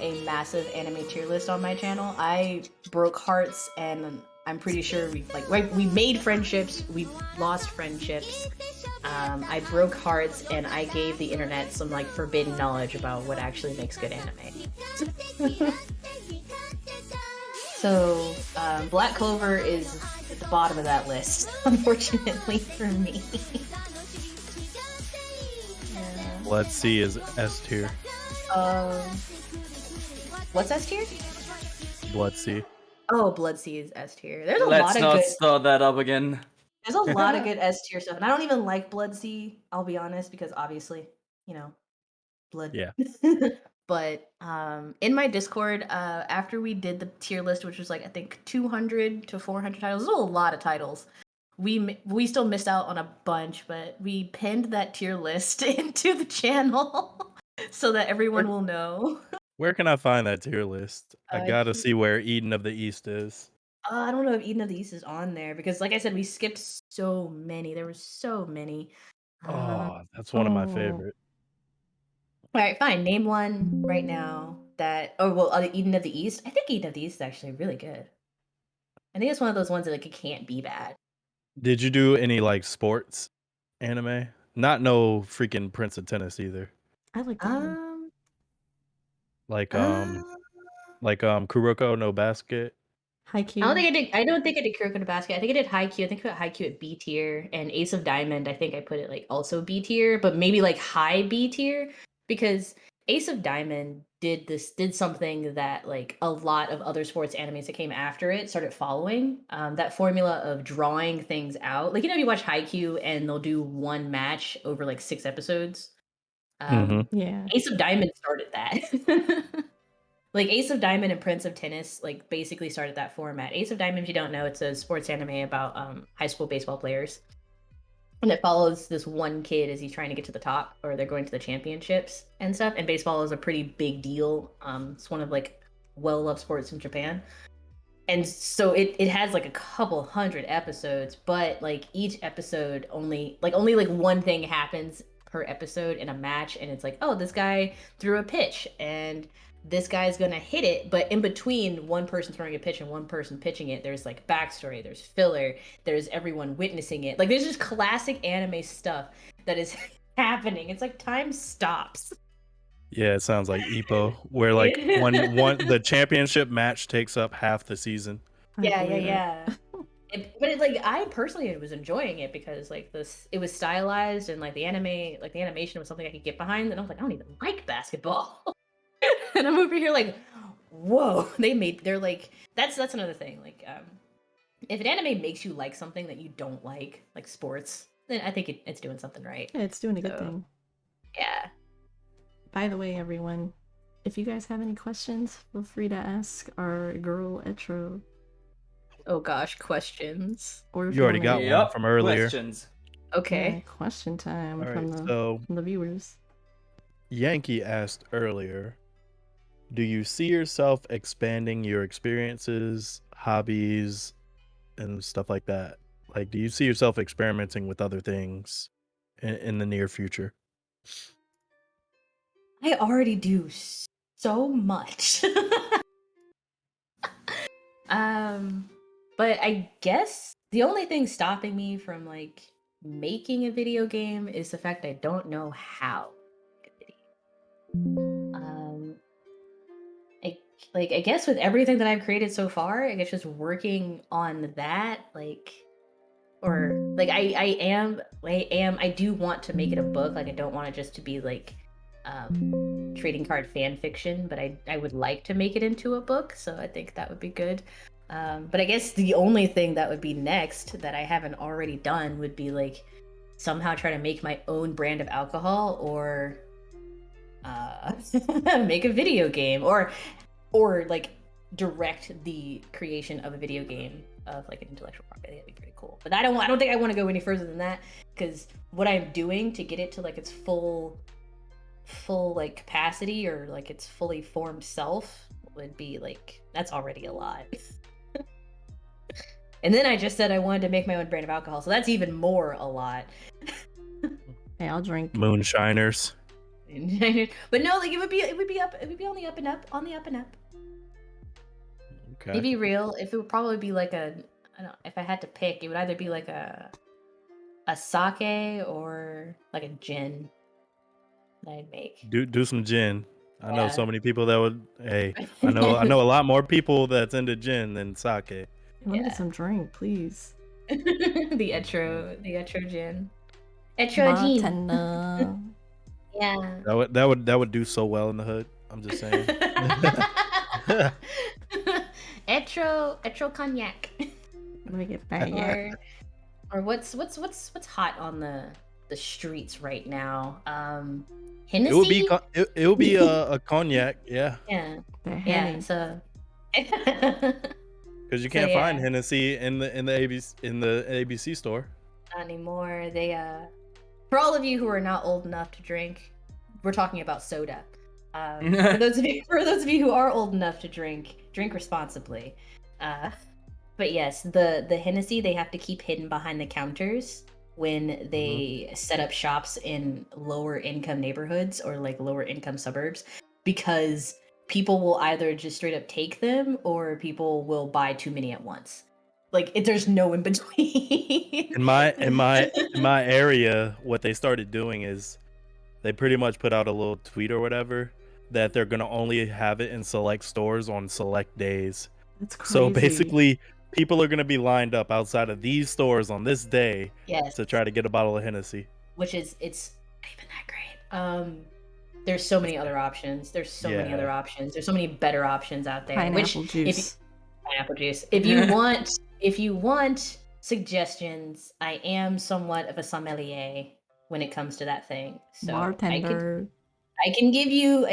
a massive anime tier list on my channel. I broke hearts, and I'm pretty sure we made friendships, we lost friendships. I broke hearts, and I gave the internet some like forbidden knowledge about what actually makes good anime. So Black Clover is at the bottom of that list, unfortunately for me. Yeah. Blood Sea is S tier. What's S tier? Blood Sea. Oh, Blood Sea is S tier. There's a Let's lot of not good. start that up again. There's a lot of good S tier stuff, and I don't even like Blood Sea. I'll be honest, because obviously, blood. Yeah. But in my Discord, after we did the tier list, which was like I think 200 to 400 titles, there's a lot of titles. We still missed out on a bunch, but we pinned that tier list into the channel so that everyone will know. Where can I find that tier list? I gotta see where Eden of the East is. I don't know if Eden of the East is on there because, like I said, we skipped so many. There were so many. Oh, that's one of my Oh. favorite. All right, fine. Name one right now that. Oh well, Eden of the East. I think Eden of the East is actually really good. I think it's one of those ones that like it can't be bad. Did you do any like sports anime? Not no freaking Prince of Tennis either. I like that one. Like Uh, Kuroko no Basket. Haikyuu. I don't think I did. I don't think I did Kuroko no Basket. I think I did Haikyuu. I think I put Haikyuu at B tier, and Ace of Diamond. I think I put it like also B tier, but maybe like high B tier because Ace of Diamond did something that like a lot of other sports animes that came after it started following. That formula of drawing things out. Like you watch Haikyuu and they'll do one match over like 6 episodes. Yeah. Ace of Diamond started that. Like Ace of Diamond and Prince of Tennis, like basically started that format. Ace of Diamond, if you don't know, it's a sports anime about high school baseball players, and it follows this one kid as he's trying to get to the top, or they're going to the championships and stuff. And baseball is a pretty big deal. It's one of like well-loved sports in Japan, and so it has like a couple hundred episodes, but like each episode only like one thing happens per episode in a match, and it's like, oh, this guy threw a pitch and this guy's gonna hit it, but in between one person throwing a pitch and one person pitching it, there's like backstory, there's filler, there's everyone witnessing it. Like there's just classic anime stuff that is happening. It's like time stops. Yeah, it sounds like Ippo, where like one the championship match takes up half the season. I Yeah. believe it. But it, like I personally was enjoying it because like it was stylized and like the animation was something I could get behind, and I was like, I don't even like basketball. And I'm over here like, whoa, they're like that's another thing. Like if an anime makes you like something that you don't like sports, then I think it's doing something right. Yeah, it's doing a good So, thing. Yeah. By the way, everyone, if you guys have any questions, feel free to ask our girl Etro. Oh gosh, questions. Or if You already wanna- got one from earlier. Questions. Okay. Yeah, question time All from right, the viewers. Yankee asked earlier, do you see yourself expanding your experiences, hobbies, and stuff like that? Like, do you see yourself experimenting with other things in the near future? I already do so much. But I guess the only thing stopping me from like making a video game is the fact I don't know how to make a video. I guess with everything that I've created so far, I guess just working on that, I do want to make it a book. Like I don't want it just to be like trading card fan fiction, but I would like to make it into a book, so I think that would be good. But I guess the only thing that would be next that I haven't already done would be like somehow try to make my own brand of alcohol, or make a video game, or like direct the creation of a video game of like an intellectual property. That'd be pretty cool. But I don't think I want to go any further than that, because what I'm doing to get it to like its full like capacity, or like its fully formed self, would be like, that's already a lot. And then I just said I wanted to make my own brand of alcohol, so that's even more a lot. Hey, I'll drink. Moonshiners. But no, like it would be on the up and up, Okay. To be real, if it would probably be like I don't, if I had to pick, it would either be like a sake or like a gin that I'd make. Do some gin. I know so Yeah. many people that would. Hey, I know a lot more people that's into gin than sake. Let me get some drink, please. the Etro gin. Etro gin. Bartender. Yeah. That would do so well in the hood. I'm just saying. Etro cognac. Let me get back. Or what's hot on the streets right now? Hennessy. It would be a cognac, yeah. Yeah. The Yeah. Henny. So. Because you can't find Hennessy in the ABC store. Not anymore. They for all of you who are not old enough to drink, we're talking about soda. For those of you who are old enough to drink responsibly. But yes, the Hennessy they have to keep hidden behind the counters when they set up shops in lower income neighborhoods or like lower income suburbs, because people will either just straight up take them or people will buy too many at once. Like there's no in between. In my area, what they started doing is they pretty much put out a little tweet or whatever that they're gonna only have it in select stores on select days. That's crazy. So basically, people are gonna be lined up outside of these stores on this day to try to get a bottle of Hennessy. Which it's not even that great. There's so many other options. There's so many other options. There's so many better options out there. Pineapple juice. Pineapple juice. If you want suggestions, I am somewhat of a sommelier when it comes to that thing. So Bartender. I can give you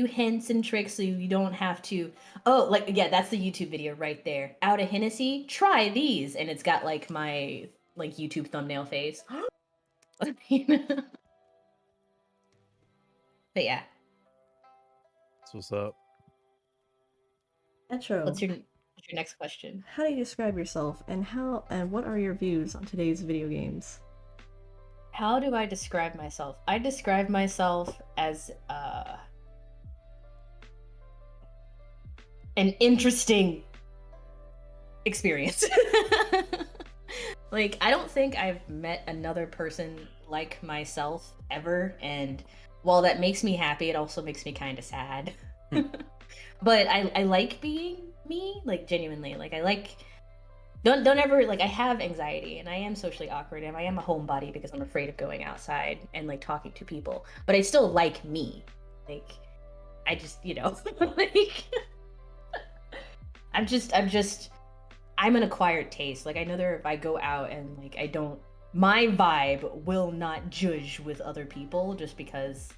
hints and tricks so you don't have to. Oh, like yeah, that's the YouTube video right there. Out of Hennessy, try these, and it's got like my like YouTube thumbnail face. But yeah. That's what's up. Etro. What's your next question? How do you describe yourself, and what are your views on today's video games? How do I describe myself? I describe myself as an interesting experience. Like, I don't think I've met another person like myself ever, and while that makes me happy, it also makes me kind of sad. But I like being me, like genuinely. Like I like don't ever like I have anxiety and I am socially awkward and I am a homebody because I'm afraid of going outside and like talking to people. But I still like me. Like I just, like I'm an acquired taste. Like I know if I go out and like my vibe will not judge with other people just because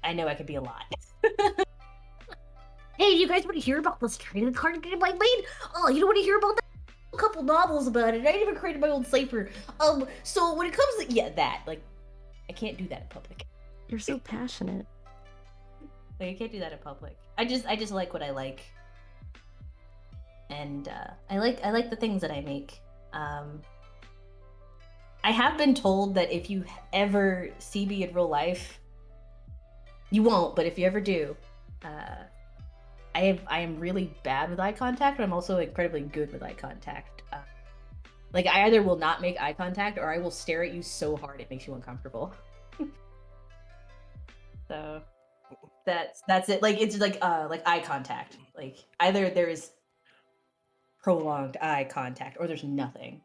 I know I could be a lot. Hey, you guys want to hear about this trading card game I made? Oh, you don't want to hear about that? A couple novels about it. I even created my own cipher. So when it comes to that, like, I can't do that in public. You're so passionate. Like, I can't do that in public. I just like what I like, and I like the things that I make. I have been told that if you ever see me in real life, you won't, but if you ever do, I am really bad with eye contact, but I'm also incredibly good with eye contact. Like I either will not make eye contact or I will stare at you so hard it makes you uncomfortable. So that's it. Like it's like eye contact. Like either there is prolonged eye contact or there's nothing.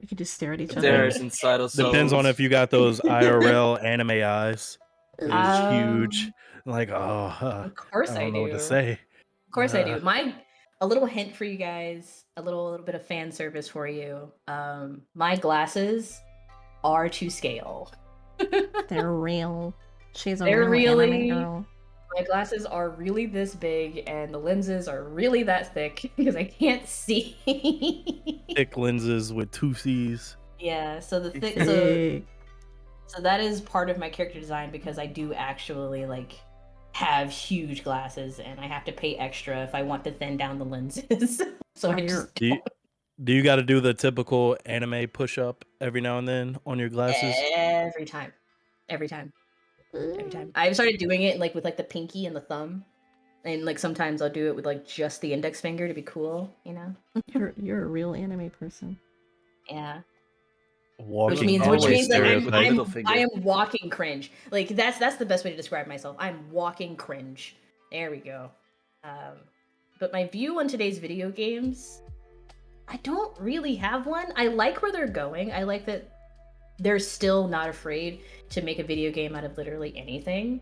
We could just stare at each other. There's inside of Depends on if you got those IRL anime eyes. It's huge. Like, of course I don't know what to do. say. Of course I do. A little hint for you guys, a little bit of fan service for you. My glasses are to scale. They're real. She's a They're real really anime girl. My glasses are really this big, and the lenses are really that thick because I can't see. Thick lenses with 2 C's. Yeah, so the thick. So that is part of my character design because I do actually like have huge glasses, and I have to pay extra if I want to thin down the lenses. So Are Do you got to do the typical anime push up every now and then on your glasses? Every time. Every time. Every time. I've started doing it like with like the pinky and the thumb. And like sometimes I'll do it with like just the index finger to be cool, you know? You're a real anime person. Yeah. Walking Which means Always like do it with the stereotype. middle finger. I am walking cringe. Like that's the best way to describe myself. I'm walking cringe. There we go. But my view on today's video games, I don't really have one. I like where they're going. I like that they're still not afraid to make a video game out of literally anything.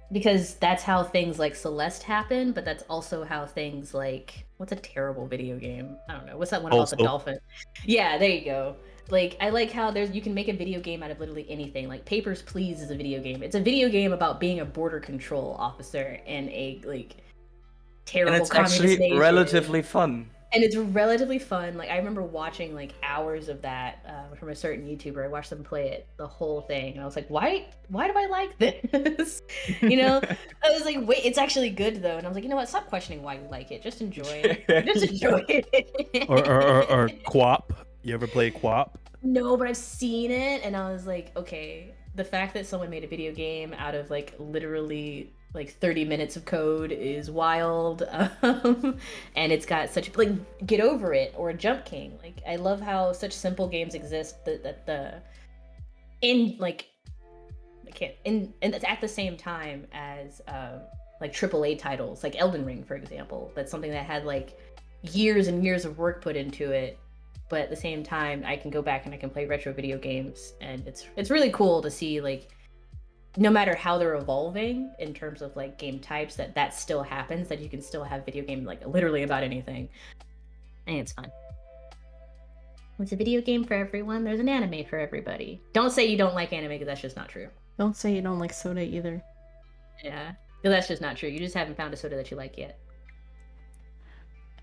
Because that's how things like Celeste happen, but that's also how things like, what's a terrible video game? I don't know. What's that one about the Postal. dolphin? Yeah, there you go. Like, I like how you can make a video game out of literally anything. Like Papers, Please is a video game. It's a video game about being a border control officer in a like terrible And it's communist actually nation. relatively fun. And it's relatively fun. Like I remember watching like hours of that from a certain YouTuber. I watched them play it, the whole thing, and I was like, why do I like this? You know, I was like, wait, it's actually good though. And I was like, you know what? Stop questioning why you like it. Just enjoy it. Just enjoy it. or Quap. You ever play Quap? No, but I've seen it, and I was like, okay, the fact that someone made a video game out of like literally like 30 minutes of code is wild. And it's got such like Get Over It or Jump King. Like I love how such simple games exist that the in like I can't and it's at the same time as like AAA titles like Elden Ring, for example. That's something that had like years and years of work put into it. But at the same time, I can go back and I can play retro video games, and it's really cool to see like no matter how they're evolving in terms of like game types, that still happens, that you can still have video game like literally about anything. I think it's fun. It's a video game for everyone. There's an anime for everybody. Don't say you don't like anime because that's just not true. Don't say you don't like soda either. Yeah, because that's just not true. You just haven't found a soda that you like yet.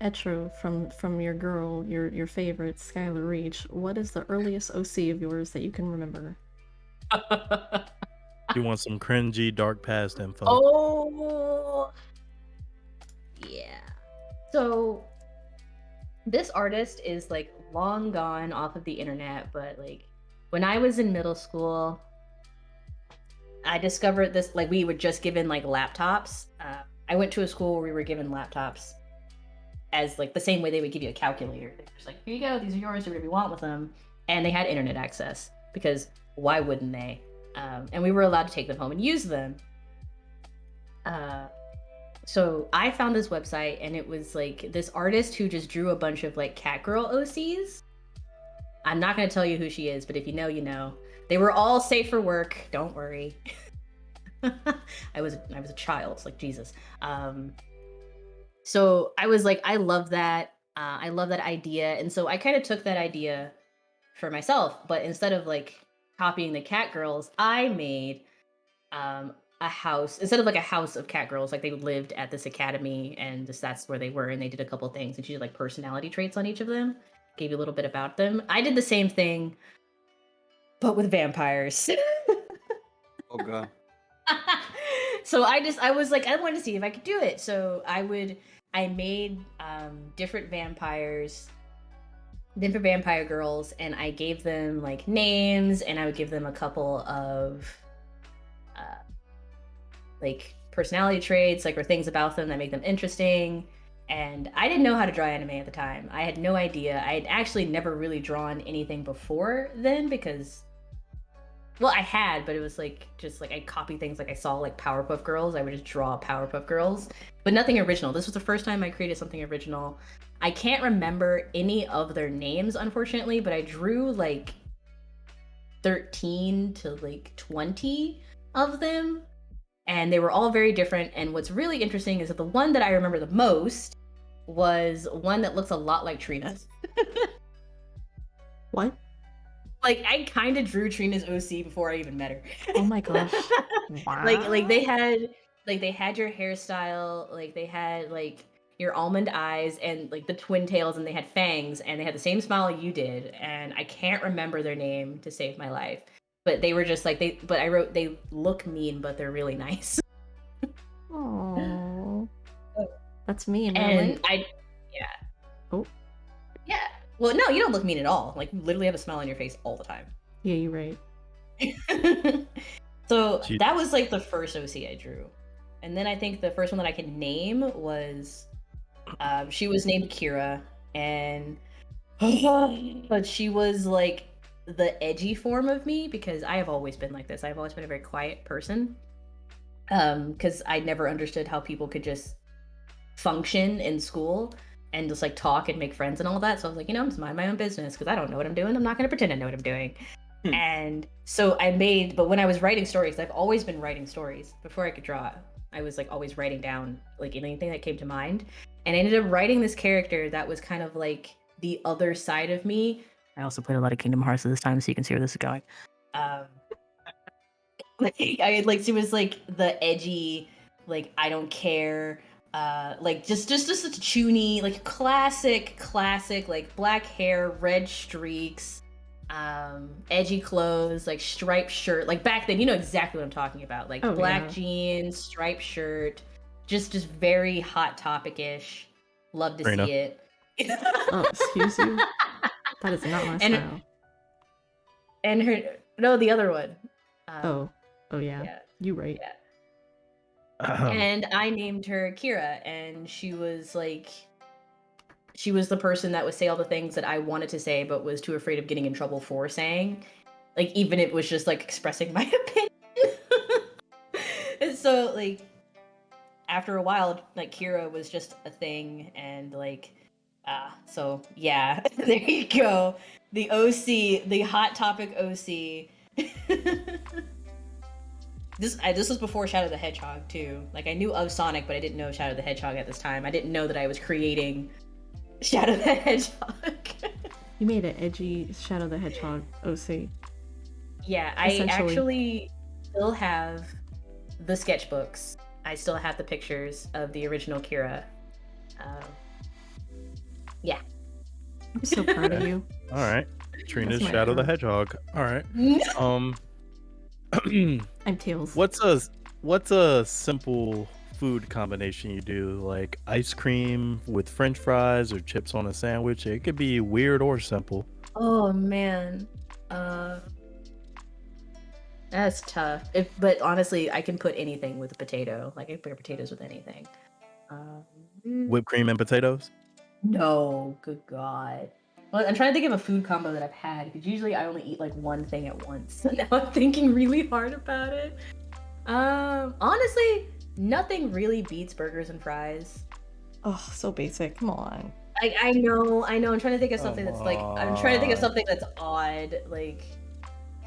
Etro, from your girl, your favorite, Skylar Reach, what is the earliest OC of yours that you can remember? You want some cringy dark past info? Oh, yeah. So this artist is like long gone off of the internet, but like when I was in middle school, I discovered this. Like we were just given like laptops. I went to a school where we were given laptops as like the same way they would give you a calculator. They're just like, here you go, these are yours, do whatever you want with them. And they had internet access because why wouldn't they? And we were allowed to take them home and use them. So I found this website, and it was like this artist who just drew a bunch of like cat girl OCs. I'm not going to tell you who she is, but if you know, you know. They were all safe for work. Don't worry. I was a child, like Jesus. So I was like, I love that. I love that idea. And so I kind of took that idea for myself, but instead of like copying the cat girls, I made a house, instead of like a house of cat girls, like they lived at this academy and just that's where they were, and they did a couple things, and she did like personality traits on each of them, gave you a little bit about them. I did the same thing, but with vampires. Oh god. So I was like, I wanted to see if I could do it. So I made different vampire girls, and I gave them like names, and I would give them a couple of like personality traits, like or things about them that make them interesting. And I didn't know how to draw anime at the time. I had no idea. I had actually never really drawn anything before then because, well, I had, but it was like just like I copied things. Like I saw like Powerpuff Girls, I would just draw Powerpuff Girls, but nothing original. This was the first time I created something original. I can't remember any of their names, unfortunately, but I drew like 13 to like 20 of them, and they were all very different. And what's really interesting is that the one that I remember the most was one that looks a lot like Trina. What? Like I kind of drew Trina's OC before I even met her. Oh my gosh. Wow. Like they had your hairstyle, like they had like your almond eyes and like the twin tails, and they had fangs, and they had the same smile you did, and I can't remember their name to save my life. But they were just like I wrote they look mean, but they're really nice. Oh, that's mean. And Really. Oh, Yeah. Well, no, you don't look mean at all. Like, you literally have a smile on your face all the time. yeah, you're right. So She- that was like the first OC I drew. And then I think the first one that I could name was she was named Kira, and but she was like the edgy form of me because I have always been like this. I've always been a very quiet person. Because I never understood how people could just function in school and just like talk and make friends and all that. So I was like, I'm just mind my own business because I don't know what I'm doing. I'm not going to pretend I know what I'm doing. And so but when I was writing stories, I've always been writing stories before I could draw. I was like always writing down like anything that came to mind. And I ended up writing this character that was kind of like the other side of me. I also played a lot of Kingdom Hearts at this time, so you can see where this is going. She was like the edgy, like I don't care, like just a chuny, like classic, like black hair, red streaks, edgy clothes, like striped shirt. Like back then, you know exactly what I'm talking about. Like black jeans, striped shirt, just very Hot Topic-ish. Love to Rena. see it. Oh, excuse you. That is not my style. And the other one. Oh yeah. You right. Yeah. And I named her Kira, and she was the person that would say all the things that I wanted to say, but was too afraid of getting in trouble for saying. Like, even if it was just like expressing my opinion. And so, like, after a while, like Kira was just a thing, and like, so yeah, there you go. The OC, the Hot Topic OC. This was before Shadow the Hedgehog too. Like I knew of Sonic, but I didn't know Shadow the Hedgehog at this time. I didn't know that I was creating Shadow the Hedgehog. You made an edgy Shadow the Hedgehog OC. Yeah, I actually still have the sketchbooks. I still have the pictures of the original Kira. Yeah. I'm so proud of you. All right. Trina's my Shadow the turn. Hedgehog. All right. I'm Tails. What's a simple food combination you do, like ice cream with French fries or chips on a sandwich? It could be weird or simple. Oh man, that's tough. But honestly, I can put anything with a potato. Like I can pair potatoes with anything. Whipped cream and potatoes? No, good God. Well, I'm trying to think of a food combo that I've had because usually I only eat like one thing at once. So now I'm thinking really hard about it. Honestly, nothing really beats burgers and fries. Oh, so basic. Come on. I know. I'm trying to think of something that's like, I'm trying to think of something that's odd. Like,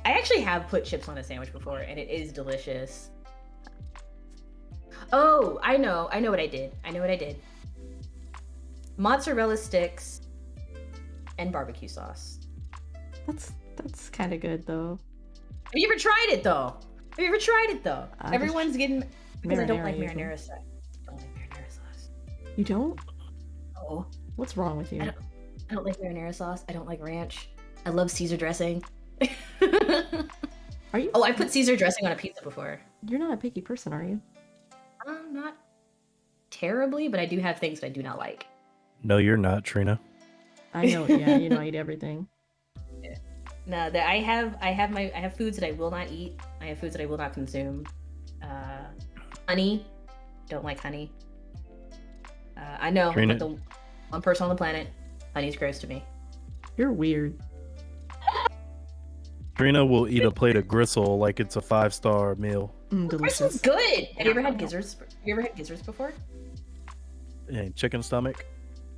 I actually have put chips on a sandwich before, and it is delicious. Oh, I know what I did. Mozzarella sticks and barbecue sauce. That's kind of good though. Have you ever tried it though? Everyone's getting because I don't like marinara marinara sauce. I don't like marinara sauce. You don't? Oh, What's wrong with you? I don't like marinara sauce. I don't like ranch. I love Caesar dressing. Are you? Oh, I put Caesar dressing on a pizza before. You're not a picky person, are you? Not terribly, but I do have things that I do not like. No, you're not, Trina. I know. Yeah, you know I eat everything. No, I have foods that I will not eat. I have foods that I will not consume. Honey, don't like honey. I know, Trina. but the one person on the planet, honey's gross to me. You're weird. Trina will eat a plate of gristle like it's a 5-star meal. Gristle's Delicious. good. Have you ever had gizzards? Before? And chicken stomach.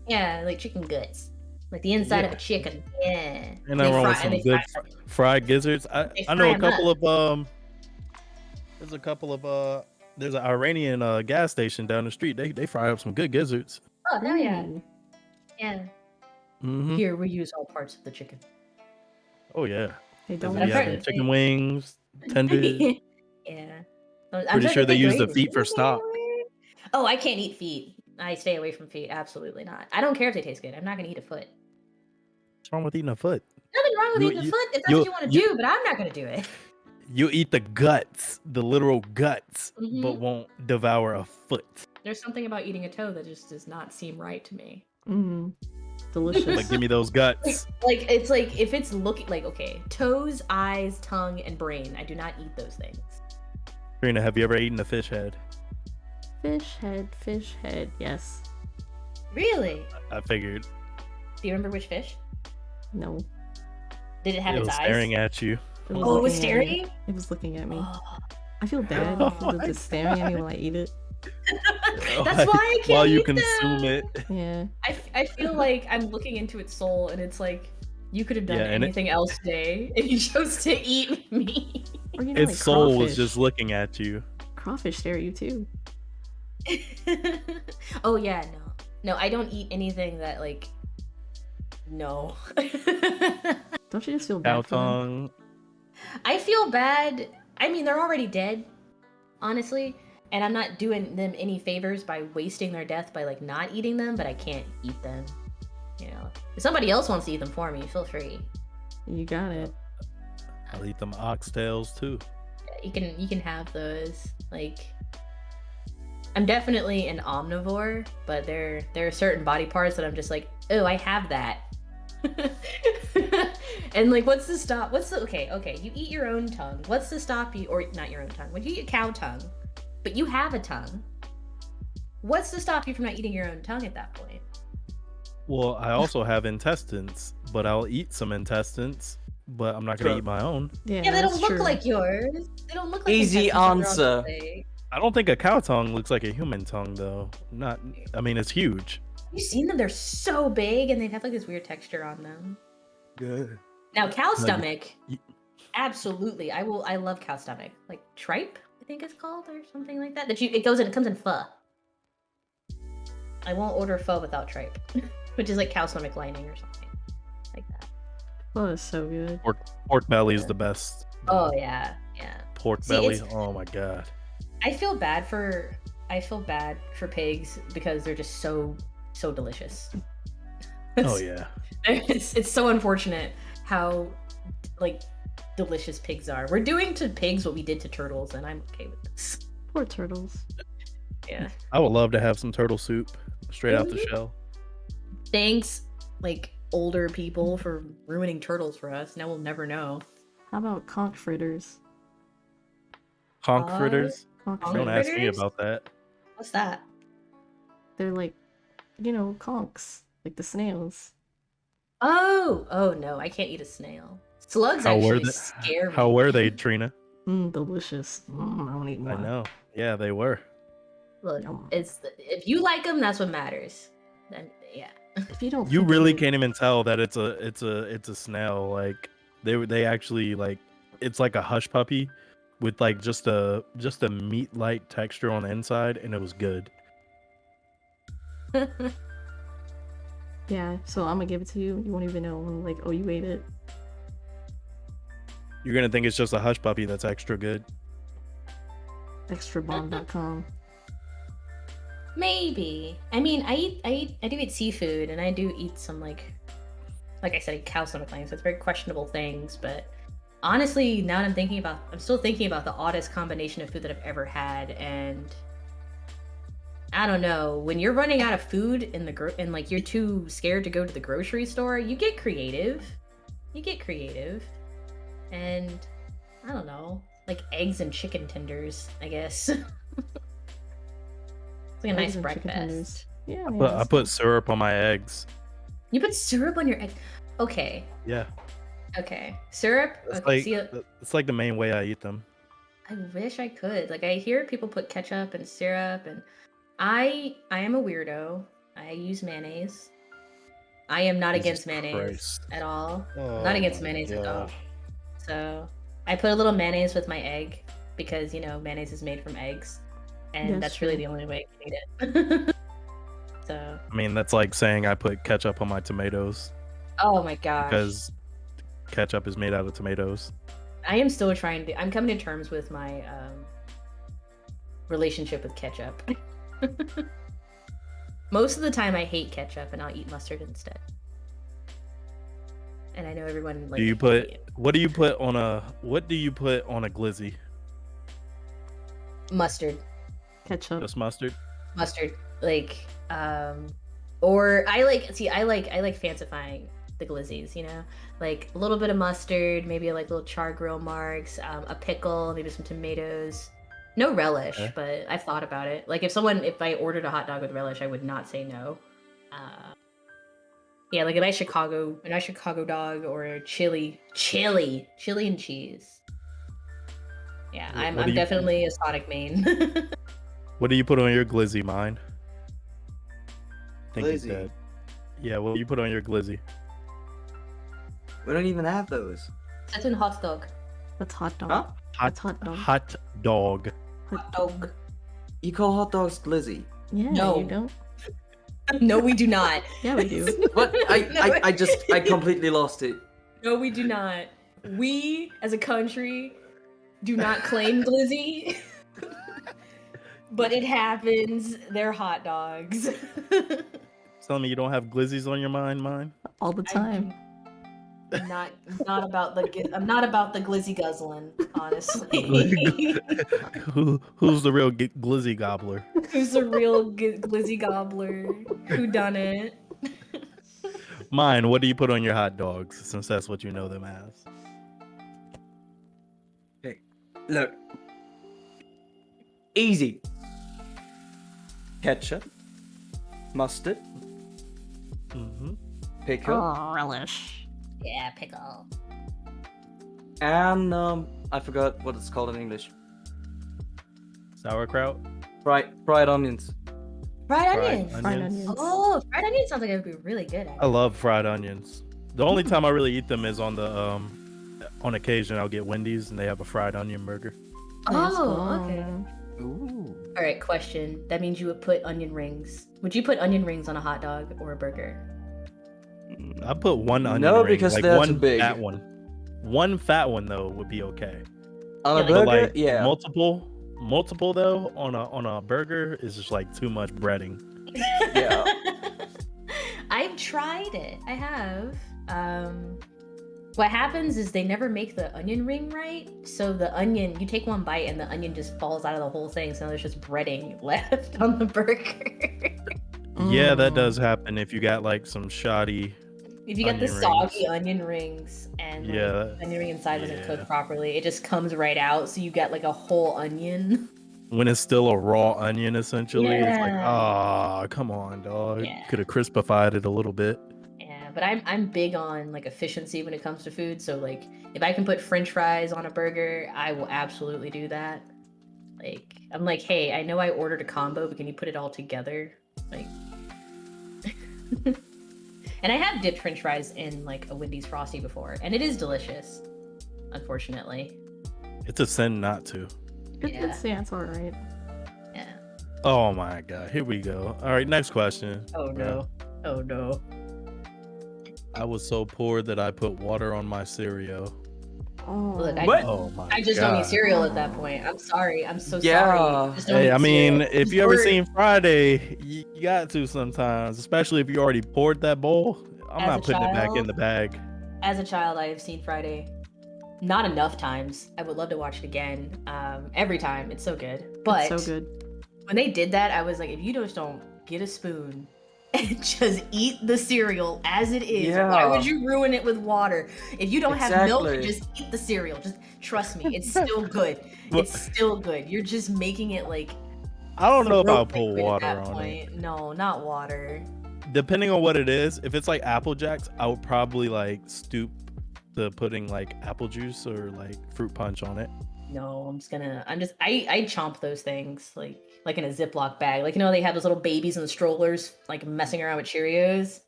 Yeah, like chicken guts, like the inside of a chicken. Yeah. And I want some good fried gizzards. I know a couple of there's an Iranian gas station down the street. They fry up some good gizzards. Oh no, yeah. Ooh. Yeah. Mm-hmm. Here we use all parts of the chicken. Oh yeah. Hey, don't They have chicken wings, tenders. Yeah. Pretty sure they use the feet for stock. Oh, I can't eat feet. I stay away from feet. Absolutely not. I don't care if they taste good. I'm not gonna eat a foot. What's wrong with eating a foot? Nothing wrong with eating a foot if that's what you want to do, but I'm not gonna do it. You eat the guts, the literal guts, Mhm. but won't devour a foot. There's something about eating a toe that just does not seem right to me. Mm. Delicious. Like, give me those guts. Like it's like if it's looking like okay, toes, eyes, tongue, and brain. I do not eat those things. Trina, have you ever eaten a fish head? Fish head. Yes. Really? I figured. Do you remember which fish? No. Did it have It its was eyes? staring at you. It Oh, it was looking at me. staring? It was looking at me. Oh. I feel bad for it just staring at me while I eat it. That's why I can't While you eat consume them. it. Yeah. I feel like I'm looking into its soul, and it's like you could have done Yeah, and anything else today, and you chose to eat me. Or you know, Its like soul was crawfish. just looking at you. Crawfish stare at you too. Oh yeah, no, I don't eat anything that like. No. Don't you just feel Cow bad for them? tongue. I feel bad. I mean, they're already dead, honestly, and I'm not doing them any favors by wasting their death by like not eating them. But I can't eat them. You know, if somebody else wants to eat them for me, feel free. You got it. I'll eat them oxtails too. You can have those. Like, I'm definitely an omnivore, but there are certain body parts that I'm just like, oh, I have that. And like, what's the stop? Okay, you eat your own tongue. What's to stop you, or not your own tongue? When you eat cow tongue, but you have a tongue, what's to stop you from not eating your own tongue at that point? Well, I also have intestines, but I'll eat some intestines, but I'm not gonna eat my own. Yeah, Yeah, they that's don't look true. like yours. They don't look like Easy intestines when they're on answer. the plate. I don't think a cow tongue looks like a human tongue though. I mean, it's huge. You've seen them? They're so big, and they have like this weird texture on them. Good. Now, cow you- stomach, you- absolutely. I love cow stomach. Like tripe, I think it's called, or something like that. It comes in pho. I won't order pho without tripe, which is like cow stomach lining or something like that. Oh, it's so good. Pork belly is the best. Oh yeah, yeah. Pork See, belly. it's- Oh my god. I feel bad for pigs because they're just so delicious. Oh yeah. It's so unfortunate how like delicious pigs are. We're doing to pigs what we did to turtles, and I'm okay with this. Poor turtles. Yeah. I would love to have some turtle soup straight out the Mhm. shell. Thanks, like older people, for ruining turtles for us. Now we'll never know. How about conch fritters? Conch Uh, fritters. Conch conch Don't fritters. ask me fritters? about that. What's that? They're like, you know, conchs, like the snails. Oh no, I can't eat a snail. Slugs How were actually they? scare me. How were they, Trina? Delicious. I want to eat more. I know. Yeah, they were. Look, Yum. it's if you like them, that's what matters. Then yeah. If you don't, You think really of it- can't even tell that it's a snail. Like they actually like it's like a hush puppy with like just a meat like texture on the inside, and it was good. Yeah, so I'm gonna give it to you. You won't even know. I'm like, oh, you ate it. You're gonna think it's just a hush puppy that's extra good. Extrabomb.com. Maybe. I mean, I do eat seafood, and I do eat some like I said, cow stomach lines. So it's very questionable things. But honestly, now that I'm still thinking about the oddest combination of food that I've ever had, and I don't know. When you're running out of food in and like you're too scared to go to the grocery store, you get creative. And I don't know, like eggs and chicken tenders, I guess. It's like a nice Eggs and chicken tenders. breakfast. Yeah, I man, put, I that's put good. syrup on my eggs. You put syrup on your egg. Okay. Yeah, Syrup. it's Okay. like See, it's like the main way I eat them. I wish I could. Like I hear people put ketchup and syrup, and I am a weirdo. I use mayonnaise. I am not Jesus against mayonnaise Christ. at all. Oh Not against my mayonnaise at all. God. So I put a little mayonnaise with my egg because mayonnaise is made from eggs, and That's that's really true. the only way I can eat it. So, I mean, that's like saying I put ketchup on my tomatoes oh my gosh, because ketchup is made out of tomatoes. I am still I'm coming to terms with my relationship with ketchup. Most of the time, I hate ketchup, and I'll eat mustard instead. And I know everyone like. Do you put what do you put on a glizzy? Mustard? Ketchup. Just mustard? Mustard, like Or I like fancifying the glizzies, you know, like a little bit of mustard, maybe like little char grill marks, a pickle, maybe some tomatoes. No relish, Okay. but I've thought about it. Like if I ordered a hot dog with relish, I would not say no. Yeah, like a nice Chicago dog or a chili and cheese. Yeah, What I'm do you- definitely a Sonic main. What do you put on your glizzy, mine? I think he's Glizzy? dead. Yeah, what do you put on your glizzy? We don't even have those. That's in hot dog. That's hot dog. Huh? That's hot dog. Hot dog. Hot dog. You call hot dogs glizzy? Yeah, No. you don't? No, we do not. Yeah, we do. What? I completely lost it. No, we do not. We, as a country, do not claim glizzy. But it happens. They're hot dogs. Telling me you don't have glizzies on your mind, mine? All the time. I'm not about the glizzy guzzling, honestly. Who's the real glizzy gobbler? Who's the real glizzy gobbler? Who done it? Mine, what do you put on your hot dogs, since that's what you know them as? Look. Easy. Ketchup. Mustard. Mm-hmm. Pickle. Oh, relish. Yeah, pickle. And I forgot what it's called in English. Sauerkraut? Fried onions. Fried onions. Fried onions. Oh, fried onions sounds like it would be really good. I love fried onions. The only time I really eat them is on the on occasion I'll get Wendy's and they have a fried onion burger. Oh, okay. Ooh. All right, question. That means you would put onion rings. Would you put onion rings on a hot dog or a burger? I put one onion No, ring, because like they're one too big. fat one. One fat one though would be okay. On a Yeah, But burger? like Yeah. multiple though on a burger is just like too much breading. Yeah. I've tried it. I have. What happens is they never make the onion ring right. So the onion, you take one bite and the onion just falls out of the whole thing. So there's just breading left on the burger. Yeah, that does happen if you got like some shoddy. If you get the Onion soggy rings. onion rings and like, Yeah, the onion ring inside doesn't yeah. cook properly, it just comes right out. So you get like a whole onion. When it's still a raw onion, essentially, it's like, Yeah. ah, come on, dog. Yeah. Could have crispified it a little bit. Yeah, but I'm big on like efficiency when it comes to food. So like if I can put French fries on a burger, I will absolutely do that. Like I'm like, hey, I know I ordered a combo, but can you put it all together? Like, and I have dipped French fries in like a Wendy's Frosty before, and it is delicious. Unfortunately, It's a sin not to. It's all right. yeah. Oh my god, here we go. All right, next question. Oh no. Oh no. I was so poor that I put water on my cereal. Oh, Look, What? Oh my I just don't eat god. cereal at that point. I'm sorry. I'm so Yeah. sorry. Just don't Hey, eat I mean, cereal. if you ever Or- seen Friday, you got to sometimes, especially if you already poured that bowl. I'm As not a putting it back in child, the bag. As a child, I have seen Friday. Not enough times. I would love to watch it again. Every time. It's so good. But it's so good. when they did that, I was like, if you just don't get a spoon and just eat the cereal as it is, why would Yeah. you ruin it with water? If you don't have milk, Exactly. just eat the cereal. Just trust me, it's still good. Well- It's still good. You're just making it like I don't know if I'll throat pull liquid at water that on it. point. No, not water. Depending on what it is, if it's like Apple Jacks, I would probably like stoop to putting like apple juice or like fruit punch on it. No, I chomp those things like in a Ziploc bag. Like, you know, they have those little babies in the strollers, like messing around with Cheerios.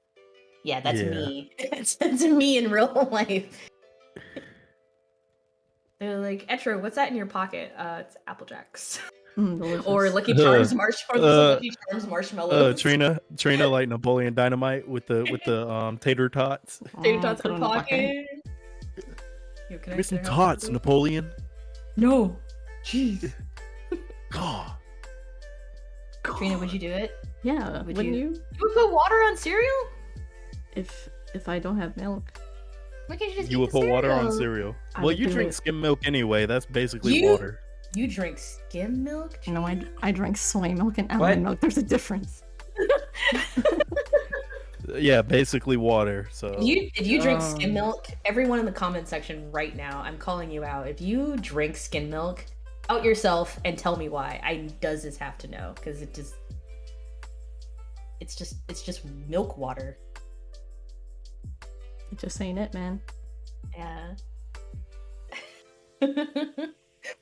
Yeah, that's Yeah. me. That's me in real life. They're like, Etro, what's that in your pocket? It's Apple Jacks. Delicious. Or Lucky Uh, Charms uh, Lucky Charms marshmallows. Trina like Napoleon Dynamite with the tater tots. Tater Oh, tots put in it the in the pocket. Yo, can I Get some can I have tots, some? Napoleon. No. Jeez. God. Trina, would you do it? Yeah, Would wouldn't you- you? You would put water on cereal? If I don't have milk. Why can't you just You eat would the put water on cereal. I Well, would you do drink it. skim milk anyway. That's basically You- water. You drink skim milk? No, I drink soy milk and What? almond milk. There's a difference. Yeah, basically water. So If you drink skim Um. milk, everyone in the comment section right now, I'm calling you out. If you drink skim milk, out yourself and tell me why. I does this have to know because it's just milk water. It just ain't it, man. Yeah.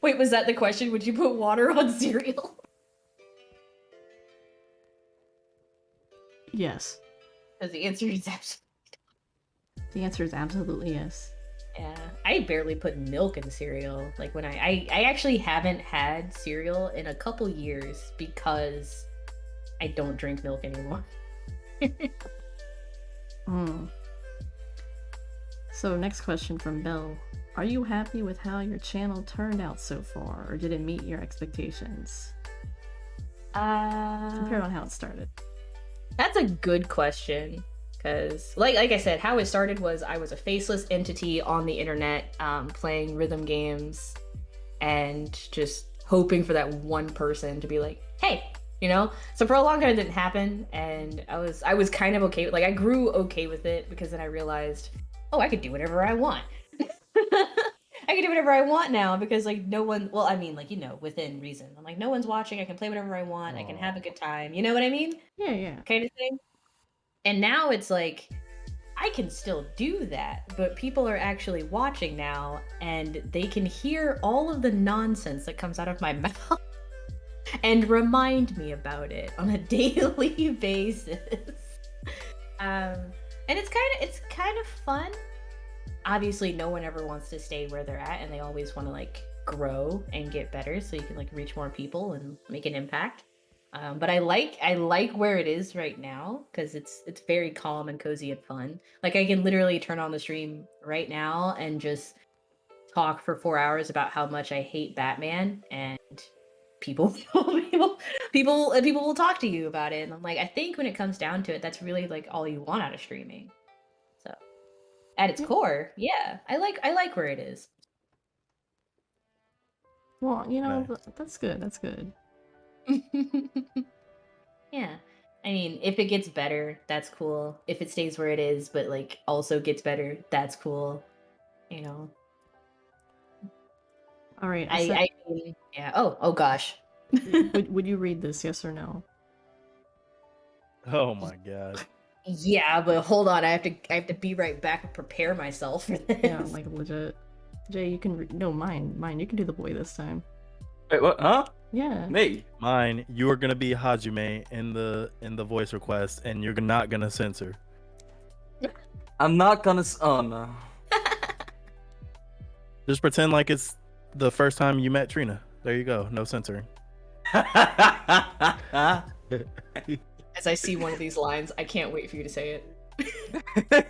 Wait, was that the question? Would you put water on cereal? Yes. Because the answer is absolutely. The answer is absolutely yes. Yeah, I barely put milk in cereal. Like when I actually haven't had cereal in a couple years because I don't drink milk anymore. So next question from Belle. Are you happy with how your channel turned out so far, or did it meet your expectations? Compared on how it started. That's a good question. Because, like I said, how it started was I was a faceless entity on the internet, playing rhythm games, and just hoping for that one person to be like, "Hey," you know. So for a long time, it didn't happen, and I was kind of okay. Like I grew okay with it because then I realized, oh, I could do whatever I want. I can do whatever I want now because like no one. Well, I mean, like within reason. I'm like, no one's watching. I can play whatever I want. I can have a good time. You know what I mean? Yeah. Kind of thing. And now it's like, I can still do that, but people are actually watching now and they can hear all of the nonsense that comes out of my mouth and remind me about it on a daily basis. And it's kind of fun. Obviously, no one ever wants to stay where they're at and they always want to like grow and get better so you can like reach more people and make an impact. But I like where it is right now because it's very calm and cozy and fun. Like I can literally turn on the stream right now and just talk for 4 hours about how much I hate Batman, and people will talk to you about it. And I'm like, I think when it comes down to it, that's really like all you want out of streaming. So at its core, yeah, I like where it is. Well, that's good. That's good. Yeah. I mean, if it gets better, that's cool. If it stays where it is, but like also gets better, that's cool. You know. All right. I mean, yeah. Oh gosh. would you read this? Yes or no? oh my god. Yeah, but hold on. I have to be right back and prepare myself for this. Yeah, like legit. Jay, you can no mine. You can do the boy this time. Wait, what? Huh? Yeah. Me? Mine, you are gonna be Hajime in the voice request, and you're not gonna censor. I'm not gonna. Oh no. Just pretend like it's the first time you met Trina. There you go. No censoring. As I see one of these lines, I can't wait for you to say it.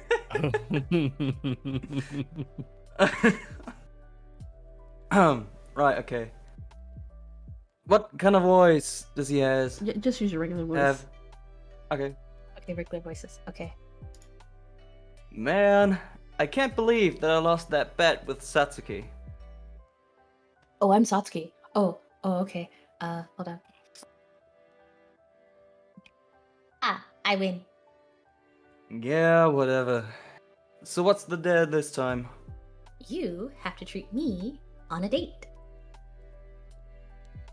Right. Okay. What kind of voice does he have? Just use your regular voice. Okay. Okay, regular voices. Okay. Man, I can't believe that I lost that bet with Satsuki. Oh, I'm Satsuki. Oh, okay. Hold on. I win. Yeah, whatever. So what's the deal this time? You have to treat me on a date.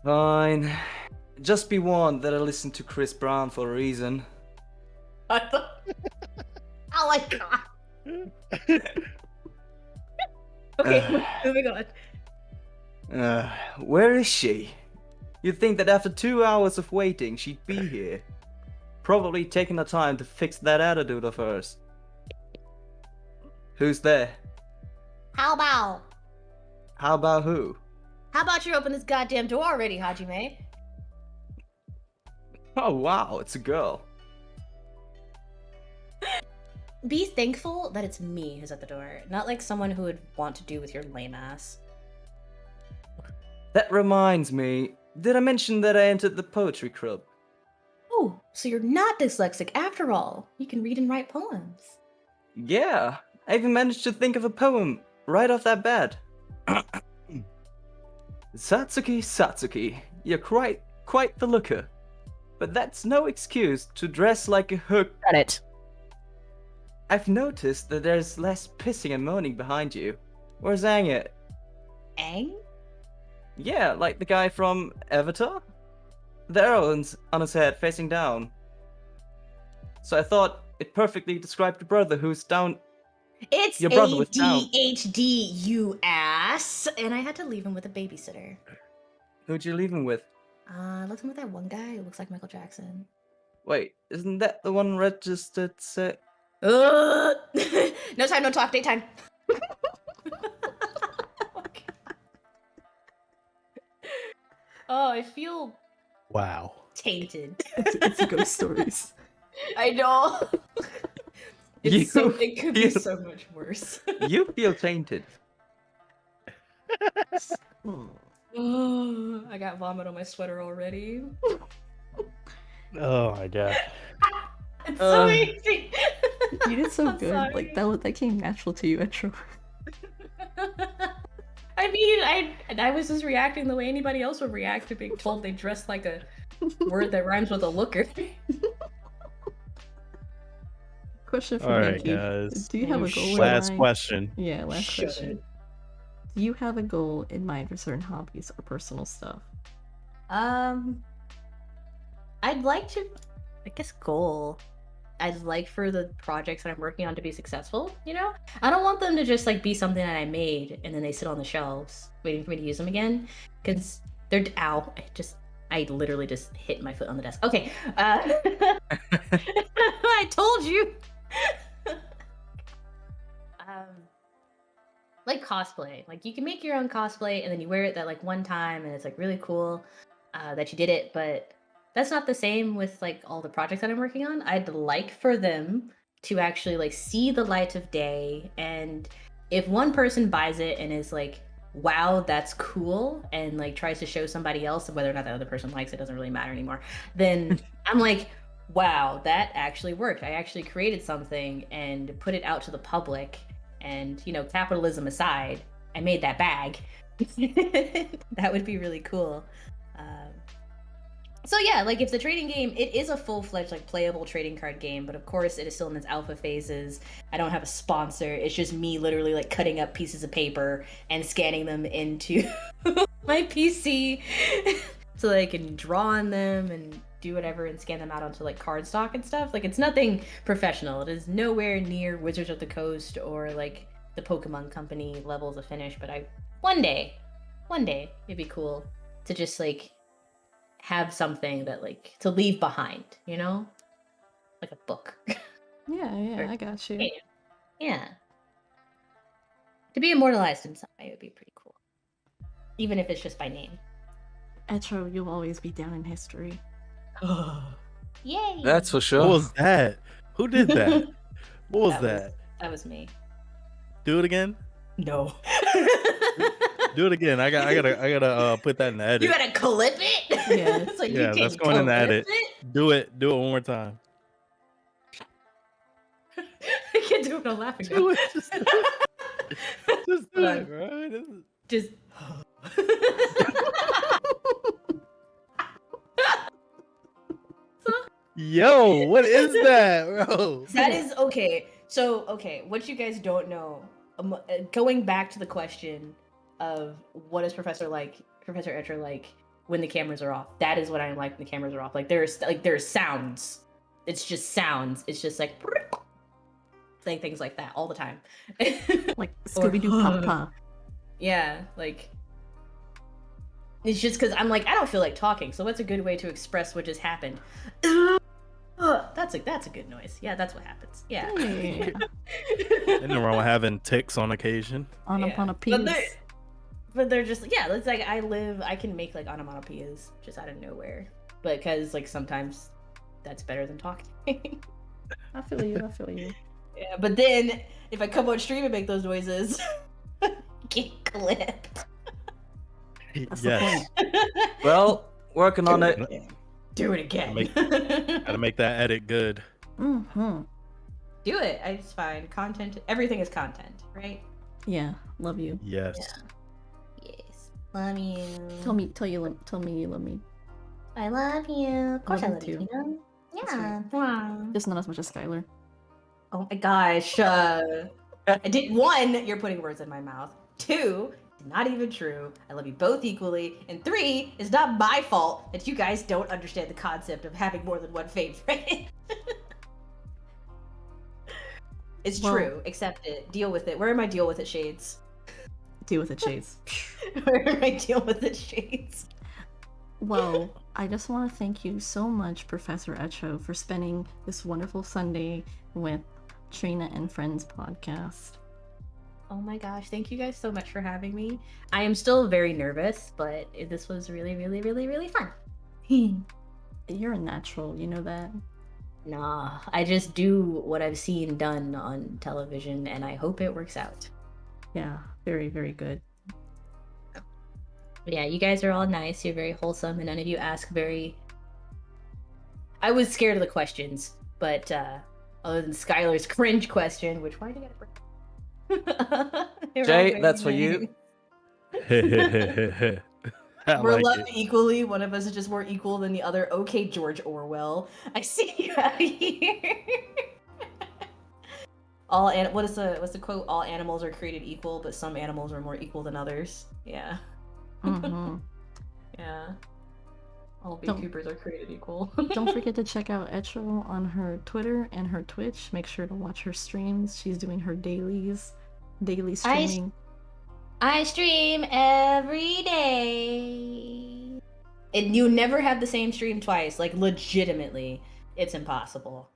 Fine. Just be warned that I listened to Chris Brown for a reason. Oh my god. Okay, moving on. Where is she? You'd think that after 2 hours of waiting, she'd be here. Probably taking the time to fix that attitude of hers. Who's there? How about Who? How about you open this goddamn door already, Hajime? Oh wow, it's a girl. Be thankful that it's me who's at the door, not like someone who would want to do with your lame ass. That reminds me, did I mention that I entered the poetry club? Oh, so you're not dyslexic after all. You can read and write poems. Yeah, I even managed to think of a poem right off that bat. Satsuki, you're quite the looker. But that's no excuse to dress like a hook. Got it. I've noticed that there's less pissing and moaning behind you. Where's Aang at? Aang? Yeah, like the guy from Avatar? The arrow on his head facing down. So I thought it perfectly described your brother who's down. It's Your brother was down. ADHD, you ass! And I had to leave him with a babysitter. Who'd you leave him with? Left him with that one guy who looks like Michael Jackson. Wait, isn't that the one registered sick? No time, no talk, daytime. Oh, I feel Wow. tainted. It's ghost stories. I know. It could be so much worse. You feel tainted. I got vomit on my sweater already. Oh my god. It's so easy. You did so I'm good. sorry. Like that came natural to you, Etro. I mean, I was just reacting the way anybody else would react to being told they dress like a word that rhymes with a looker. Question for All right, Yankee. guys. Do you have a goal in Last mind? question. Yeah, last Should. question. Do you have a goal in mind for certain hobbies or personal stuff? I'd like to, I guess, goal. I'd like for the projects that I'm working on to be successful, you know? I don't want them to just like be something that I made and then they sit on the shelves waiting for me to use them again. Because they're, ow, I literally just hit my foot on the desk. Okay, I told you. Like cosplay. Like you can make your own cosplay and then you wear it that like one time and it's like really cool that you did it, but that's not the same with like all the projects that I'm working on. I'd like for them to actually like see the light of day, and if one person buys it and is like, wow, that's cool, and like tries to show somebody else, whether or not that other person likes it doesn't really matter anymore, then I'm like, wow, that actually worked. I actually created something and put it out to the public, and you know, capitalism aside, I made that bag. That would be really cool. So yeah, like if the trading game, it is a full-fledged like playable trading card game, but of course it is still in its alpha phases. I don't have a sponsor. It's just me literally like cutting up pieces of paper and scanning them into my PC so that I can draw on them and do whatever and scan them out onto like cardstock and stuff. Like it's nothing professional. It is nowhere near Wizards of the Coast or like the Pokemon Company levels of finish, but one day it'd be cool to just like have something that like to leave behind, you know, like a book. Yeah, I got you. Yeah, to be immortalized in some way would be pretty cool, even if it's just by name. Etro, you'll always be down in history. Yay! That's for sure. What was that? Who did that? What was that? That was me. Do it again. No. Do it again. I gotta put that in the edit. You gotta clip it. Yeah. So you Yeah, can that's going in the clip edit. it? Do it one more time. I can't do it without laughing. Do it. Just do Hold it, on. bro. Just. Yo, what is that, bro? That is okay. So, okay, what you guys don't know, going back to the question of what is Professor Etro like when the cameras are off? That is what I'm like when the cameras are off. Like there's sounds. It's just sounds. It's just like saying things like that all the time. Like Scooby-Doo Papa. Yeah, like it's just because I'm like, I don't feel like talking, so what's a good way to express what just happened? That's a good noise. Yeah, that's what happens. Yeah. Hey. Ain't nothing wrong with having ticks on occasion. Onomatopoeias. But they're just, yeah, it's like I can make like onomatopoeias just out of nowhere. But because like sometimes that's better than talking. I feel you. Yeah, but then if I come on stream and make those noises, get clipped. That's Yes. the point. Well, working on it. Do it again. Gotta make that edit good. Mm-hmm. Do it. It's fine. Content. Everything is content, right? Yeah, love you. Yes. Yes. Love you. Tell me you love me. I love you. Of course Love I you love you. too. Tina. That's Yeah. Wow. Just not as much as Skylar. Oh my gosh. I did one, you're putting words in my mouth. 2, not even true. I love you both equally. And 3, it's not my fault that you guys don't understand the concept of having more than one favorite. It's Well- true. Accept it. Deal with it. Where are my deal with it shades? Deal with it, Chase. Where are my deal with it shades? Well, I just want to thank you so much, Professor Etro, for spending this wonderful Sunday with Trina and Friends podcast. Oh my gosh, thank you guys so much for having me. I am still very nervous, but this was really, really, really, really fun. You're a natural, you know that? Nah, I just do what I've seen done on television, and I hope it works out. Yeah, very, very good. But yeah, you guys are all nice. You're very wholesome, and none of you ask very. I was scared of the questions, but other than Skylar's cringe question, which why did I bring? Jay, that's for you. I We're like loved it. equally. One of us is just more equal than the other. Okay, George Orwell, I see you out here. What's the quote? All animals are created equal, but some animals are more equal than others. Yeah. Mm-hmm. Yeah. All Don't- VTubers are created equal. Don't forget to check out Etro on her Twitter and her Twitch. Make sure to watch her streams. She's doing her daily streaming. I stream every day. And you never have the same stream twice. Like, legitimately, it's impossible.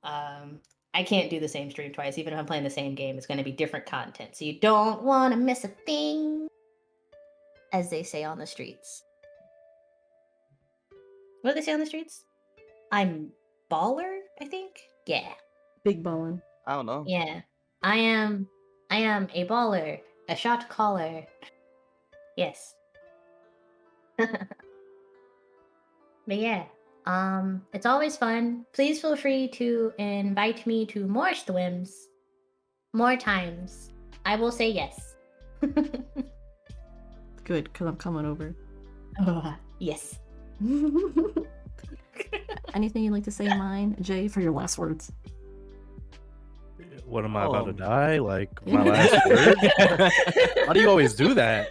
I can't do the same stream twice. Even if I'm playing the same game, it's going to be different content. So you don't want to miss a thing, as they say on the streets. What do they say on the streets? I'm baller, I think? Yeah. Big ballin'. I don't know. Yeah. I am a baller, a shot caller. Yes. But yeah, it's always fun. Please feel free to invite me to more swims, more times. I will say yes. Good, because I'm coming over. Yes. Anything you'd like to say, mine, Jay, for your last words? What am I about to Um. die? Like my last word? Why do you always do that?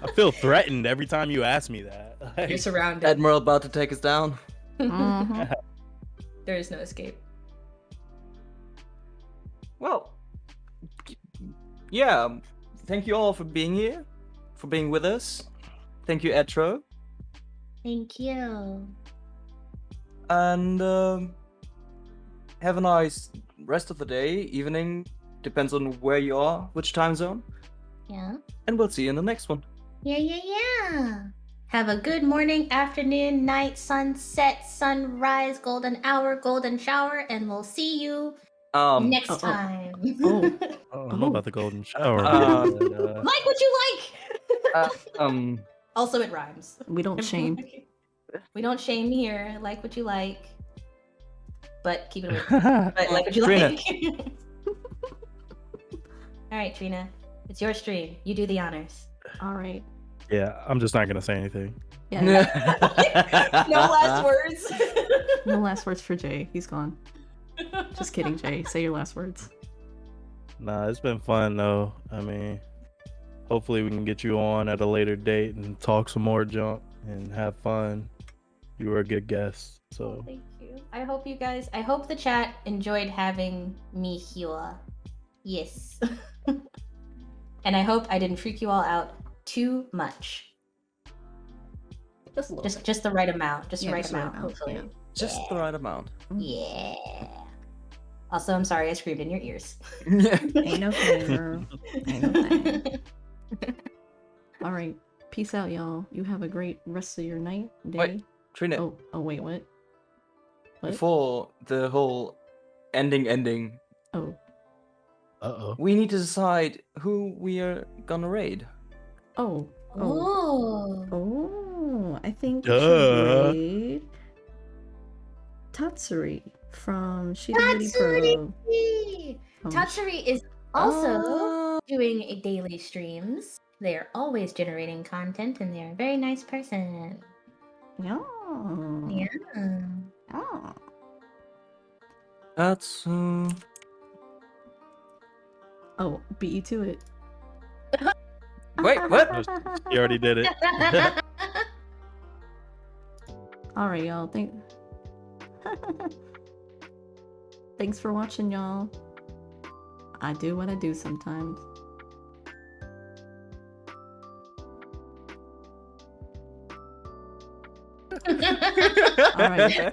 I feel threatened every time you ask me that. Like, You're surrounded. Admiral about to take us down. Mhm. There is no escape. Well, yeah. Thank you all for being here, for being with us. Thank you, Etro. Thank you. And have a nice rest of the day, evening. Depends on where you are, which time zone. Yeah. And we'll see you in the next one. Yeah. Have a good morning, afternoon, night, sunset, sunrise, golden hour, golden shower, and we'll see you next oh. time. Oh. I don't know about the golden shower. Uh, but, Like what you like. um, Also, it rhymes. We don't shame. We don't shame here. Like what you like, but keep it away. But like what you Trina. like. All right, Trina, it's your stream. You do the honors. All right. yeah, I'm just not gonna say anything. Yeah. No last words. No last words for Jay. He's gone. Just kidding, Jay. Say your last words. Nah, it's been fun though. I mean, hopefully we can get you on at a later date and talk some more junk and have fun. You were a good guest, so Thank you. I hope the chat enjoyed having me here. Yes. And I hope I didn't freak you all out too much. Just a little bit. Just the right amount. Just the Yeah, right just the right amount, amount, hopefully. yeah. just the right amount. Yeah. Also, I'm sorry I screamed in your ears. Ain't no thing, girl. Ain't no thing. All right. Peace out, y'all. You have a great rest of your night, day. Wait, Trina, Oh, wait, what? What? before the whole ending, Oh, uh-oh. we need to decide who we are gonna raid. oh, Oh. oh! I think Duh. we should raid Tatsuri from Shidori Pro. From Tatsuri is also Ah. doing daily streams. They are always generating content, and they are a very nice person. Yeah. Yeah. Yeah. That's Oh, beat you to it. wait, what? You already did it. All right, y'all. Thanks for watching, y'all. I do what I do sometimes. All right.